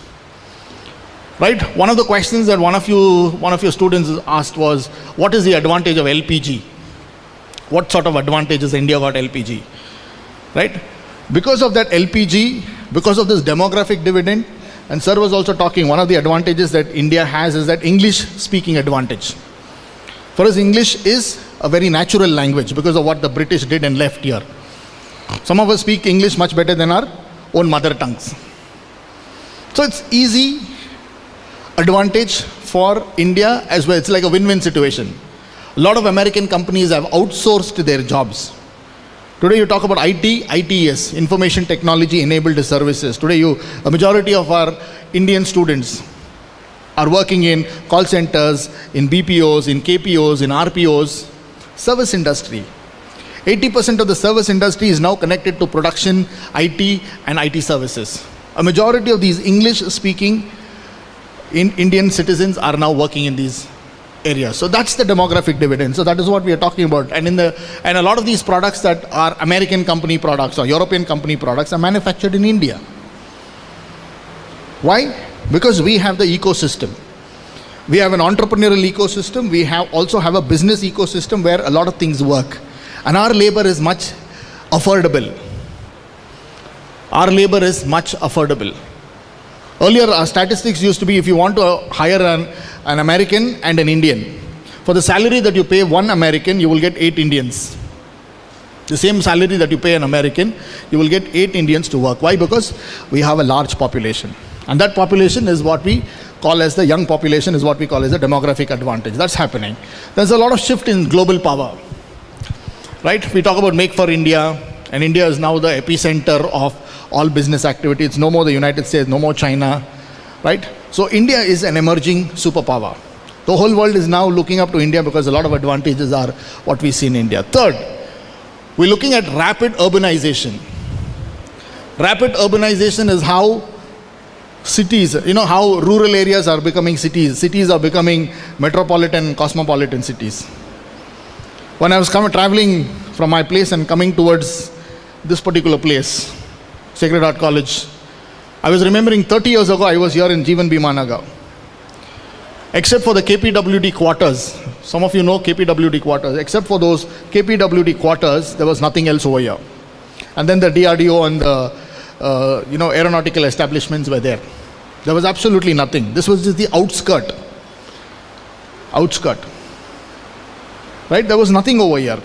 Right? One of the questions that one of your students asked was, what is the advantage of LPG? What sort of advantage has India got LPG? Right? Because of that LPG, because of this demographic dividend, and sir was also talking, one of the advantages that India has is that English speaking advantage. For us, English is a very natural language because of what the British did and left here. Some of us speak English much better than our own mother tongues. So it's easy advantage for India as well. It's like a win-win situation. A lot of American companies have outsourced their jobs. Today you talk about ITES, Information Technology Enabled Services. Today a majority of our Indian students are working in call centers, in BPOs, in KPOs, in RPOs, service industry. 80% of the service industry is now connected to production, IT and IT services. A majority of these English-speaking Indian citizens are now working in these areas. So that's the demographic dividend. So that is what we are talking about. And a lot of these products that are American company products or European company products are manufactured in India. Why? Because we have the ecosystem. We have an entrepreneurial ecosystem. We also have a business ecosystem where a lot of things work. And our labor is much affordable. Our labor is much affordable. Earlier, our statistics used to be if you want to hire an American and an Indian, for the salary that you pay one American, you will get 8 Indians. The same salary that you pay an American, you will get 8 Indians to work. Why? Because we have a large population. And that population is what we call as the young population, is what we call as a demographic advantage. That's happening. There's a lot of shift in global power. Right? We talk about Make for India, and India is now the epicenter of all business activity. It's no more the United States, no more China. Right? So India is an emerging superpower. The whole world is now looking up to India because a lot of advantages are what we see in India. Third, we're looking at rapid urbanization. Rapid urbanization is how cities, how rural areas are becoming cities. Cities are becoming metropolitan, cosmopolitan cities. When I was traveling from my place and coming towards this particular place, Sacred Heart College, I was remembering 30 years ago I was here in Jeevan Bhima Nagar. Except for the KPWD quarters, some of you know KPWD quarters, except for those KPWD quarters, there was nothing else over here. And then the DRDO and the aeronautical establishments were there. There was absolutely nothing. This was just the outskirt. Right? There was nothing over here.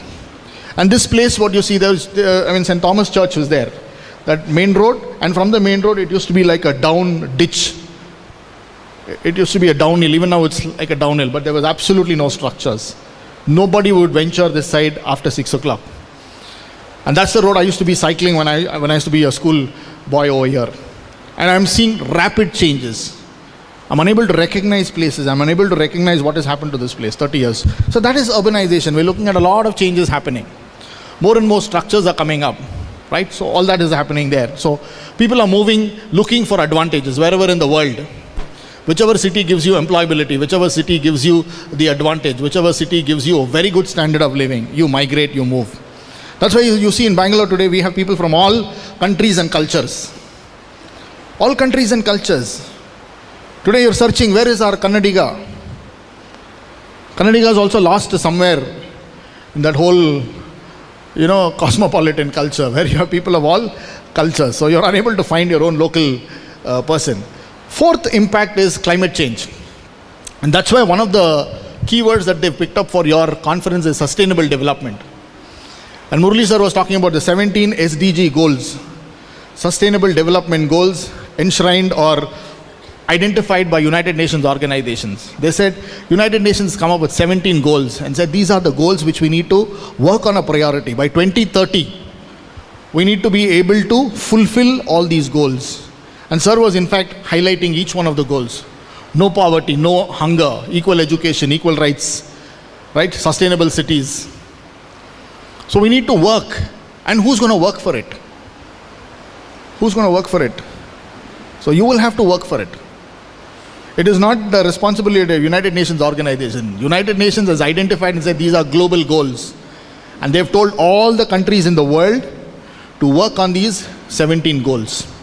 And this place, what you see, there was, St. Thomas Church was there. That main road, and from the main road, it used to be like a down ditch. It used to be a downhill. Even now, it's like a downhill, but there was absolutely no structures. Nobody would venture this side after 6 o'clock. And that's the road I used to be cycling when I used to be a school boy over here. And I'm seeing rapid changes. I'm unable to recognize places. I'm unable to recognize what has happened to this place, 30 years. So that is urbanization. We're looking at a lot of changes happening. More and more structures are coming up, right? So all that is happening there. So people are moving, looking for advantages wherever in the world. Whichever city gives you employability, whichever city gives you the advantage, whichever city gives you a very good standard of living, you migrate, you move. That's why you see in Bangalore today, we have people from all countries and cultures. All countries and cultures. Today you're searching, where is our Kannadiga? Kannadiga is also lost somewhere in that whole, cosmopolitan culture, where you have people of all cultures. So you're unable to find your own local person. Fourth impact is climate change. And that's why one of the keywords that they've picked up for your conference is sustainable development. And Murali sir was talking about the 17 SDG goals, sustainable development goals enshrined or identified by United Nations organizations. They said United Nations come up with 17 goals and said these are the goals which we need to work on a priority. By 2030, we need to be able to fulfill all these goals. And sir was in fact highlighting each one of the goals. No poverty, no hunger, equal education, equal rights, right? Sustainable cities. So we need to work. And who's going to work for it? Who's going to work for it? So you will have to work for it. It is not the responsibility of the United Nations organization. United Nations has identified and said these are global goals. And they've told all the countries in the world to work on these 17 goals.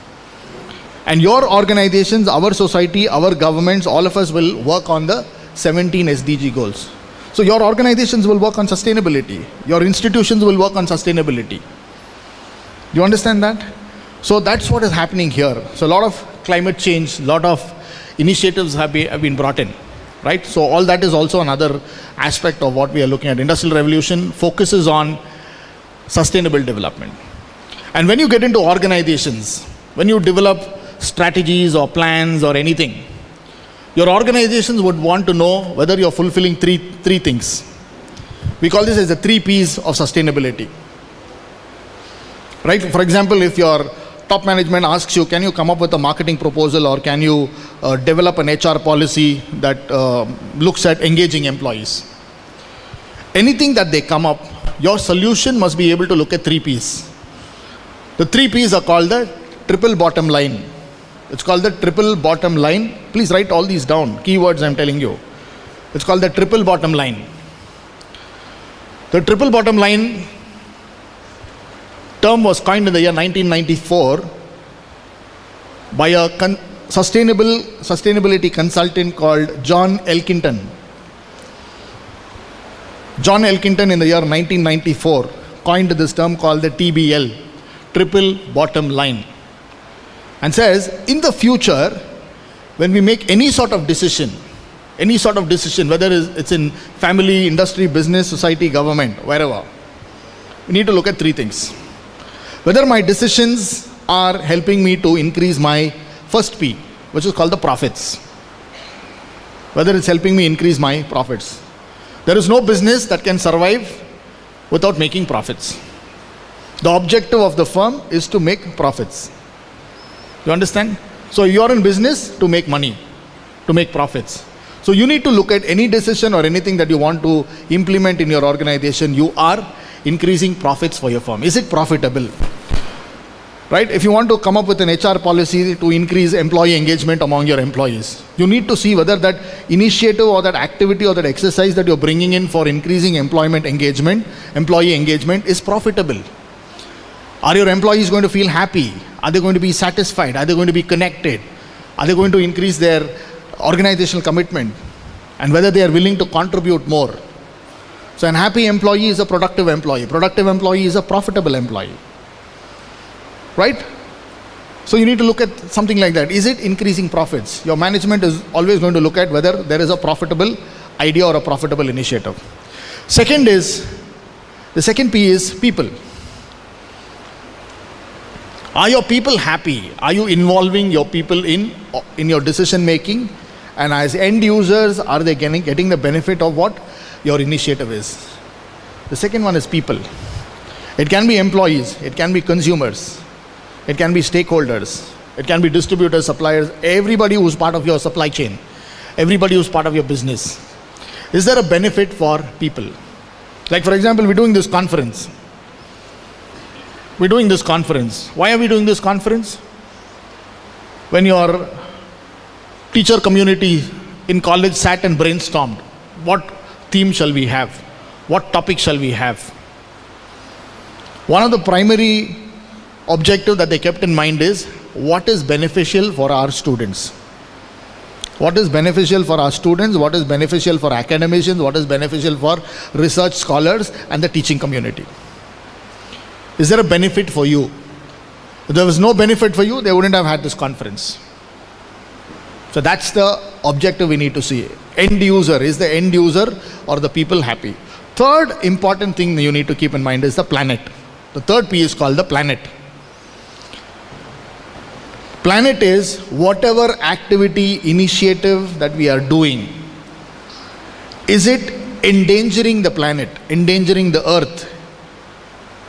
And your organizations, our society, our governments, all of us will work on the 17 SDG goals. So your organizations will work on sustainability. Your institutions will work on sustainability. Do you understand that? So that's what is happening here. So a lot of climate change, a lot of initiatives have been brought in, right? So all that is also another aspect of what we are looking at. Industrial Revolution focuses on sustainable development. And when you get into organizations, when you develop strategies or plans or anything, your organizations would want to know whether you're fulfilling three things. We call this as the 3 Ps of sustainability. Right? For example, if your top management asks you, can you come up with a marketing proposal or can you develop an HR policy that looks at engaging employees? Anything that they come up, your solution must be able to look at 3 Ps. The 3 Ps are called the triple bottom line. It's called the triple bottom line. Please write all these down, keywords I'm telling you. It's called the triple bottom line. The triple bottom line term was coined in the year 1994 by a sustainability consultant called John Elkington. John Elkington in the year 1994 coined this term called the TBL, triple bottom line, and says in the future when we make any sort of decision, whether it's in family, industry, business, society, government, wherever, we need to look at three things. Whether my decisions are helping me to increase my first P, which is called the profits. Whether it's helping me increase my profits. There is no business that can survive without making profits. The objective of the firm is to make profits. You understand? So you're in business to make money, to make profits. So you need to look at any decision or anything that you want to implement in your organization. You are increasing profits for your firm. Is it profitable? Right? If you want to come up with an HR policy to increase employee engagement among your employees, you need to see whether that initiative or that activity or that exercise that you're bringing in for increasing employee engagement is profitable. Are your employees going to feel happy? Are they going to be satisfied? Are they going to be connected? Are they going to increase their organizational commitment? And whether they are willing to contribute more. So an happy employee is a productive employee. Productive employee is a profitable employee. Right? So you need to look at something like that. Is it increasing profits? Your management is always going to look at whether there is a profitable idea or a profitable initiative. The second P is people. Are your people happy? Are you involving your people in your decision making? And as end users, are they getting the benefit of what your initiative is? The second one is people. It can be employees, it can be consumers, it can be stakeholders, it can be distributors, suppliers, everybody who's part of your supply chain, everybody who's part of your business. Is there a benefit for people? Like for example, we're doing this conference. Why are we doing this conference? When your teacher community in college sat and brainstormed, what theme shall we have? What topic shall we have? One of the primary objectives that they kept in mind is what is beneficial for our students. What is beneficial for our students? What is beneficial for academicians? What is beneficial for research scholars and the teaching community? Is there a benefit for you? If there was no benefit for you, they wouldn't have had this conference. So that's the objective we need to see. End user. Is the end user or the people happy? Third important thing you need to keep in mind is the planet. The third P is called the planet. Planet is whatever activity, initiative that we are doing. Is it endangering the planet, endangering the earth?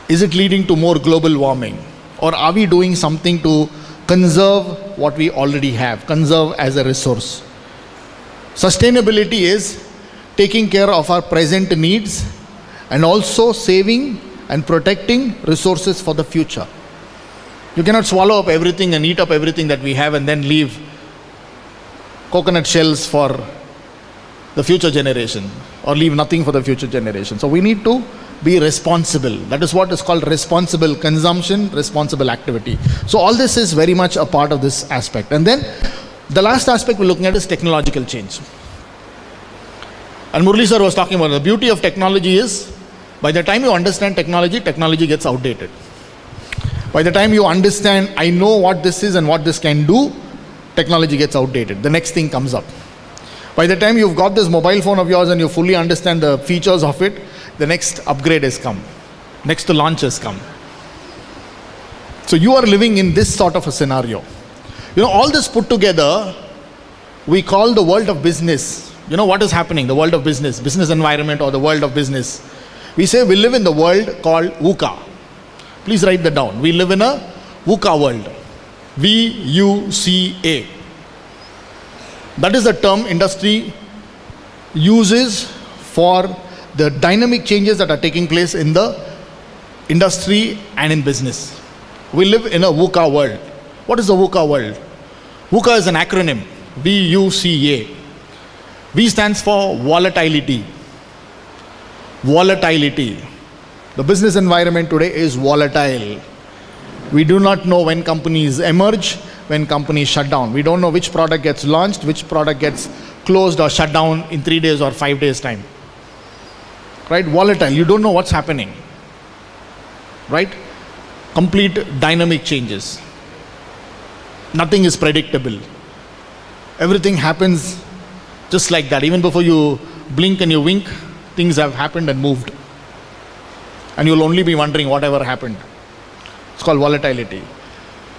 Is it leading to more global warming? Or are we doing something to conserve what we already have, conserve as a resource? Sustainability is taking care of our present needs and also saving and protecting resources for the future. You cannot swallow up everything and eat up everything that we have and then leave coconut shells for the future generation or leave nothing for the future generation. So we need to be responsible. That is what is called responsible consumption, responsible activity. So all this is very much a part of this aspect. And then the last aspect we're looking at is technological change. And Murli sir was talking about the beauty of technology is by the time you understand technology, technology gets outdated. By the time you understand, I know what this is and what this can do, technology gets outdated. The next thing comes up. By the time you've got this mobile phone of yours and you fully understand the features of it, the next upgrade has come. Next launch has come. So you are living in this sort of a scenario. You know, all this put together, we call the world of business. You know what is happening? The world of business, business environment or the world of business. We say we live in the world called VUCA. Please write that down. We live in a VUCA world. VUCA. That is the term industry uses for the dynamic changes that are taking place in the industry and in business. We live in a VUCA world. What is the VUCA world? VUCA is an acronym. VUCA. V stands for volatility. Volatility. The business environment today is volatile. We do not know when companies emerge. when companies shut down. We don't know which product gets launched, which product gets closed or shut down in 3 days or 5 days time. Right? Volatile. You don't know what's happening. Right? Complete dynamic changes. Nothing is predictable. Everything happens just like that. Even before you blink and you wink, things have happened and moved. And you'll only be wondering whatever happened. It's called volatility.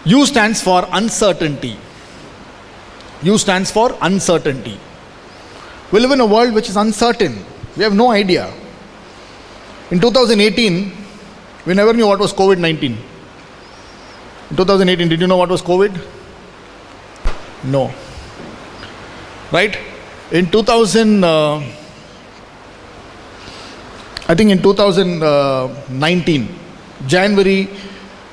U stands for uncertainty. U stands for uncertainty. We live in a world which is uncertain. We have no idea. In 2018, we never knew what was COVID-19. In 2018, did you know what was COVID? No. Right? In 2019, January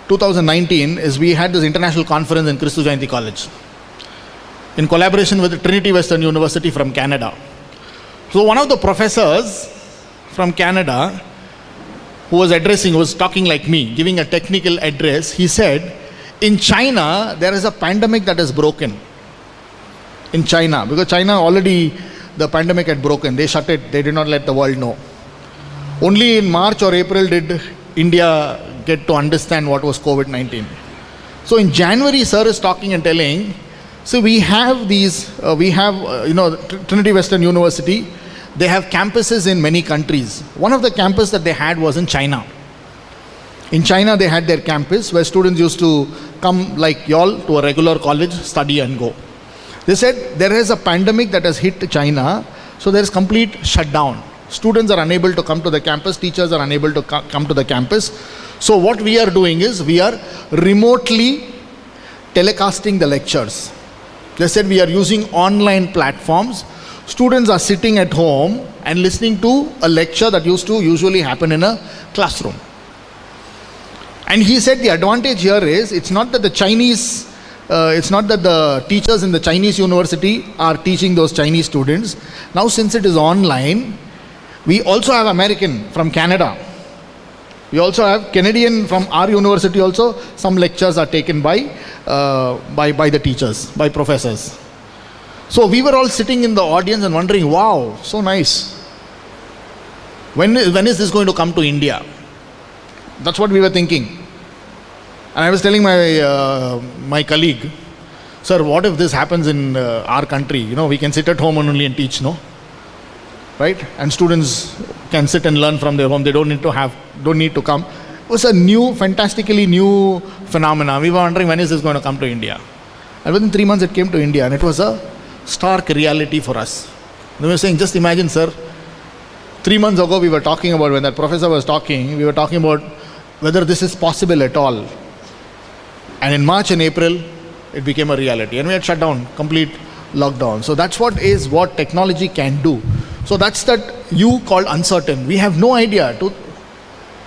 2019 is we had this international conference in Christu Jayanti College in collaboration with Trinity Western University from Canada. So one of the professors from Canada who was talking like me, giving a technical address, he said, in China, there is a pandemic that is broken. In China, because China already, the pandemic had broken. They shut it, they did not let the world know. Only in March or April did India get to understand what was COVID-19. So in January, sir is talking and telling, so we have Trinity Western University, they have campuses in many countries. One of the campuses that they had was in China. In China, they had their campus where students used to come like y'all to a regular college, study and go. They said there is a pandemic that has hit China, so there is complete shutdown. Students are unable to come to the campus, teachers are unable to come to the campus. So what we are doing is we are remotely telecasting the lectures. They said we are using online platforms. Students are sitting at home and listening to a lecture that used to usually happen in a classroom. And he said the advantage here is it's not that the teachers in the Chinese university are teaching those Chinese students. Now since it is online, we also have American from Canada. We also have Canadian from our university also. Some lectures are taken by the teachers, by professors. So we were all sitting in the audience and wondering, wow, so nice. When is this going to come to India? That's what we were thinking. And I was telling my colleague, sir, what if this happens in our country? We can sit at home only and teach, no? Right? And students can sit and learn from their home. They don't need to come. It was a fantastically new phenomena. We were wondering when is this going to come to India? And within 3 months it came to India, and it was a stark reality for us. They were saying, just imagine, sir, 3 months ago we were talking about, when that professor was talking, we were talking about whether this is possible at all. And in March and April, it became a reality. And we had shut down, complete lockdown. So that's what technology can do. So that's that U called uncertain. We have no idea.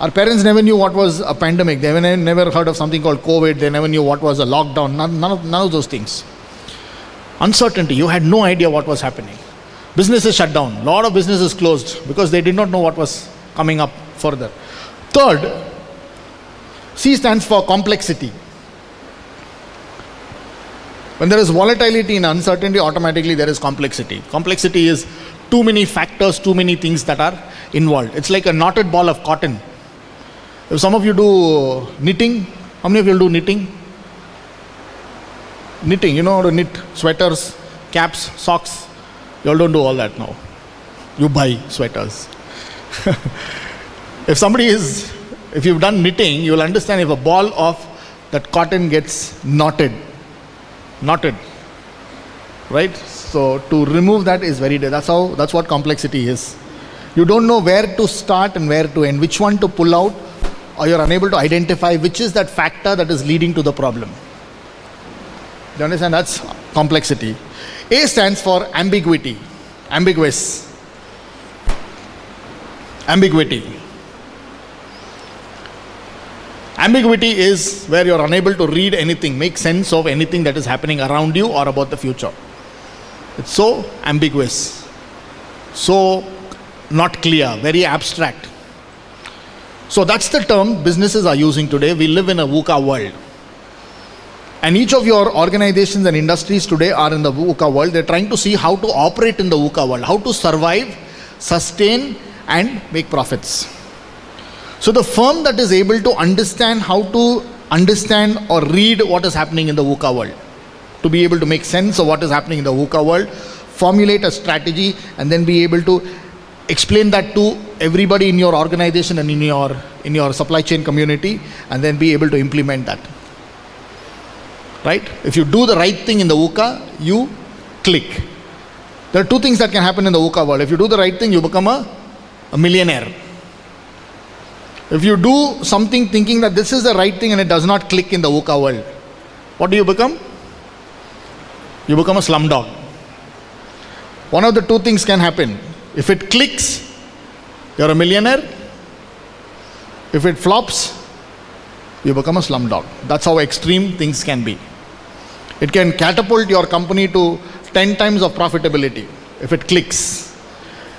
Our parents never knew what was a pandemic. They never heard of something called COVID. They never knew what was a lockdown. None of those things. Uncertainty. You had no idea what was happening. Businesses shut down. A lot of businesses closed because they did not know what was coming up further. Third, C stands for complexity. When there is volatility and uncertainty, automatically there is complexity. Complexity is too many factors, too many things that are involved. It's like a knotted ball of cotton. If some of you do knitting, how many of you do knitting? Knitting, you know how to knit sweaters, caps, socks. You all don't do all that now. You buy sweaters. If you've done knitting, you will understand if a ball of that cotton gets knotted, right? So to remove that is that's what complexity is. You don't know where to start and where to end, which one to pull out, or you're unable to identify which is that factor that is leading to the problem. Do you understand? That's complexity. A stands for ambiguity, ambiguous. Ambiguity. Ambiguity is where you're unable to read anything, make sense of anything that is happening around you or about the future. It's so ambiguous, so not clear, very abstract. So that's the term businesses are using today. We live in a VUCA world. And each of your organizations and industries today are in the VUCA world. They're trying to see how to operate in the VUCA world, how to survive, sustain, and make profits. So the firm that is able to understand how to understand or read what is happening in the VUCA world, to be able to make sense of what is happening in the VUCA world, formulate a strategy, and then be able to explain that to everybody in your organization and in your supply chain community, and then be able to implement that. Right? If you do the right thing in the VUCA, you click. There are two things that can happen in the VUCA world. If you do the right thing, you become a millionaire. If you do something thinking that this is the right thing and it does not click in the VUCA world, what do you become? You become a slumdog. One of the two things can happen. If it clicks, you're a millionaire. If it flops, you become a slumdog. That's how extreme things can be. It can catapult your company to 10 times of profitability if it clicks.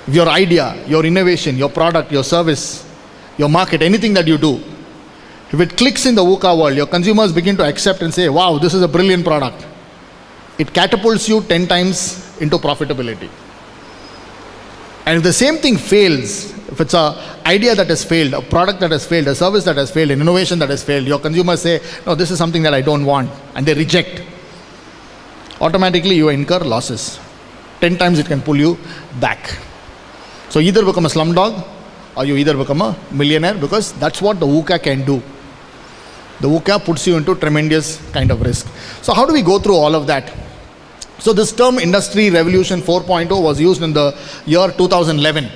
If your idea, your innovation, your product, your service, your market, anything that you do, if it clicks in the VUCA world, your consumers begin to accept and say, wow, this is a brilliant product. It catapults you 10 times into profitability. And if the same thing fails, if it's an idea that has failed, a product that has failed, a service that has failed, an innovation that has failed, your consumers say, no, this is something that I don't want, and they reject, automatically you incur losses. 10 times it can pull you back. So either become a slumdog or you either become a millionaire, because that's what the VUCA can do. The VUCA puts you into tremendous kind of risk. So how do we go through all of that? So this term Industry Revolution 4.0 was used in the year 2011.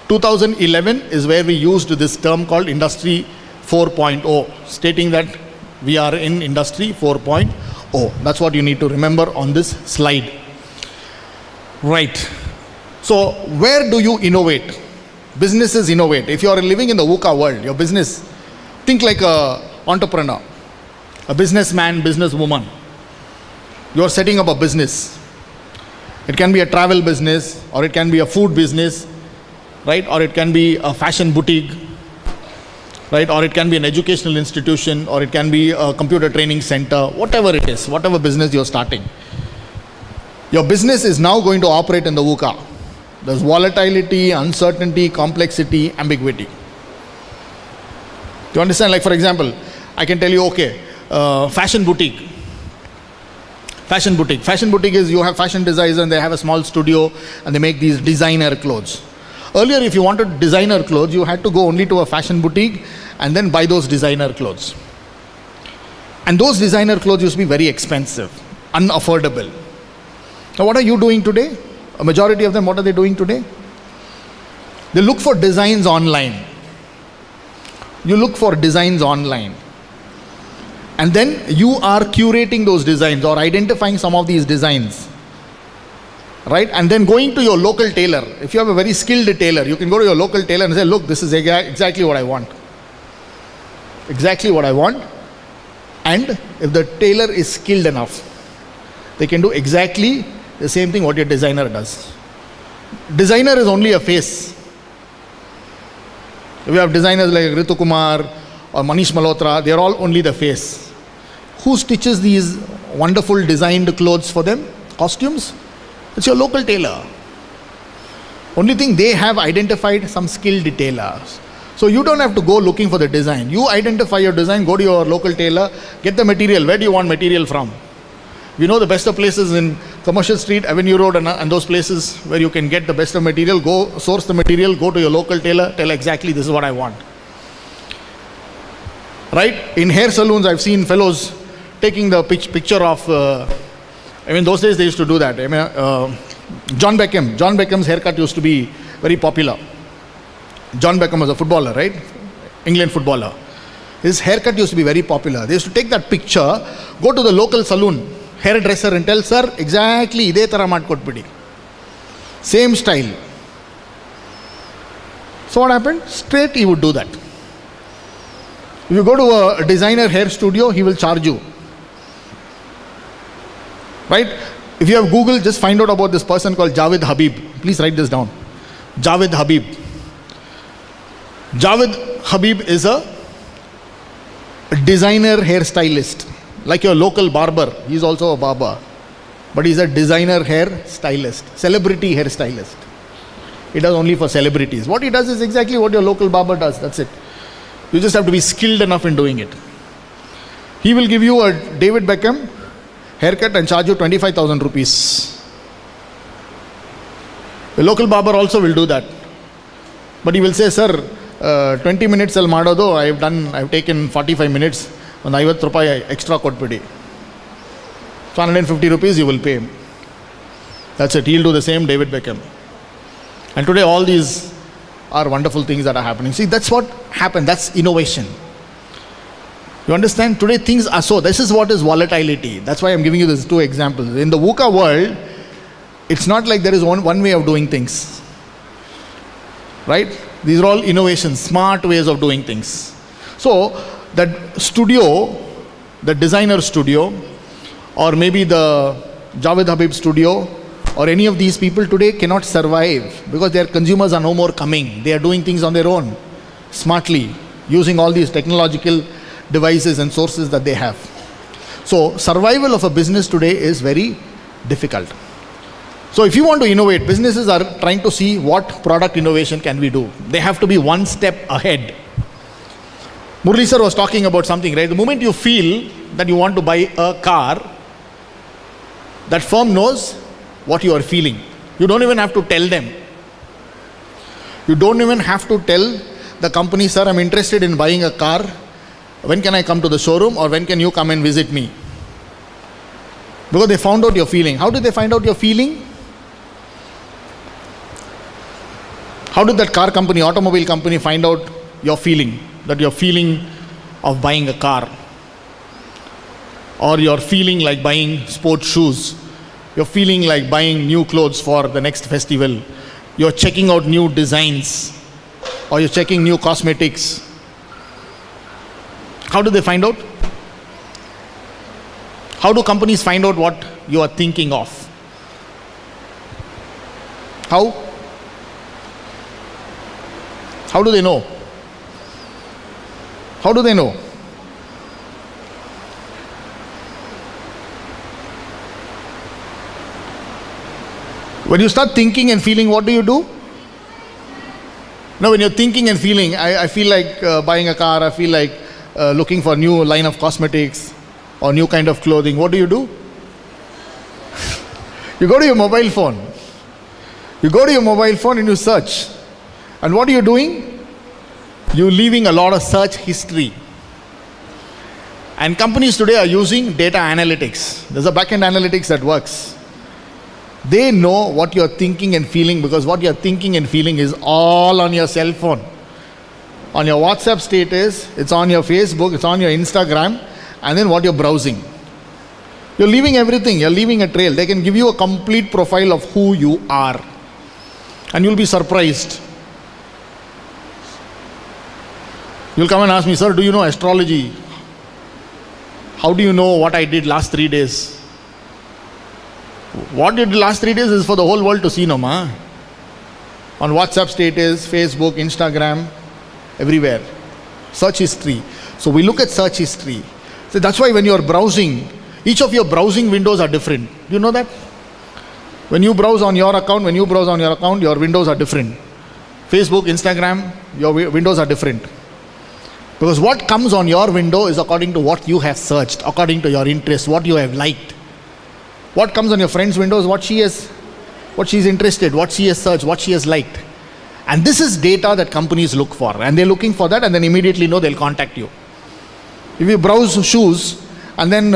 2011 is where we used this term called Industry 4.0, stating that we are in Industry 4.0. That's what you need to remember on this slide. Right. So where do you innovate? Businesses innovate. If you are living in the VUCA world, your business, think like an entrepreneur, a businessman, businesswoman. You are setting up a business. It can be a travel business, or it can be a food business, right? Or it can be a fashion boutique, right? Or it can be an educational institution, or it can be a computer training center, whatever it is, whatever business you're starting. Your business is now going to operate in the VUCA. There's volatility, uncertainty, complexity, ambiguity. Do you understand? Like, for example, I can tell you, okay, fashion boutique. Fashion boutique. Fashion boutique is you have fashion designers and they have a small studio and they make these designer clothes. Earlier, if you wanted designer clothes, you had to go only to a fashion boutique and then buy those designer clothes. And those designer clothes used to be very expensive, unaffordable. Now, what are you doing today? A majority of them, what are they doing today? They look for designs online. You look for designs online. And then you are curating those designs or identifying some of these designs, right? And then going to your local tailor. If you have a very skilled tailor, you can go to your local tailor and say, look, this is exactly what I want. Exactly what I want. And if the tailor is skilled enough, they can do exactly the same thing what your designer does. Designer is only a face. We have designers like Ritu Kumar or Manish Malhotra, they are all only the face. Who stitches these wonderful designed clothes for them? Costumes? It's your local tailor. Only thing, they have identified some skilled tailors. So you don't have to go looking for the design. You identify your design, go to your local tailor, get the material. Where do you want material from? We know the best of places in Commercial Street, Avenue Road and those places where you can get the best of material. Go source the material, go to your local tailor, tell exactly this is what I want. Right? In hair salons, I've seen fellows taking the picture of, those days they used to do that. John Beckham's haircut used to be very popular. John Beckham was a footballer, right? England footballer. His haircut used to be very popular. They used to take that picture, go to the local saloon, hairdresser, and tell, sir, exactly ide tara madkotbidi. Same style. So what happened? Straight he would do that. If you go to a designer hair studio, he will charge you. Right? If you have Google, just find out about this person called Javed Habib. Please write this down. Javed Habib. Javed Habib is a designer hairstylist. Like your local barber, he's also a barber. But he's a designer hair stylist, celebrity hair stylist. He does only for celebrities. What he does is exactly what your local barber does, that's it. You just have to be skilled enough in doing it. He will give you a David Beckham haircut and charge you 25,000 rupees. The local barber also will do that. But he will say, sir, 20 minutes al madodo, I've taken 45 minutes, and 50 rupayi extra kotpidi. So 150 rupees you will pay him. That's it, he'll do the same David Beckham. And today all these are wonderful things that are happening. See, that's what happened, that's innovation. You understand? Today things are so, this is what is volatility. That's why I'm giving you these two examples. In the VUCA world, it's not like there is one way of doing things. Right? These are all innovations, smart ways of doing things. So, that studio, the designer studio, or maybe the Javed Habib studio, or any of these people today cannot survive because their consumers are no more coming. They are doing things on their own, smartly, using all these technological devices and sources that they have. So, survival of a business today is very difficult. So, if you want to innovate, businesses are trying to see what product innovation can we do. They have to be one step ahead. Murli sir was talking about something, right? The moment you feel that you want to buy a car, that firm knows what you are feeling. You don't even have to tell them. You don't even have to tell the company, sir, I'm interested in buying a car. When can I come to the showroom, or when can you come and visit me? Because they found out your feeling. How did they find out your feeling? How did that car company, automobile company, find out your feeling? That your feeling of buying a car, or your feeling like buying sports shoes, you're feeling like buying new clothes for the next festival, you're checking out new designs, or you're checking new cosmetics. How do they find out? How do companies find out what you are thinking of? How? How do they know? How do they know? When you start thinking and feeling, what do you do? No, when you're thinking and feeling, I feel like buying a car, I feel like looking for a new line of cosmetics or new kind of clothing, what do? You go to your mobile phone. You go to your mobile phone and you search. And what are you doing? You're leaving a lot of search history. And companies today are using data analytics. There's a back-end analytics that works. They know what you're thinking and feeling, because what you're thinking and feeling is all on your cell phone. On your WhatsApp status, it's on your Facebook, it's on your Instagram, and then what you're browsing. You're leaving everything, you're leaving a trail. They can give you a complete profile of who you are. And you'll be surprised. You'll come and ask me, sir, do you know astrology? How do you know what I did last 3 days? What you did last 3 days is for the whole world to see, no ma. On WhatsApp status, Facebook, Instagram, everywhere. Search history. So we look at search history. So that's why when you're browsing, each of your browsing windows are different. Do you know that? When you browse on your account, your windows are different. Facebook, Instagram, your windows are different. Because what comes on your window is according to what you have searched, according to your interest, what you have liked. What comes on your friend's window is what she's interested, what she has searched, what she has liked. And this is data that companies look for. And they're looking for that, and then immediately know they'll contact you. If you browse shoes and then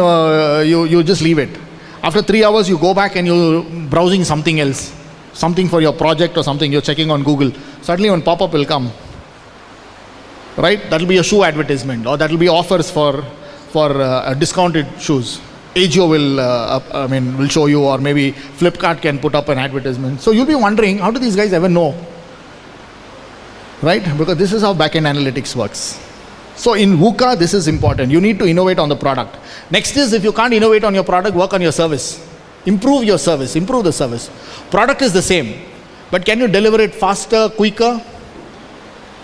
you just leave it. After 3 hours you go back and you're browsing something else. Something for your project or something you're checking on Google. Suddenly one pop-up will come. Right? That will be a shoe advertisement, or that will be offers for discounted shoes. Agio will show you, or maybe Flipkart can put up an advertisement. So you'll be wondering, how do these guys ever know? Right? Because this is how back-end analytics works. So in VUCA, this is important. You need to innovate on the product. Next is, if you can't innovate on your product, work on your service. Improve your service, improve the service. Product is the same, but can you deliver it faster, quicker?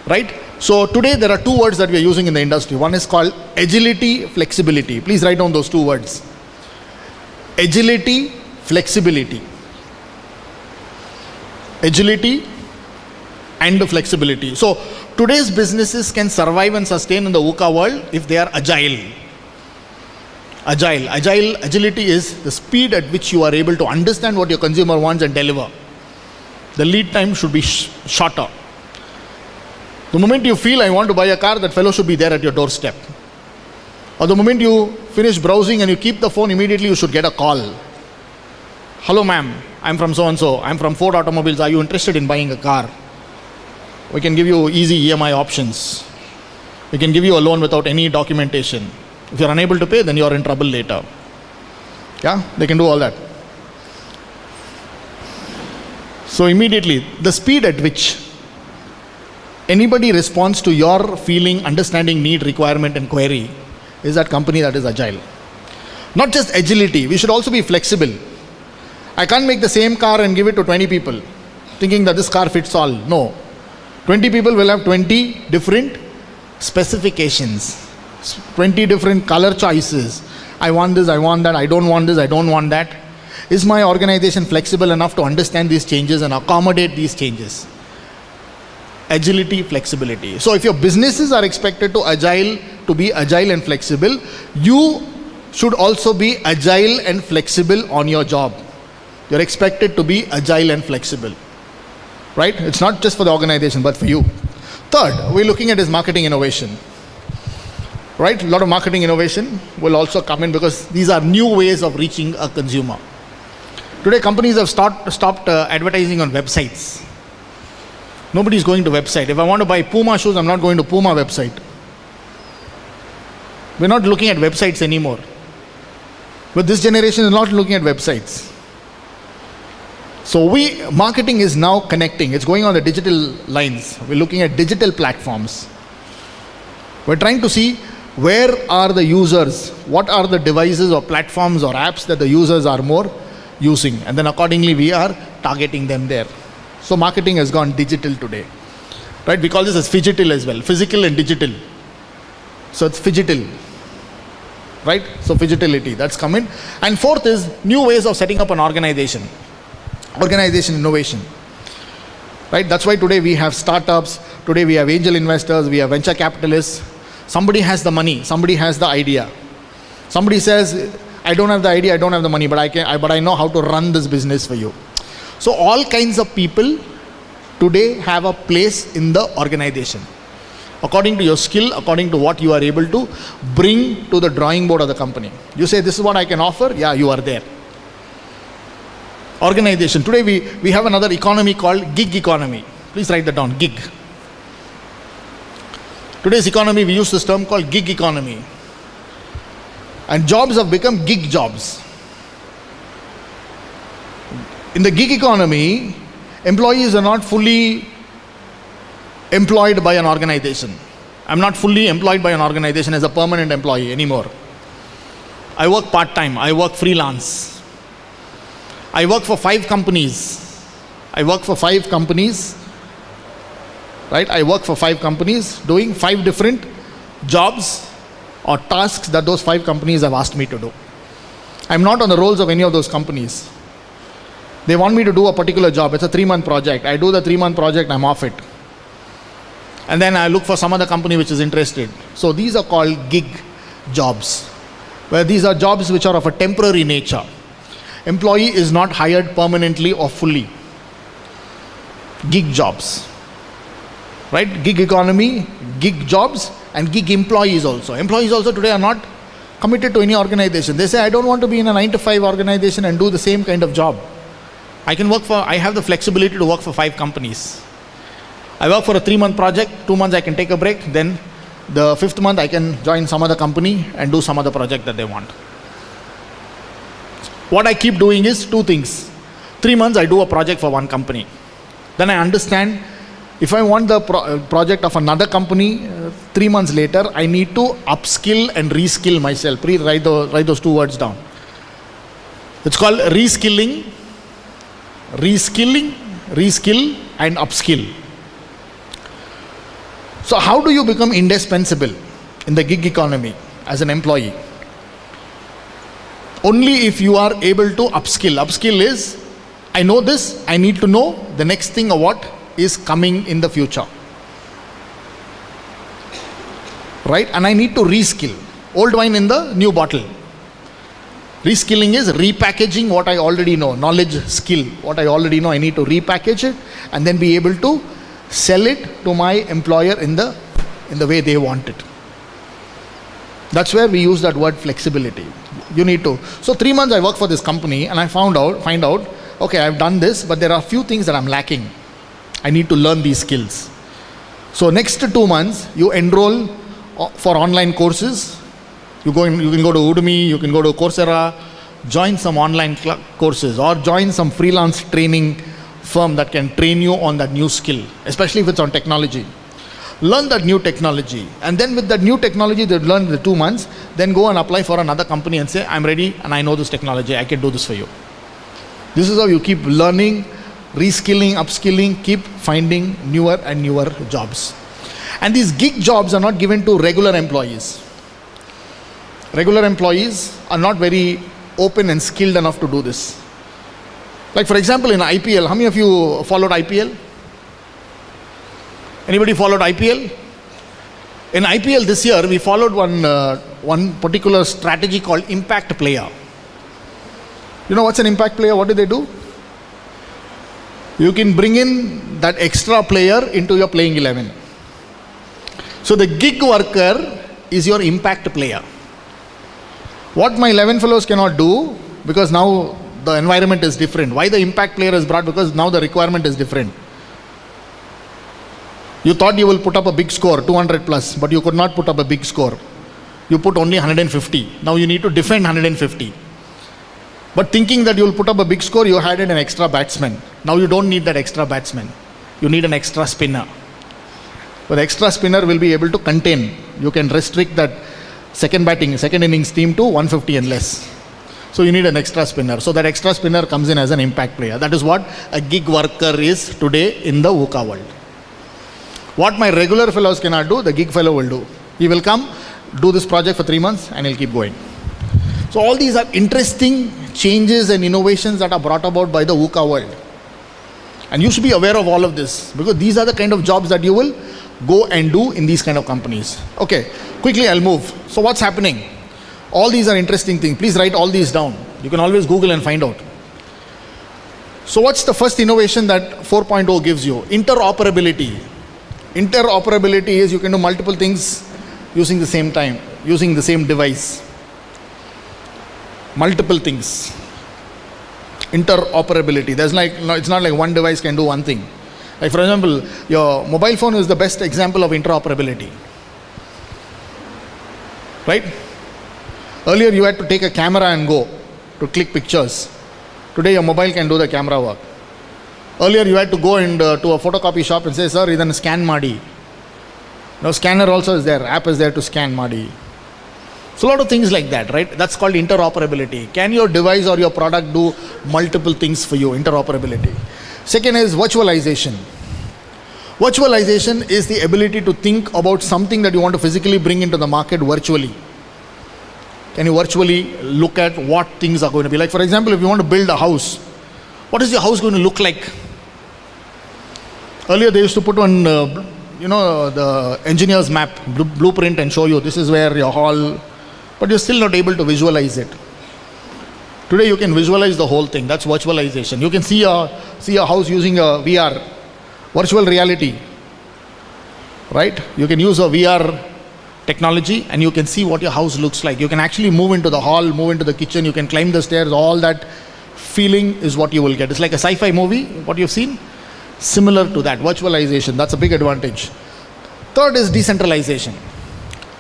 Right? So today there are two words that we are using in the industry. One is called agility, flexibility. Please write down those two words. Agility, flexibility. Agility and flexibility. So today's businesses can survive and sustain in the VUCA world if they are agile. Agility is the speed at which you are able to understand what your consumer wants and deliver. The lead time should be shorter. The moment you feel I want to buy a car, that fellow should be there at your doorstep. Or the moment you finish browsing and you keep the phone, immediately you should get a call. Hello ma'am, I'm from so and so. I'm from Ford Automobiles. Are you interested in buying a car? We can give you easy EMI options. We can give you a loan without any documentation. If you're unable to pay, then you're in trouble later. Yeah, they can do all that. So immediately, the speed at which anybody responds to your feeling, understanding, need, requirement and query is that company that is agile. Not just agility, we should also be flexible. I can't make the same car and give it to 20 people thinking that this car fits all. No. 20 people will have 20 different specifications, 20 different color choices. I want this, I want that, I don't want this, I don't want that. Is my organization flexible enough to understand these changes and accommodate these changes? Agility, flexibility. So if your businesses are expected to be agile and flexible, you should also be agile and flexible on your job. You're expected to be agile and flexible. Right? It's not just for the organization, but for you. Third, we're looking at is marketing innovation. Right? A lot of marketing innovation will also come in because these are new ways of reaching a consumer. Today, companies have stopped advertising on websites. Nobody's going to website. If I want to buy Puma shoes, I'm not going to Puma website. We're not looking at websites anymore. But this generation is not looking at websites. So marketing is now connecting. It's going on the digital lines. We're looking at digital platforms. We're trying to see where are the users, what are the devices or platforms or apps that the users are more using. And then accordingly, we are targeting them there. So marketing has gone digital today. Right? We call this as phygital as well. Physical and digital. So it's phygital. Right? So phygitality, that's coming. And fourth is new ways of setting up an organization. Organization innovation. Right? That's why today we have startups, today we have angel investors, we have venture capitalists. Somebody has the money, somebody has the idea. Somebody says, I don't have the idea, I don't have the money, but I know how to run this business for you. So all kinds of people today have a place in the organization. According to your skill, according to what you are able to bring to the drawing board of the company. You say, this is what I can offer, yeah, you are there. Organization. Today we have another economy called gig economy. Please write that down, gig. Today's economy, we use this term called gig economy. And jobs have become gig jobs. In the gig economy, employees are not fully employed by an organization. I'm not fully employed by an organization as a permanent employee anymore. I work part-time, I work freelance. I work for 5 companies. Right? I work for 5 companies doing 5 different jobs or tasks that those 5 companies have asked me to do. I'm not on the rolls of any of those companies. They want me to do a particular job. It's a 3-month project. I do the 3-month project, I'm off it. And then I look for some other company which is interested. So these are called gig jobs, where these are jobs which are of a temporary nature. Employee is not hired permanently or fully. Gig jobs. Right? Gig economy, gig jobs, and gig employees also. Employees also today are not committed to any organization. They say, I don't want to be in a 9-to-5 organization and do the same kind of job. I have the flexibility to work for 5 companies. I work for a 3-month project, 2 months I can take a break, then the 5th month I can join some other company and do some other project that they want. What I keep doing is 2 things. 3 months I do a project for one company. Then I understand if I want the project of another company 3 months later, I need to upskill and reskill myself. Please write those 2 words down. It's called reskilling, reskill and upskill. So how do you become indispensable in the gig economy as an employee? Only if you are able to upskill. Upskill is, I know this, I need to know the next thing or what is coming in the future. Right? And I need to reskill. Old wine in the new bottle. Reskilling is repackaging what I already know. Knowledge, skill. What I already know, I need to repackage it and then be able to sell it to my employer in the way they want it. That's where we use that word flexibility. You need to. So 3 months I work for this company and I find out, okay, I've done this, but there are a few things that I'm lacking. I need to learn these skills. So next 2 months, you enroll for online courses. You can go to Udemy, you can go to Coursera, join some online courses or join some freelance training firm that can train you on that new skill, especially if it's on technology. Learn that new technology, and then with that new technology that you learn in the 2 months, then go and apply for another company and say, I'm ready and I know this technology, I can do this for you. This is how you keep learning, reskilling, upskilling, keep finding newer and newer jobs. And these gig jobs are not given to regular employees. Regular employees are not very open and skilled enough to do this. Like for example, in IPL, how many of you followed IPL? Anybody followed IPL? In IPL this year, we followed one particular strategy called impact player. You know what's an impact player? What do? You can bring in that extra player into your playing 11. So the gig worker is your impact player. What my 11 fellows cannot do, because now the environment is different. Why the impact player is brought? Because now the requirement is different. You thought you will put up a big score, 200 plus, but you could not put up a big score. You put only 150. Now you need to defend 150. But thinking that you will put up a big score, you added an extra batsman. Now you don't need that extra batsman. You need an extra spinner. But the extra spinner will be able to contain. You can restrict that second innings team to 150 and less. So you need an extra spinner. So that extra spinner comes in as an impact player. That is what a gig worker is today in the VUCA world. What my regular fellows cannot do, the gig fellow will do. He will come, do this project for 3 months and he'll keep going. So all these are interesting changes and innovations that are brought about by the VUCA world. And you should be aware of all of this, because these are the kind of jobs that you will go and do in these kind of companies. Okay, quickly I'll move. So what's happening? All these are interesting things. Please write all these down. You can always Google and find out. So what's the first innovation that 4.0 gives you? Interoperability. Interoperability is you can do multiple things using the same time, using the same device. Multiple things. Interoperability. It's not like one device can do one thing. Like for example, your mobile phone is the best example of interoperability. Right? Earlier you had to take a camera and go to click pictures. Today your mobile can do the camera work. Earlier you had to go to a photocopy shop and say, sir, idan scan madi. Now scanner also is there, app is there to scan madi. So a lot of things like that, right? That's called interoperability. Can your device or your product do multiple things for you? Interoperability. Second is virtualization. Virtualization is the ability to think about something that you want to physically bring into the market virtually. Can you virtually look at what things are going to be? Like for example, if you want to build a house, what is your house going to look like? Earlier they used to put on, the engineer's map, blueprint and show you this is where your hall, but you're still not able to visualize it. Today you can visualize the whole thing. That's virtualization. You can see a house using a VR, virtual reality, right? You can use a VR technology and you can see what your house looks like. You can actually move into the hall, move into the kitchen, you can climb the stairs. All that feeling is what you will get. It's like a sci-fi movie, what you've seen. Similar to that, virtualization. That's a big advantage. Third is decentralization.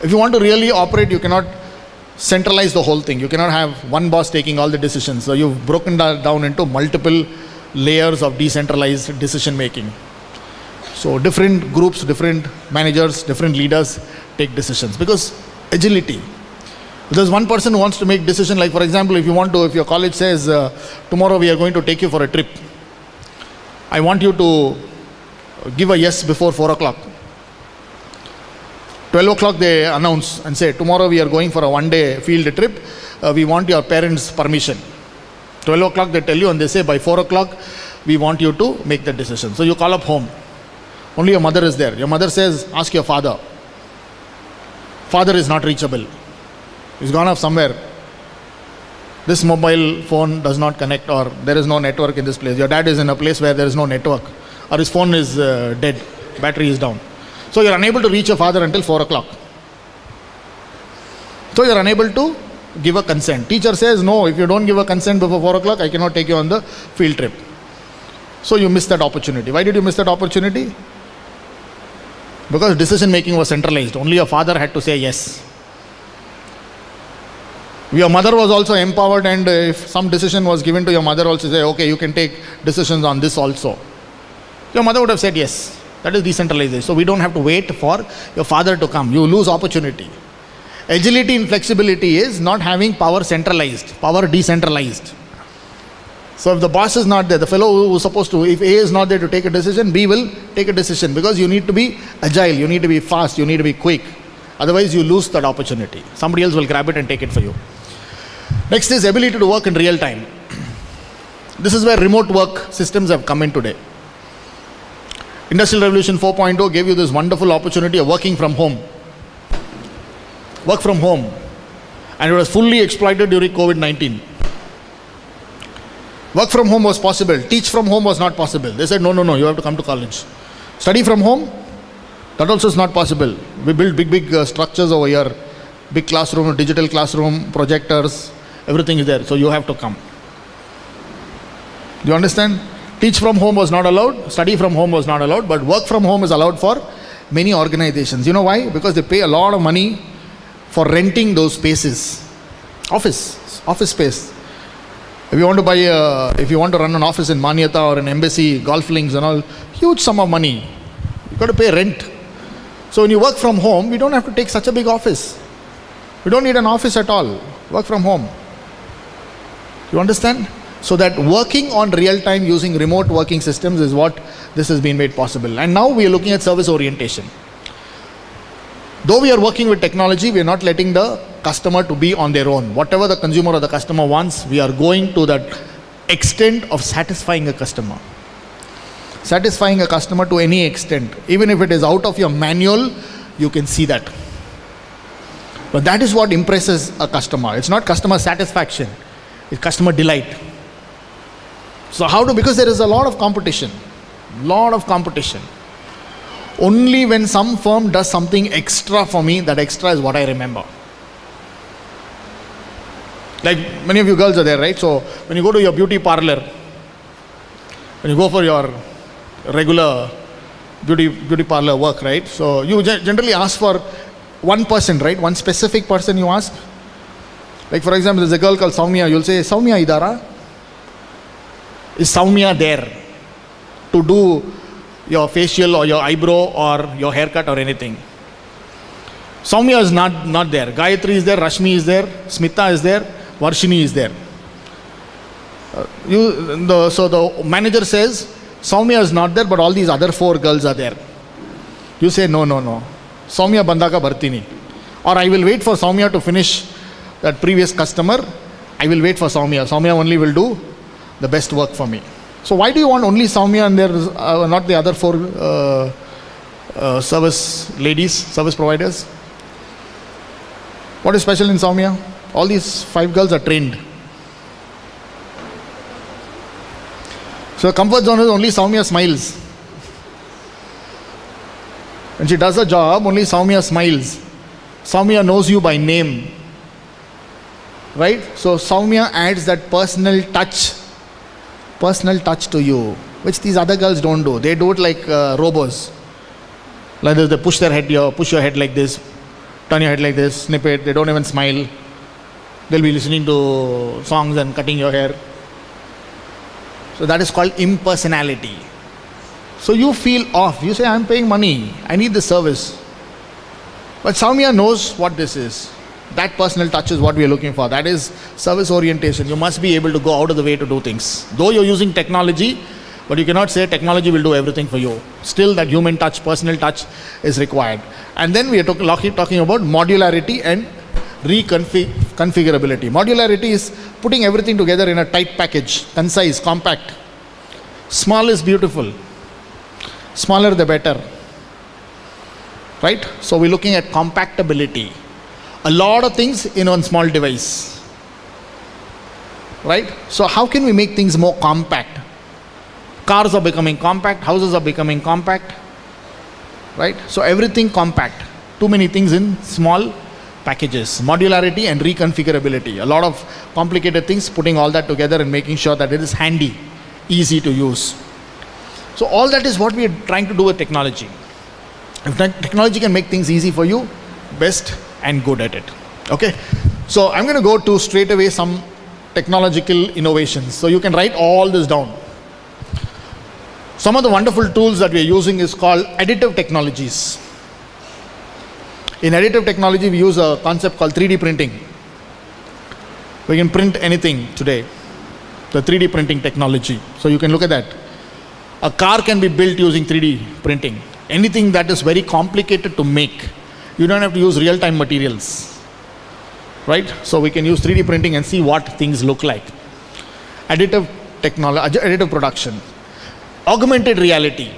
If you want to really operate, you cannot centralize the whole thing. You cannot have one boss taking all the decisions. So you've broken that down into multiple layers of decentralized decision making. So different groups, different managers, different leaders take decisions, because agility. If there's one person who wants to make decision, like for example, if your college says tomorrow we are going to take you for a trip, I want you to give a yes before 4 o'clock. 12 o'clock they announce and say, tomorrow we are going for a one-day field trip. We want your parents' permission. 12 o'clock they tell you, and they say by 4 o'clock we want you to make the decision. So you call up home. Only your mother is there. Your mother says, ask your father. Father is not reachable. He's gone off somewhere. This mobile phone does not connect, or there is no network in this place. Your dad is in a place where there is no network, or his phone is dead, battery is down. So you're unable to reach your father until 4 o'clock. So you're unable to give a consent. Teacher says, no, if you don't give a consent before 4 o'clock, I cannot take you on the field trip. So you missed that opportunity. Why did you miss that opportunity? Because decision making was centralized. Only your father had to say yes. Your mother was also empowered, and if some decision was given to your mother, also say, okay, you can take decisions on this also. Your mother would have said yes. That is decentralization. So we don't have to wait for your father to come. You lose opportunity. Agility and flexibility is not having power centralized, power decentralized. So if the boss is not there, the fellow who is supposed to, if A is not there to take a decision, B will take a decision, because you need to be agile, you need to be fast, you need to be quick. Otherwise you lose that opportunity. Somebody else will grab it and take it for you. Next is ability to work in real time. This is where remote work systems have come in today. Industrial Revolution 4.0 gave you this wonderful opportunity of working from home. Work from home. And it was fully exploited during COVID-19. Work from home was possible. Teach from home was not possible. They said, no, you have to come to college. Study from home, that also is not possible. We built big structures over here. Big classroom, digital classroom, projectors, everything is there. So you have to come. Do you understand? Teach from home was not allowed. Study from home was not allowed. But work from home is allowed for many organizations. You know why? Because they pay a lot of money for renting those spaces. Office space. If you want to run an office in Manyata or an embassy, golf links and all, huge sum of money. You've got to pay rent. So when you work from home, we don't have to take such a big office. We don't need an office at all. Work from home. You understand? So that working on real time using remote working systems is what this has been made possible. And now we are looking at service orientation. Though we are working with technology, we are not letting the customer to be on their own. Whatever the consumer or the customer wants, we are going to that extent of satisfying a customer. Satisfying a customer to any extent. Even if it is out of your manual, you can see that. But that is what impresses a customer. It's not customer satisfaction. It's customer delight. So because there is a lot of competition. Only when some firm does something extra for me, that extra is what I remember. Like many of you girls are there, right? So when you go to your beauty parlor, when you go for your regular beauty parlor work, right? So you generally ask for one person, right? One specific person you ask. Like for example, there's a girl called Soumya. You'll say, Soumya idara? Is Soumya there to do your facial or your eyebrow or your haircut or anything? Soumya is not there. Gayatri is there, Rashmi is there, Smita is there, Varshini is there. So the manager says, Soumya is not there, but all these other 4 girls are there. You say, no. Soumya bandaka bhartini. Or I will wait for Soumya to finish that previous customer. I will wait for Soumya. Soumya only will do the best work for me. So why do you want only Soumya and there is not the other 4 service ladies, service providers? What is special in Soumya? All these 5 girls are trained. So comfort zone is only Soumya smiles. When she does a job, only Soumya smiles. Soumya knows you by name. Right? So Soumya adds that personal touch to you, which these other girls don't do. They do it like robots. Like they push their head here, push your head like this, turn your head like this, snip it. They don't even smile. They'll be listening to songs and cutting your hair. So that is called impersonality. So you feel off. You say, I'm paying money. I need this service. But Soumya knows what this is. That personal touch is what we are looking for. That is service orientation. You must be able to go out of the way to do things. Though you're using technology, But you cannot say technology will do everything for you. Still that human touch, personal touch is required. And then we are talking about modularity and reconfigurability. Modularity is putting everything together in a tight package, concise, compact. Small is beautiful. Smaller the better. Right? So we're looking at compactability. A lot of things in one small device. Right? So how can we make things more compact? Cars are becoming compact, houses are becoming compact. Right? So everything compact. Too many things in small packages. Modularity and reconfigurability. A lot of complicated things, putting all that together and making sure that it is handy, easy to use. So all that is what we are trying to do with technology. If technology can make things easy for you, best and good at it. Okay? So I'm going to go to straight away some technological innovations. So you can write all this down. Some of the wonderful tools that we are using is called additive technologies. In additive technology, we use a concept called 3D printing. We can print anything today. The 3D printing technology. So you can look at that. A car can be built using 3D printing. Anything that is very complicated to make, you don't have to use real-time materials. Right? So we can use 3D printing and see what things look like. Additive technology, additive production. Augmented reality.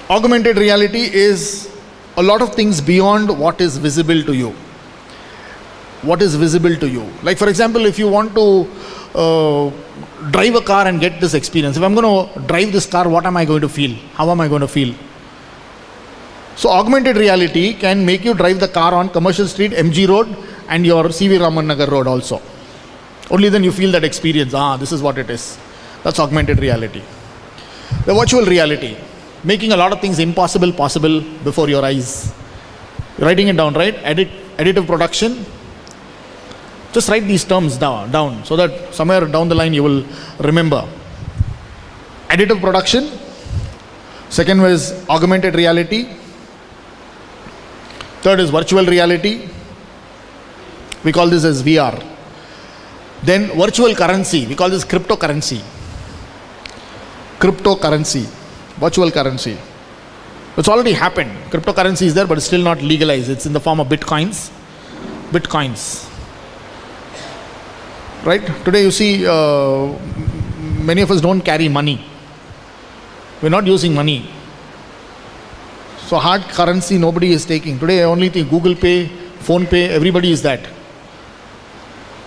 Augmented reality is a lot of things beyond what is visible to you. What is visible to you. Like for example, if you want to drive a car and get this experience. If I'm going to drive this car, what am I going to feel? How am I going to feel? So augmented reality can make you drive the car on Commercial Street, MG Road and your C.V. Raman Nagar Road also. Only then you feel that experience. This is what it is. That's augmented reality. The virtual reality. Making a lot of things impossible possible before your eyes. You're writing it down, right? Additive production. Just write these terms down so that somewhere down the line you will remember. Additive production. Second was augmented reality. Third is virtual reality. We call this as VR. Then virtual currency. We call this cryptocurrency. Cryptocurrency. Virtual currency. It's already happened. Cryptocurrency is there, but it's still not legalized. It's in the form of bitcoins. Bitcoins. Right? Today you see many of us don't carry money. We're not using money. So hard currency nobody is taking. Today I only think Google Pay, Phone Pay, everybody is that.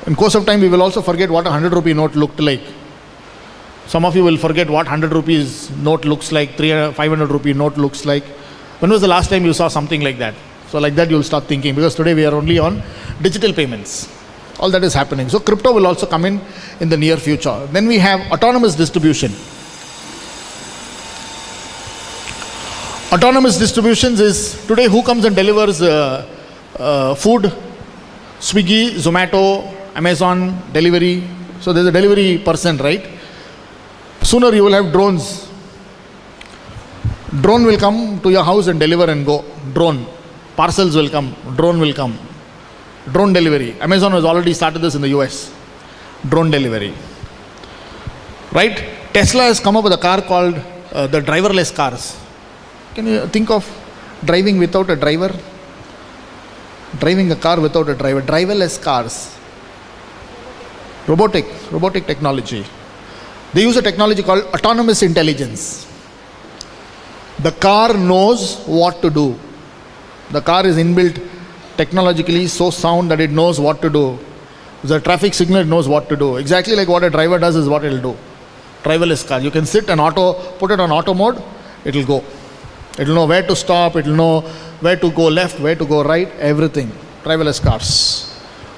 In course of time we will also forget what a 100 rupee note looked like. Some of you will forget what 100 rupees note looks like, 500 rupee note looks like. When was the last time you saw something like that? So like that you'll start thinking, because today we are only on digital payments. All that is happening. So crypto will also come in the near future. Then we have autonomous distribution. Autonomous distributions is today who comes and delivers food? Swiggy, Zomato, Amazon, delivery. So there's a delivery person, right? Sooner you will have drones. Drone will come to your house and deliver and go. Drone. Parcels will come. Drone will come. Drone delivery. Amazon has already started this in the US. Drone delivery. Right? Tesla has come up with a car called the driverless cars. Can you think of driving without a driver? Driving a car without a driver. Driverless cars. Robotic technology. They use a technology called autonomous intelligence. The car knows what to do. The car is inbuilt technologically so sound that it knows what to do. The traffic signal knows what to do. Exactly like what a driver does is what it will do. Driverless car. You can sit and put it on auto mode, it will go. It will know where to stop, it will know where to go left, where to go right, everything. Driverless cars.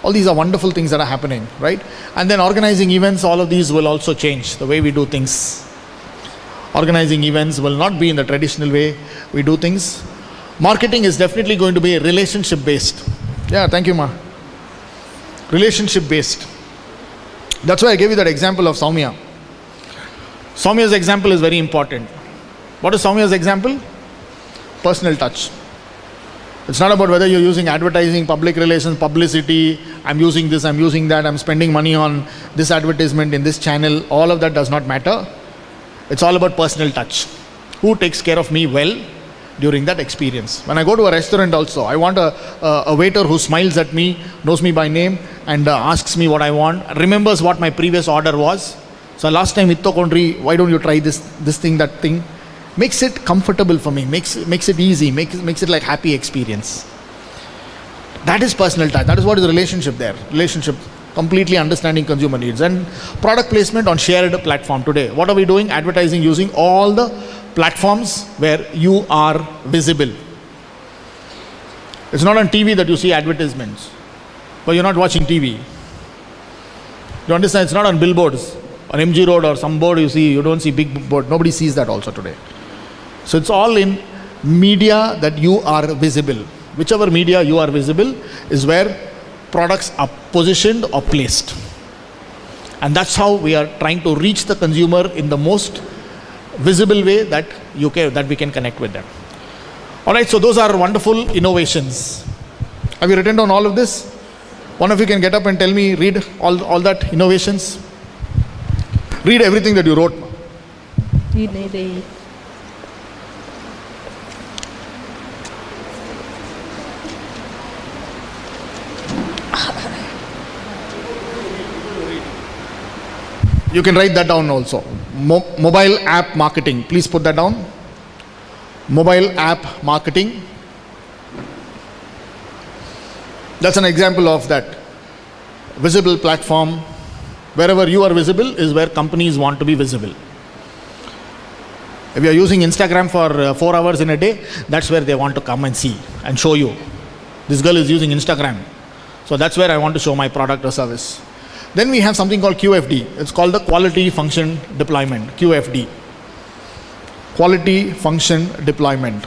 All these are wonderful things that are happening, right? And then organizing events, all of these will also change the way we do things. Organizing events will not be in the traditional way we do things. Marketing is definitely going to be relationship based. Yeah, thank you, Ma. Relationship based. That's why I gave you that example of Soumya. Soumya's example is very important. What is Soumya's example? Personal touch. It's not about whether you're using advertising, public relations, publicity, I'm using this, I'm using that, I'm spending money on this advertisement in this channel. All of that does not matter. It's all about personal touch. Who takes care of me well during that experience? When I go to a restaurant also, I want a waiter who smiles at me, knows me by name, and asks me what I want, remembers what my previous order was. So last time itto kondri, why don't you try this thing, that thing? Makes it comfortable for me, makes it easy, makes it like happy experience. That is personal touch. That is what is the relationship there. Relationship, completely understanding consumer needs. And product placement on shared platform today. What are we doing? Advertising using all the platforms where you are visible. It's not on TV that you see advertisements, but you're not watching TV. You understand? It's not on billboards, on MG Road or some board you don't see big board. Nobody sees that also today. So it's all in media that you are visible. Whichever media you are visible is where products are positioned or placed. And that's how we are trying to reach the consumer in the most visible way that we can connect with them. All right, so those are wonderful innovations. Have you written down all of this? One of you can get up and tell me, read all that innovations. Read everything that you wrote. You can write that down also. Mobile app marketing. Please put that down. Mobile app marketing. That's an example of that. Visible platform. Wherever you are visible is where companies want to be visible. If you are using Instagram for 4 hours in a day, that's where they want to come and see and show you. This girl is using Instagram. So that's where I want to show my product or service. Then we have something called QFD. It's called the Quality Function Deployment, QFD. Quality Function Deployment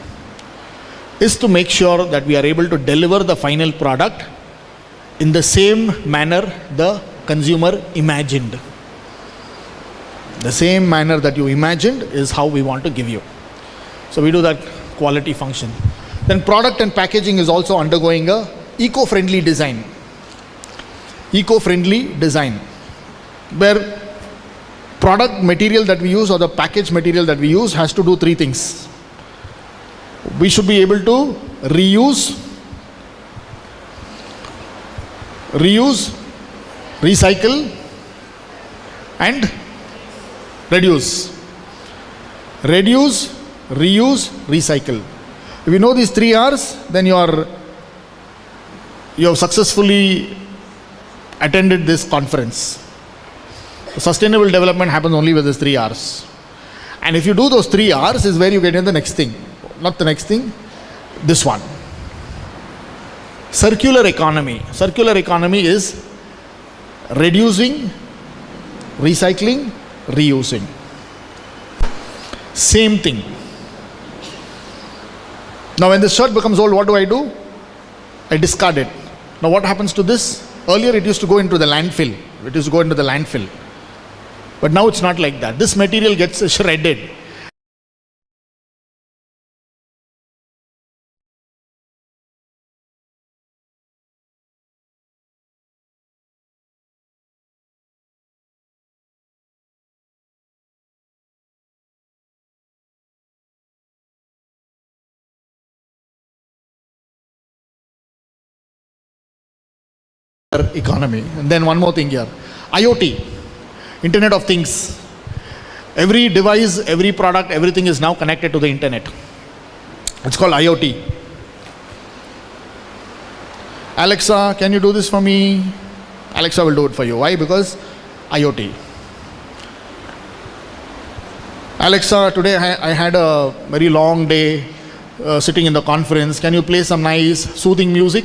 is to make sure that we are able to deliver the final product in the same manner the consumer imagined. The same manner that you imagined is how we want to give you. So we do that quality function. Then product and packaging is also undergoing a eco-friendly design. Eco-friendly design, where product material that we use or the package material that we use has to do 3 things. We should be able to reuse, recycle, and reduce. Reduce, reuse, recycle. If you know these 3 R's, then you have successfully attended this conference. Sustainable development happens only with these 3 R's. And if you do those 3 R's is where you get into the next thing. Not the next thing, this one. Circular economy. Circular economy is reducing, recycling, reusing. Same thing. Now when this shirt becomes old, what do? I discard it. Now what happens to this? Earlier it used to go into the landfill. But now it's not like that. This material gets shredded. Economy. And then one more thing here. IoT, Internet of Things. Every device, every product, everything is now connected to the internet. It's called IoT. Alexa, can you do this for me? Alexa will do it for you. Why? Because IoT. Alexa, today I had a very long day sitting in the conference. Can you play some nice soothing music?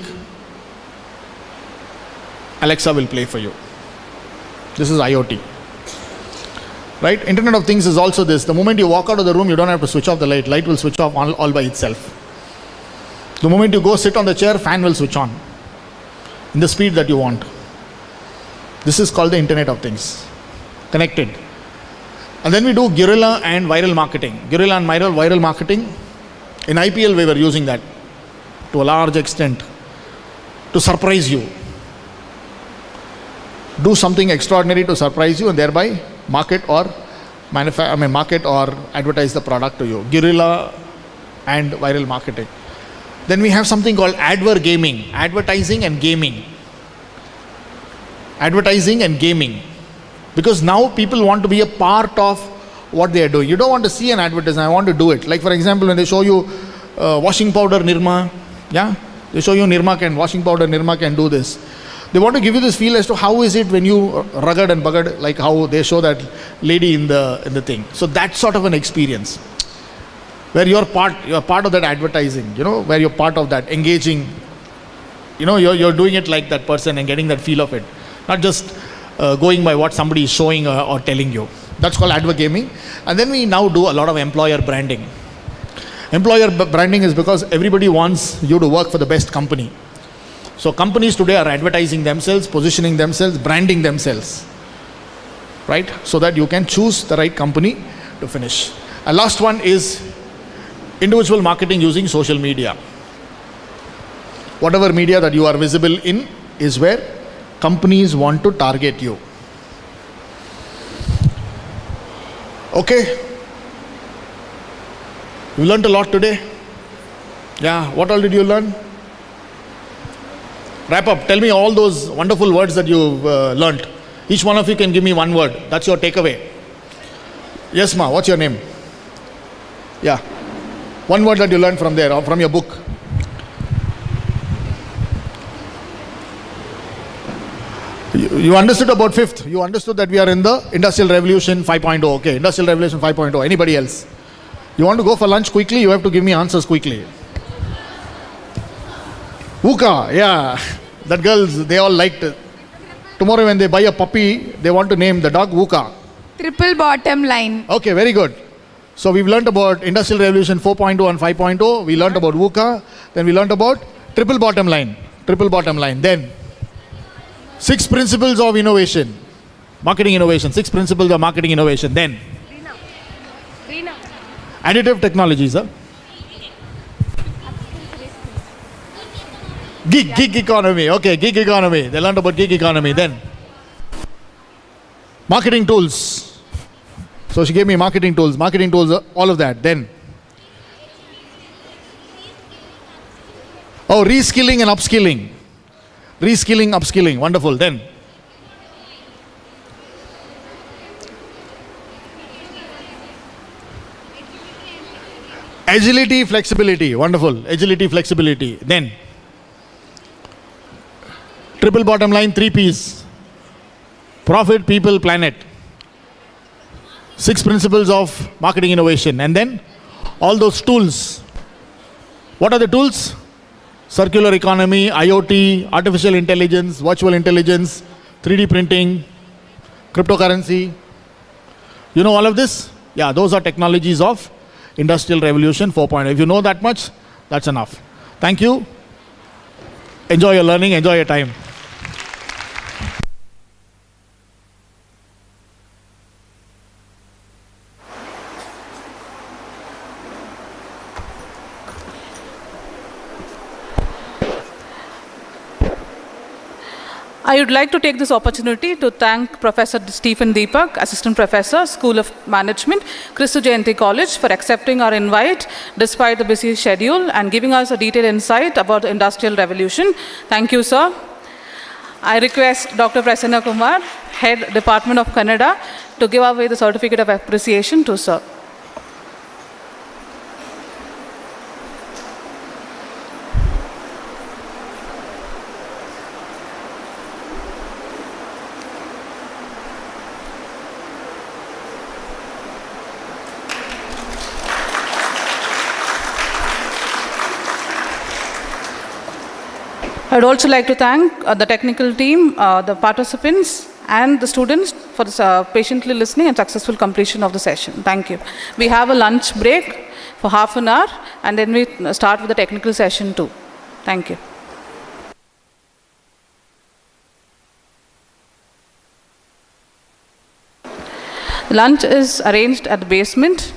Alexa will play for you. This is IoT. Right? Internet of Things is also this. The moment you walk out of the room, you don't have to switch off the light. Light will switch off all by itself. The moment you go sit on the chair, fan will switch on in the speed that you want. This is called the Internet of Things. Connected. And then we do guerrilla and viral marketing. Guerrilla and viral marketing. In IPL, we were using that. to a large extent to surprise you. Do something extraordinary to surprise you and thereby market or market or advertise the product to you. Guerrilla and viral marketing. Then we have something called advergaming, advertising and gaming. Advertising and gaming. Because now people want to be a part of what they are doing. You don't want to see an advertisement, I want to do it. Like for example, when they show you washing powder Nirma, yeah, they show you washing powder Nirma can do this. They want to give you this feel as to how is it when you rugged and bugged, like how they show that lady in the thing. So that's sort of an experience where you're part of that advertising, where you're part of that engaging, you're doing it like that person and getting that feel of it, not just going by what somebody is showing or telling you. That's called advergaming. And then we now do a lot of employer branding. Employer branding is because everybody wants you to work for the best company. So companies today are advertising themselves, positioning themselves, branding themselves, right? So that you can choose the right company to finish. And last one is individual marketing using social media. Whatever media that you are visible in is where companies want to target you. Okay? You learned a lot today? Yeah, what all did you learn? Wrap up. Tell me all those wonderful words that you've learnt. Each one of you can give me one word. That's your takeaway. Yes, ma. What's your name? Yeah. One word that you learned from there or from your book. You understood about fifth. You understood that we are in the Industrial Revolution 5.0. Okay. Industrial Revolution 5.0. Anybody else? You want to go for lunch quickly? You have to give me answers quickly. VUCA, yeah, that girls, they all liked it. Tomorrow when they buy a puppy, they want to name the dog VUCA. Triple bottom line. Okay, very good. So we've learned about Industrial Revolution 4.0 and 5.0. We learned about VUCA. Then we learned about triple bottom line. Triple bottom line. Then 6 principles of innovation. Marketing innovation. 6 principles of marketing innovation. Then additive technologies. Gig economy. Okay, gig economy. They learned about gig economy. Then marketing tools. So she gave me marketing tools, all of that. Then reskilling and upskilling. Reskilling, upskilling. Wonderful. Then agility, flexibility. Wonderful. Agility, flexibility. Then triple bottom line, 3 P's. Profit, people, planet. 6 principles of marketing innovation. And then all those tools. What are the tools? Circular economy, IoT, artificial intelligence, virtual intelligence, 3D printing, cryptocurrency. You know all of this? Yeah, those are technologies of Industrial Revolution 4.0. If you know that much, that's enough. Thank you. Enjoy your learning, enjoy your time. I would like to take this opportunity to thank Professor Stephen Deepak, Assistant Professor, School of Management, Christu Jayanti College, for accepting our invite despite the busy schedule and giving us a detailed insight about the Industrial Revolution. Thank you, sir. I request Dr. Prasanna Kumar, Head Department of Kannada, to give away the Certificate of Appreciation to sir. I would also like to thank the technical team, the participants, and the students for this, patiently listening and successful completion of the session. Thank you. We have a lunch break for half an hour, and then we start with the technical session too. Thank you. Lunch is arranged at the basement.